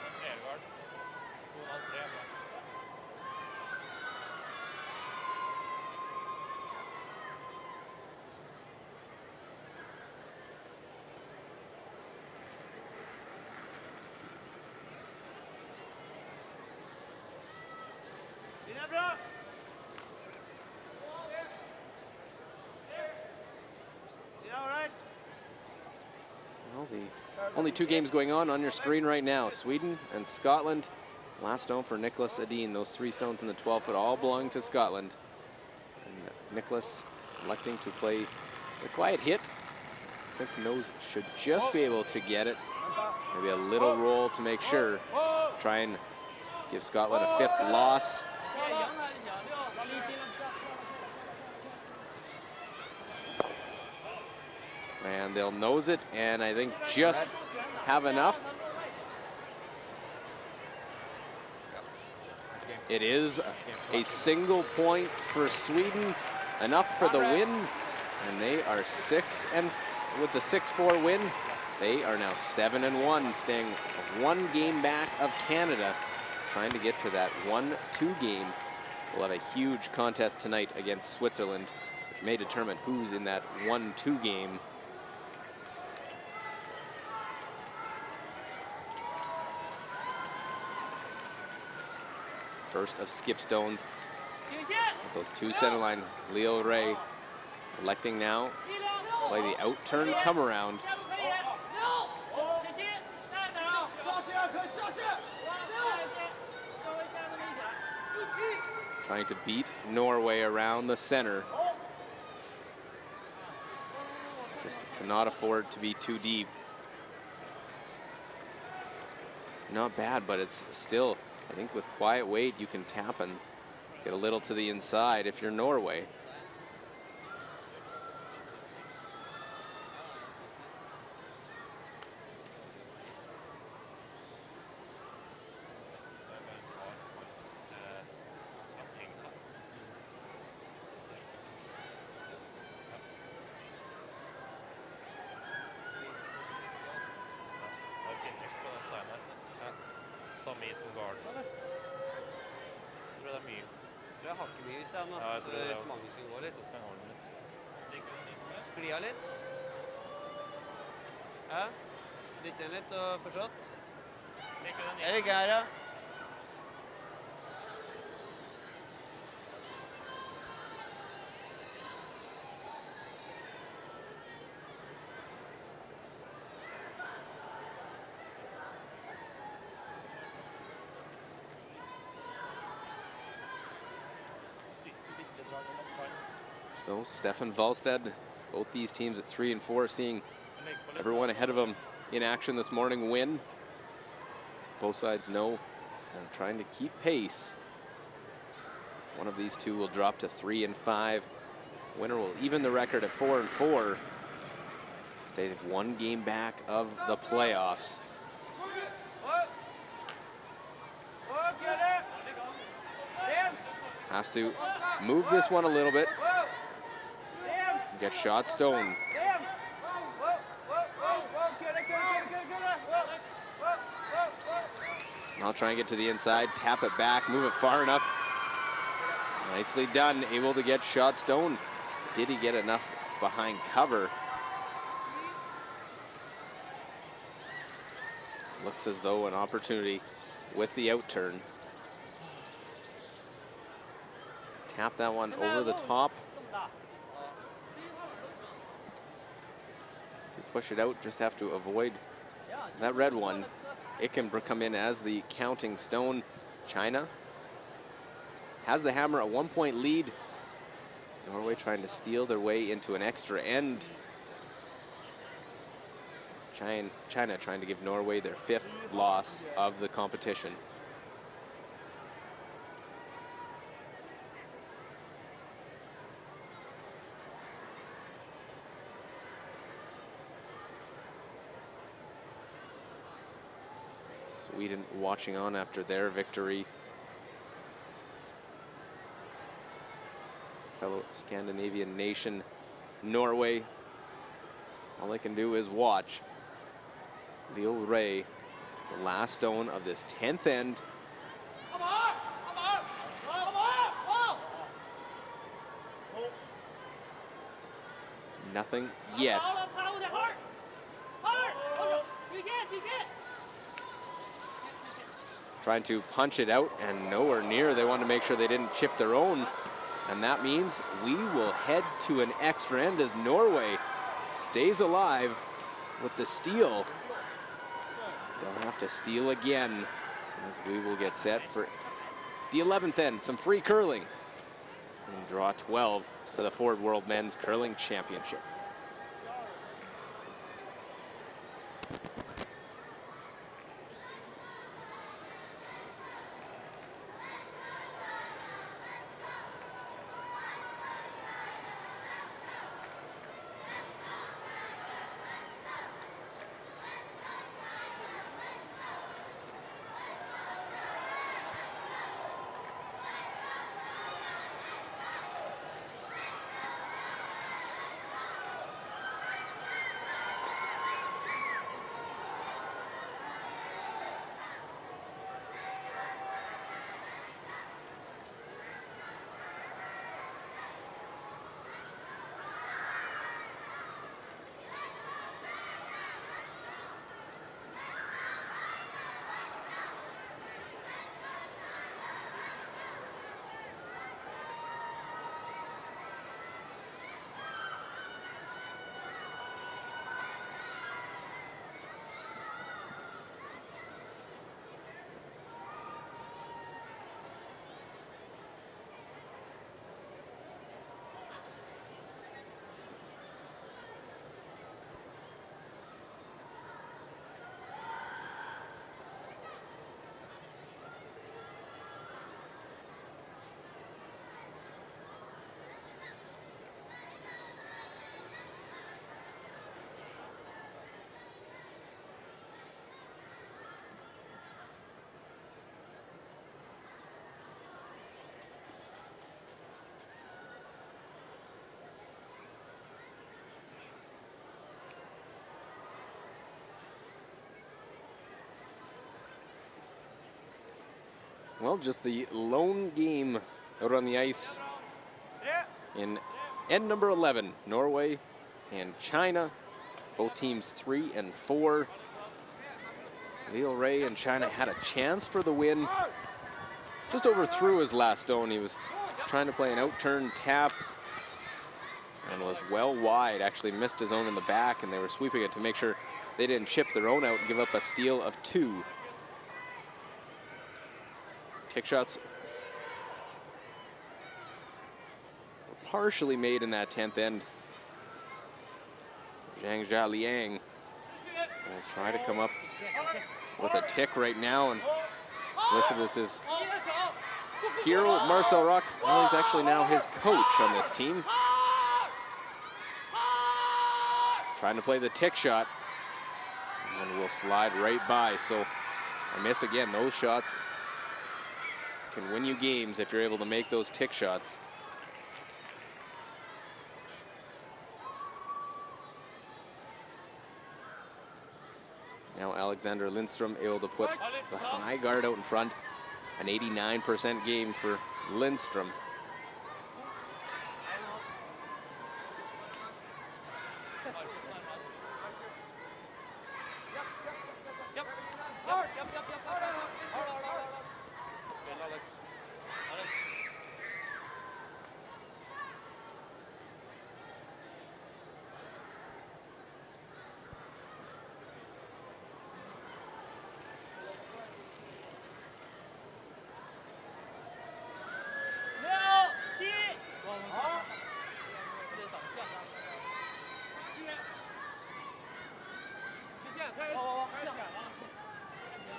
Well, the only 2 games going on your screen right now, Sweden and Scotland. Last stone for Nicholas Edin. Those 3 stones in the 12 foot all belong to Scotland. And Nicholas electing to play the quiet hit. I think Nose should just be able to get it. Maybe a little roll to make sure. Try and give Scotland a 5th loss. And they'll nose it, and I think just have enough. It is a single point for Sweden, enough for the win, and they are with the 6-4 win, they are now 7-1, staying 1 game back of Canada, trying to get to that 1-2 game. We'll have a huge contest tonight against Switzerland, which may determine who's in that 1-2 game. First of skip stones. Those 2 center line. Leo Ray electing now. Play the out turn come around. Trying to beat Norway around the center. Just cannot afford to be too deep. Not bad, but it's still, I think with quiet weight, you can tap and get a little to the inside if you're Norway. samme is som garden, eller? Jeg tror det er mye. Jeg tror jeg hakker mye is, jeg nå. Ja, jeg Så tror det det er mange som går litt. Så skal jeg holde den litt. Liker du den isen der? Spria litt. Ja. Dytte den litt og forstått. Liker du den isen? Jeg liker her, ja. Dytte drag om man kan. So Stefan Valstad, both these teams at 3 and 4, seeing Legg på litt. everyone ahead of them in action this morning win. Both sides know and trying to keep pace. One of these two will drop to 3 and 5. Winner will even the record at 4 and 4. Stay one game back of the playoffs. Has to move this one a little bit. Get shot stone. Now try and get to the inside, tap it back, move it far enough. Nicely done, able to get shot stone. Did he get enough behind cover? Looks as though an opportunity with the out turn. Tap that one over the top. To push it out, just have to avoid that red one. It can come in as the counting stone. China has the hammer, a 1-point lead. Norway trying to steal their way into an extra end. China trying to give Norway their 5th loss of the competition. Sweden watching on after their victory. Fellow Scandinavian nation, Norway. All they can do is watch. Leo Ray, the last stone of this 10th end. Nothing yet. Trying to punch it out and nowhere near. They wanted to make sure they didn't chip their own. And that means we will head to an extra end as Norway stays alive with the steal. They'll have to steal again as we will get set for the 11th end. Some free curling. And draw 12 for the Ford World Men's Curling Championship. well, just the lone game out on the ice in end number 11, Norway and China. Both teams 3 and 4. Leo Ray and China had a chance for the win. Just overthrew his last stone. He was trying to play an out-turn tap and was well wide. Actually missed his own in the back, and they were sweeping it to make sure they didn't chip their own out and give up a steal of 2. Kick shots were partially made in that 10th end. Zhang Jialiang will try to come up with a tick right now, and listen, this is hero Marcel Rock. Well, he's actually now his coach on this team. Trying to play the tick shot, and will slide right by. So a miss again. Those shots can win you games if you're able to make those tick shots. Now Alexander Lindstrom able to put the high guard out in front. An 89% game for Lindstrom.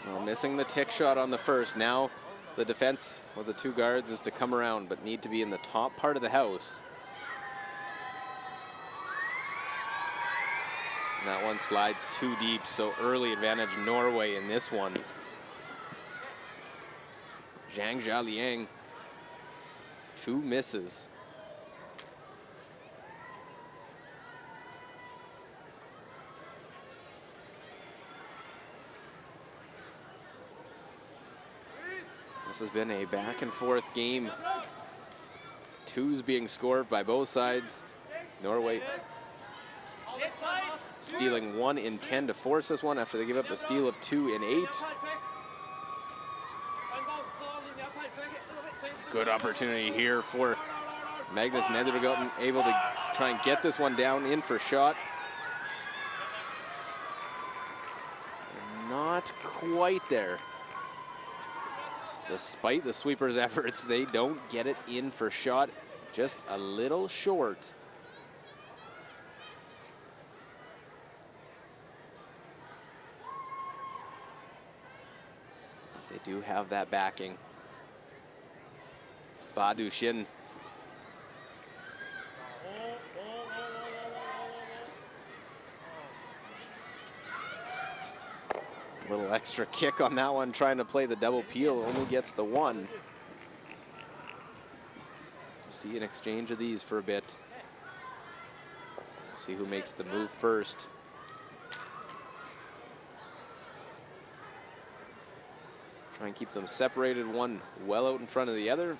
Well, missing the tick shot on the first. Now the defense with the 2 guards is to come around, but need to be in the top part of the house. And that one slides too deep, so early advantage Norway in this one. Zhang Jialiang, 2 misses. This has been a back and forth game. 2s being scored by both sides. Norway stealing 1 in 10 to force this one after they give up the steal of 2 in 8. Good opportunity here for Magnus Nedergaard, able to try and get this one down in for shot. Not quite there. Despite the sweeper's efforts, they don't get it in for shot. Just a little short. But they do have that backing. Ba Duxin. A little extra kick on that one, trying to play the double peel, only gets the 1. See an exchange of these for a bit. See who makes the move first. Try and keep them separated, one well out in front of the other.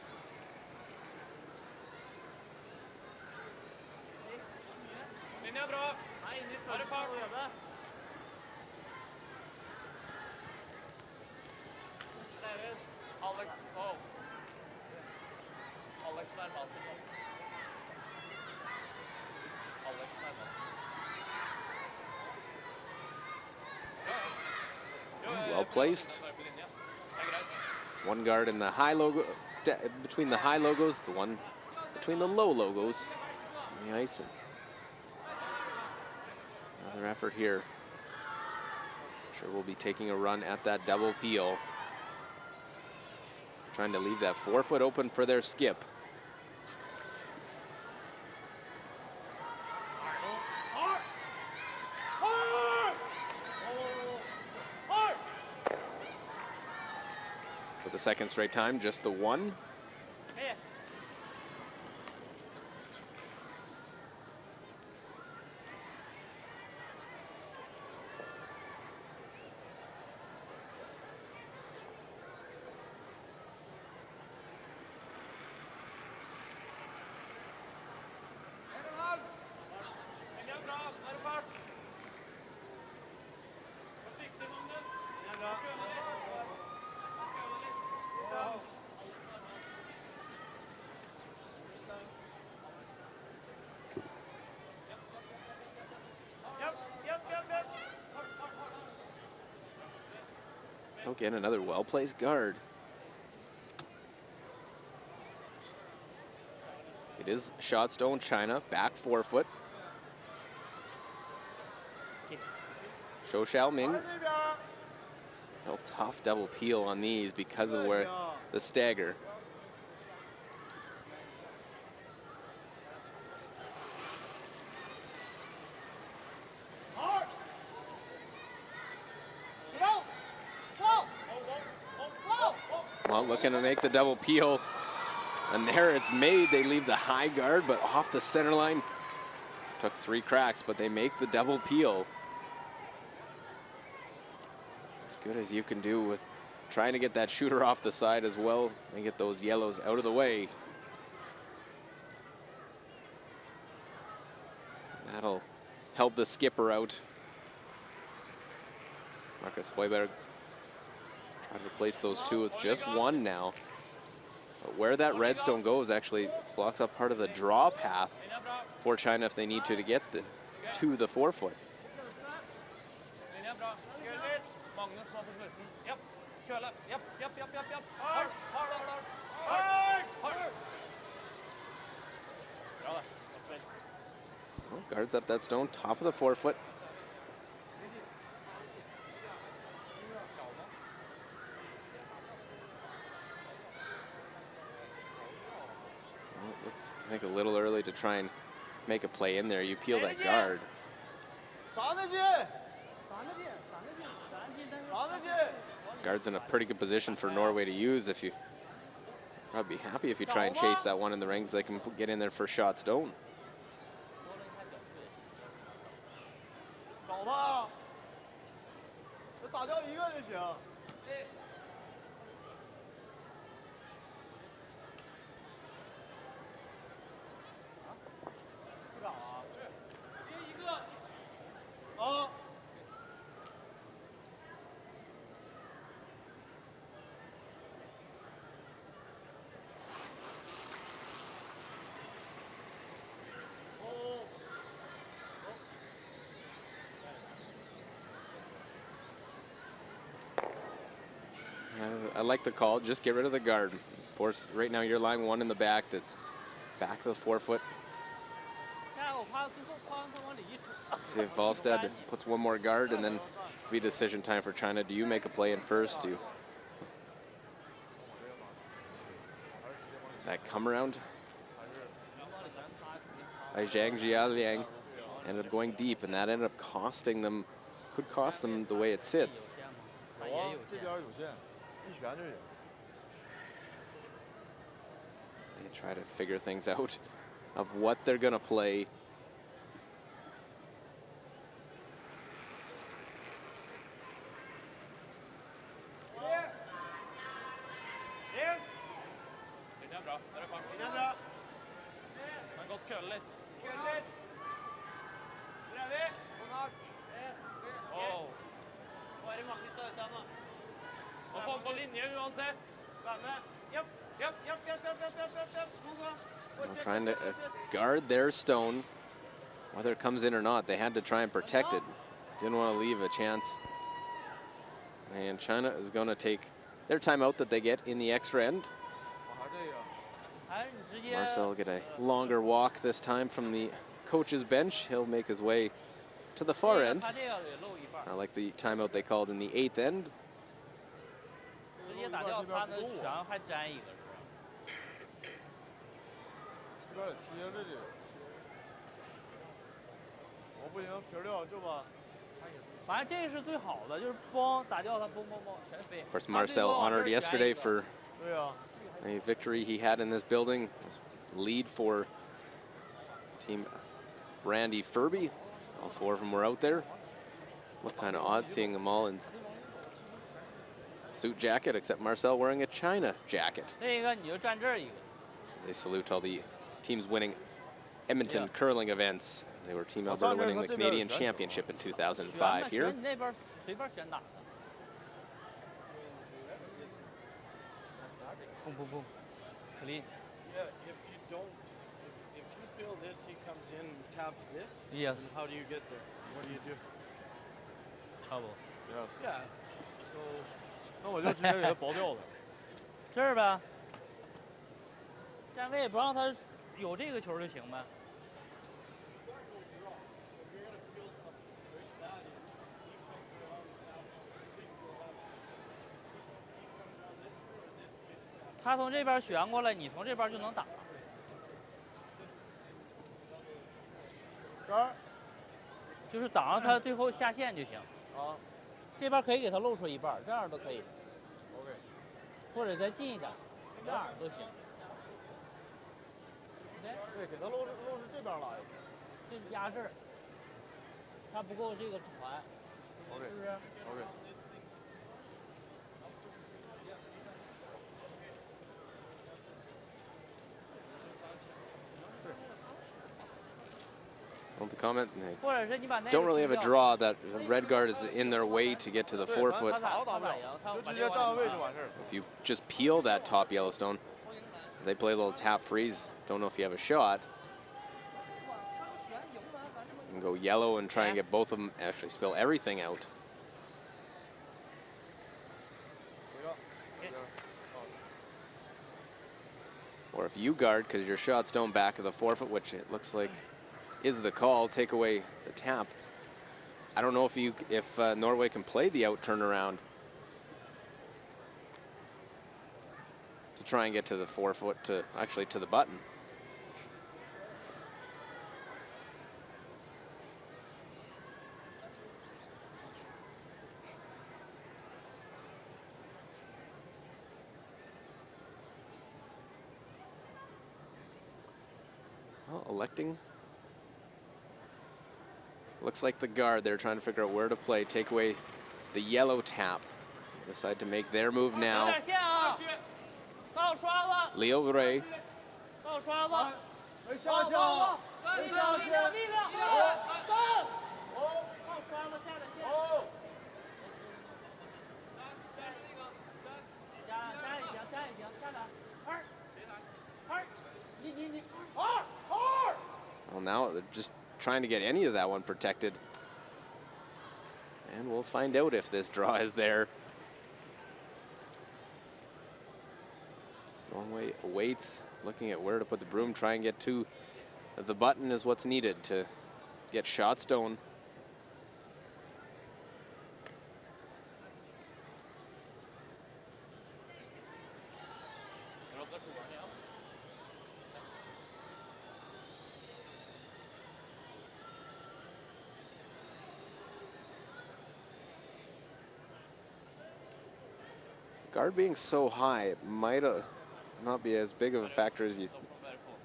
Well placed. 1 guard in the high logo, between the high logos, the one between the low logos on the ice. Another effort here. Sure we'll be taking a run at that double peel. Trying to leave that 4-foot open for their skip. For the second straight time, just the 1. So again, another well-placed guard. It is shot stone China, back forefoot. Shou Xiaoming. Real tough double peel on these because of where the stagger. Well, looking to make the double peel. And there it's made. They leave the high guard, but off the center line. Took 3 cracks, but they make the double peel. As good as you can do with trying to get that shooter off the side as well and get those yellows out of the way. That'll help the skipper out. Marcus Hoiberg trying to replace those 2 with just 1 now. But where that redstone goes actually blocks up part of the draw path for China if they need to get to the forefoot. Well, guards up that stone, top of the forefoot. Well, it looks, I think, a little early to try and make a play in there. You peel that guard. Guard's in a pretty good position for Norway to use. If you, I'd be happy if you try and chase that one in the rings. They can get in there for shot stone. I like the call. Just get rid of the guard. Force right now. You're lying 1 in the back. That's back of the forefoot. See if Valstad puts 1 more guard, and then be decision time for China. Do you make a play in first? Do that come around? Zhang Jialiang ended up going deep, and that ended up costing them. Could cost them the way it sits. They try to figure things out of what they're going to play. Trying to guard their stone, whether it comes in or not. They had to try and protect it. Didn't want to leave a chance. And China is going to take their timeout that they get in the extra end. Marcel will get a longer walk this time from the coach's bench. He'll make his way to the far end. I like the timeout they called in the 8th end. Of course, Marcel honored yesterday for a victory he had in this building. Lead for Team Randy Furby. All 4 of them were out there. Looked kind of odd seeing them all in suit jacket, except Marcel wearing a China jacket. They salute all the teams winning Edmonton curling events. They were Team Alberta winning the Canadian Championship in 2005 here. Yeah, if you don't, if you peel this, he comes in and taps this. Yes. And how do you get there? What do you do? Trouble. Yes. Yeah. So 那我就直接给他薄掉了。这儿呗，站位不让他有这个球就行呗。他从这边旋过来，你从这边就能打。这儿就是挡上他最后下线就行。啊这边可以给他露出一半，这样都可以。 ，OK。或者再近一点，这样都行。对，给他露是这边来。这是压这儿，他不够这个传， OK。是不是 OK。 Well, the comment, they 或者是你把那个 don't really have a 踢掉 draw that the red guard is in their way to get to the 对 forefoot. 他打不了，就直接站个位就完事儿。 If you just peel that top Yellowstone, they play a little tap freeze. Don't know if you have a shot. You can go yellow and try and get both of them, actually spill everything out. 回到，这边。 Or if you guard, because your shot stone back of the forefoot, which it looks like is the call, take away the tap. I don't know if Norway can play the out turnaround to try and get to the forefoot, to actually to the button. Well, electing. Looks like the guard, they're trying to figure out where to play, take away the yellow tap. Decide to make their move now. Leo Ray. 没下去，没下去。哦。 Well, now they're just trying to get any of that one protected. And we'll find out if this draw is there. So Norway awaits, looking at where to put the broom, try and get to the button is what's needed to get shot stone. Guard being so high, it might not be as big of a factor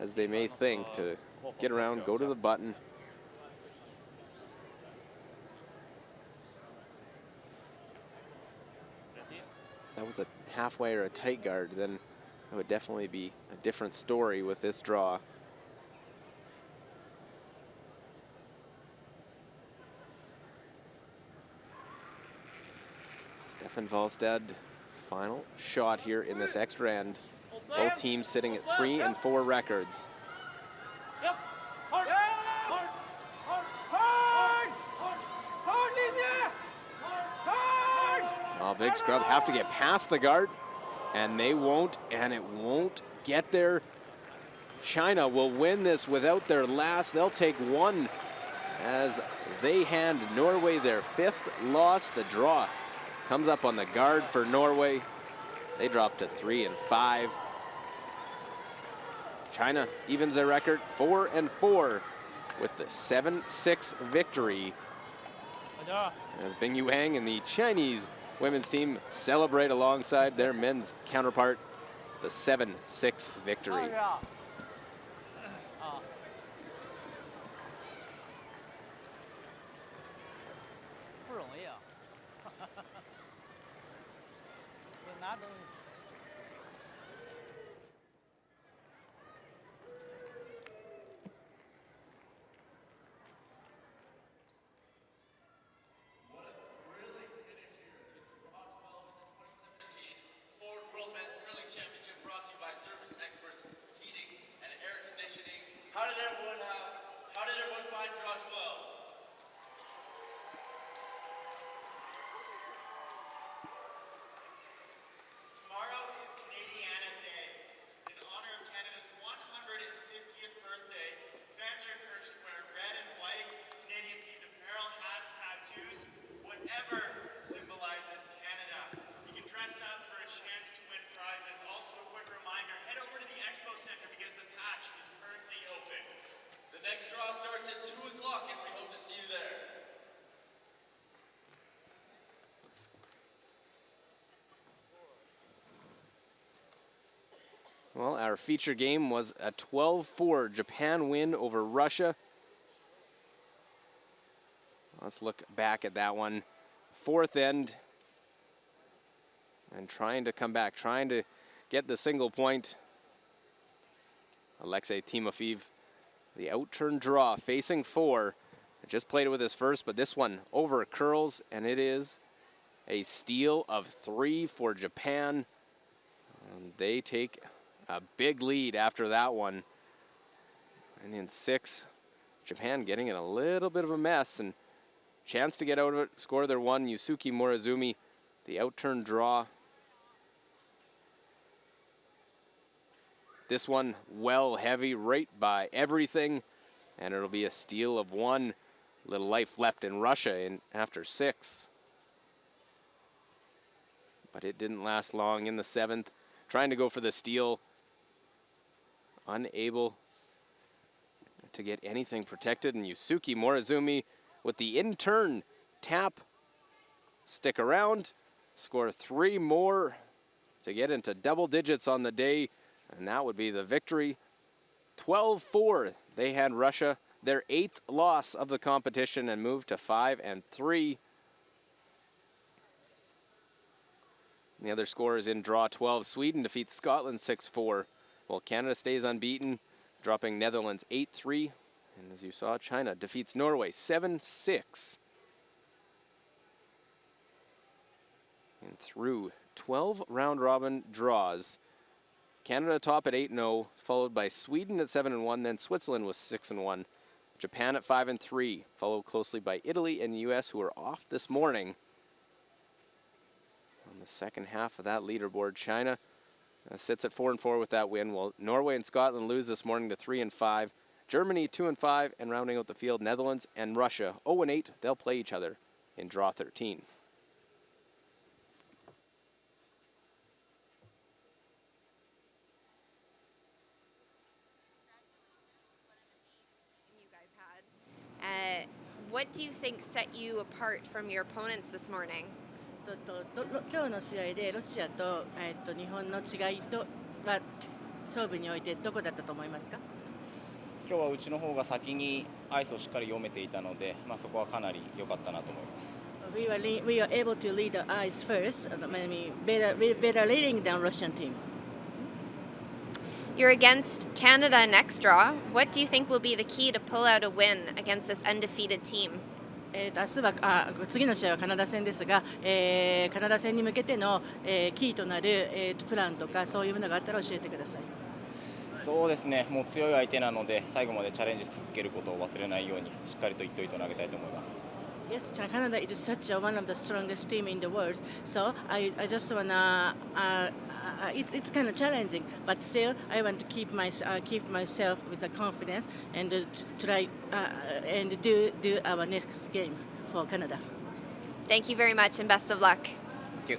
as they may think to get around, go to the button. If that was a halfway or a tight guard, then it would definitely be a different story with this draw. Stefan Valstad, final shot here in this extra end. Both teams sitting at 3 and 4 records. Oh, big scrub, have to get past the guard, and they won't, and it won't get there. China will win this without their last. They'll take one as they hand Norway their 5th loss. The draw comes up on the guard for Norway. They drop to 3 and 5. China evens their record 4 and 4 with the 7-6 victory. As Bing Yuang and the Chinese women's team celebrate alongside their men's counterpart the 7-6 victory. World Men's Curling Championship brought to you by Service Experts Heating and Air Conditioning. How did everyone find draw 12? starts at 2 o'clock, and we hope to see you there. Well, our feature game was a 12-4 Japan win over Russia. Let's look back at that one. Fourth end. And trying to come back, trying to get the single point. Alexei Timofeev, the out-turn draw, facing 4. Just played it with his first, but this one over curls, and it is a steal of 3 for Japan. They take a big lead after that one. And in 6, Japan getting in a little bit of a mess, and chance to get out of it, score their one. Yusuke Murazumi, the out-turn draw. This one well heavy right by everything, and it'll be a steal of 1. Little life left in Russia in after 6. But it didn't last long in the 7th. Trying to go for the steal. Unable to get anything protected, and Yusuke Murazumi with the in-turn tap. Stick around, score 3 more to get into double digits on the day, and that would be the victory. 12-4, they had Russia, their 8th loss of the competition, and moved to 5-3. The other scores in draw 12. Sweden defeats Scotland 6-4, while Canada stays unbeaten, dropping Netherlands 8-3. And as you saw, China defeats Norway 7-6. And through 12 round-robin draws, Canada top at 8-0, followed by Sweden at 7-1, then Switzerland was 6-1. Japan at 5-3, followed closely by Italy and the US, who are off this morning. On the second half of that leaderboard, China sits at 4-4 with that win, while Norway and Scotland lose this morning to 3-5. Germany 2-5, and rounding out the field, Netherlands and Russia 0-8. They'll play each other in draw 13. What do you think set you apart from your opponents this morning? 今日の試合でロシアと、日本の違いは勝負においてどこだったと思いますか？今日はうちの方が先にアイスをしっかり読めていたので、そこはかなり良かったなと思います。We were able to lead the ice first, maybe better leading than Russian team. You're against Canada next draw. What do you think will be the key to pull out a win against this undefeated team? 明日は次の試合はカナダ戦ですが、カナダ戦に向けての、キーとなる、プランとかそういうものがあったら教えてください。そうですね、もう強い相手なので最後までチャレンジし続けることを忘れないようにしっかりと一投一投投げたいと思います。Yes, Canada is such one of the strongest team in the world. So I just wanna. It's kind of challenging, but still I want to keep myself with the confidence and try and do our next game for Canada. Thank you very much and best of luck. Thank you.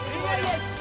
Linia jest!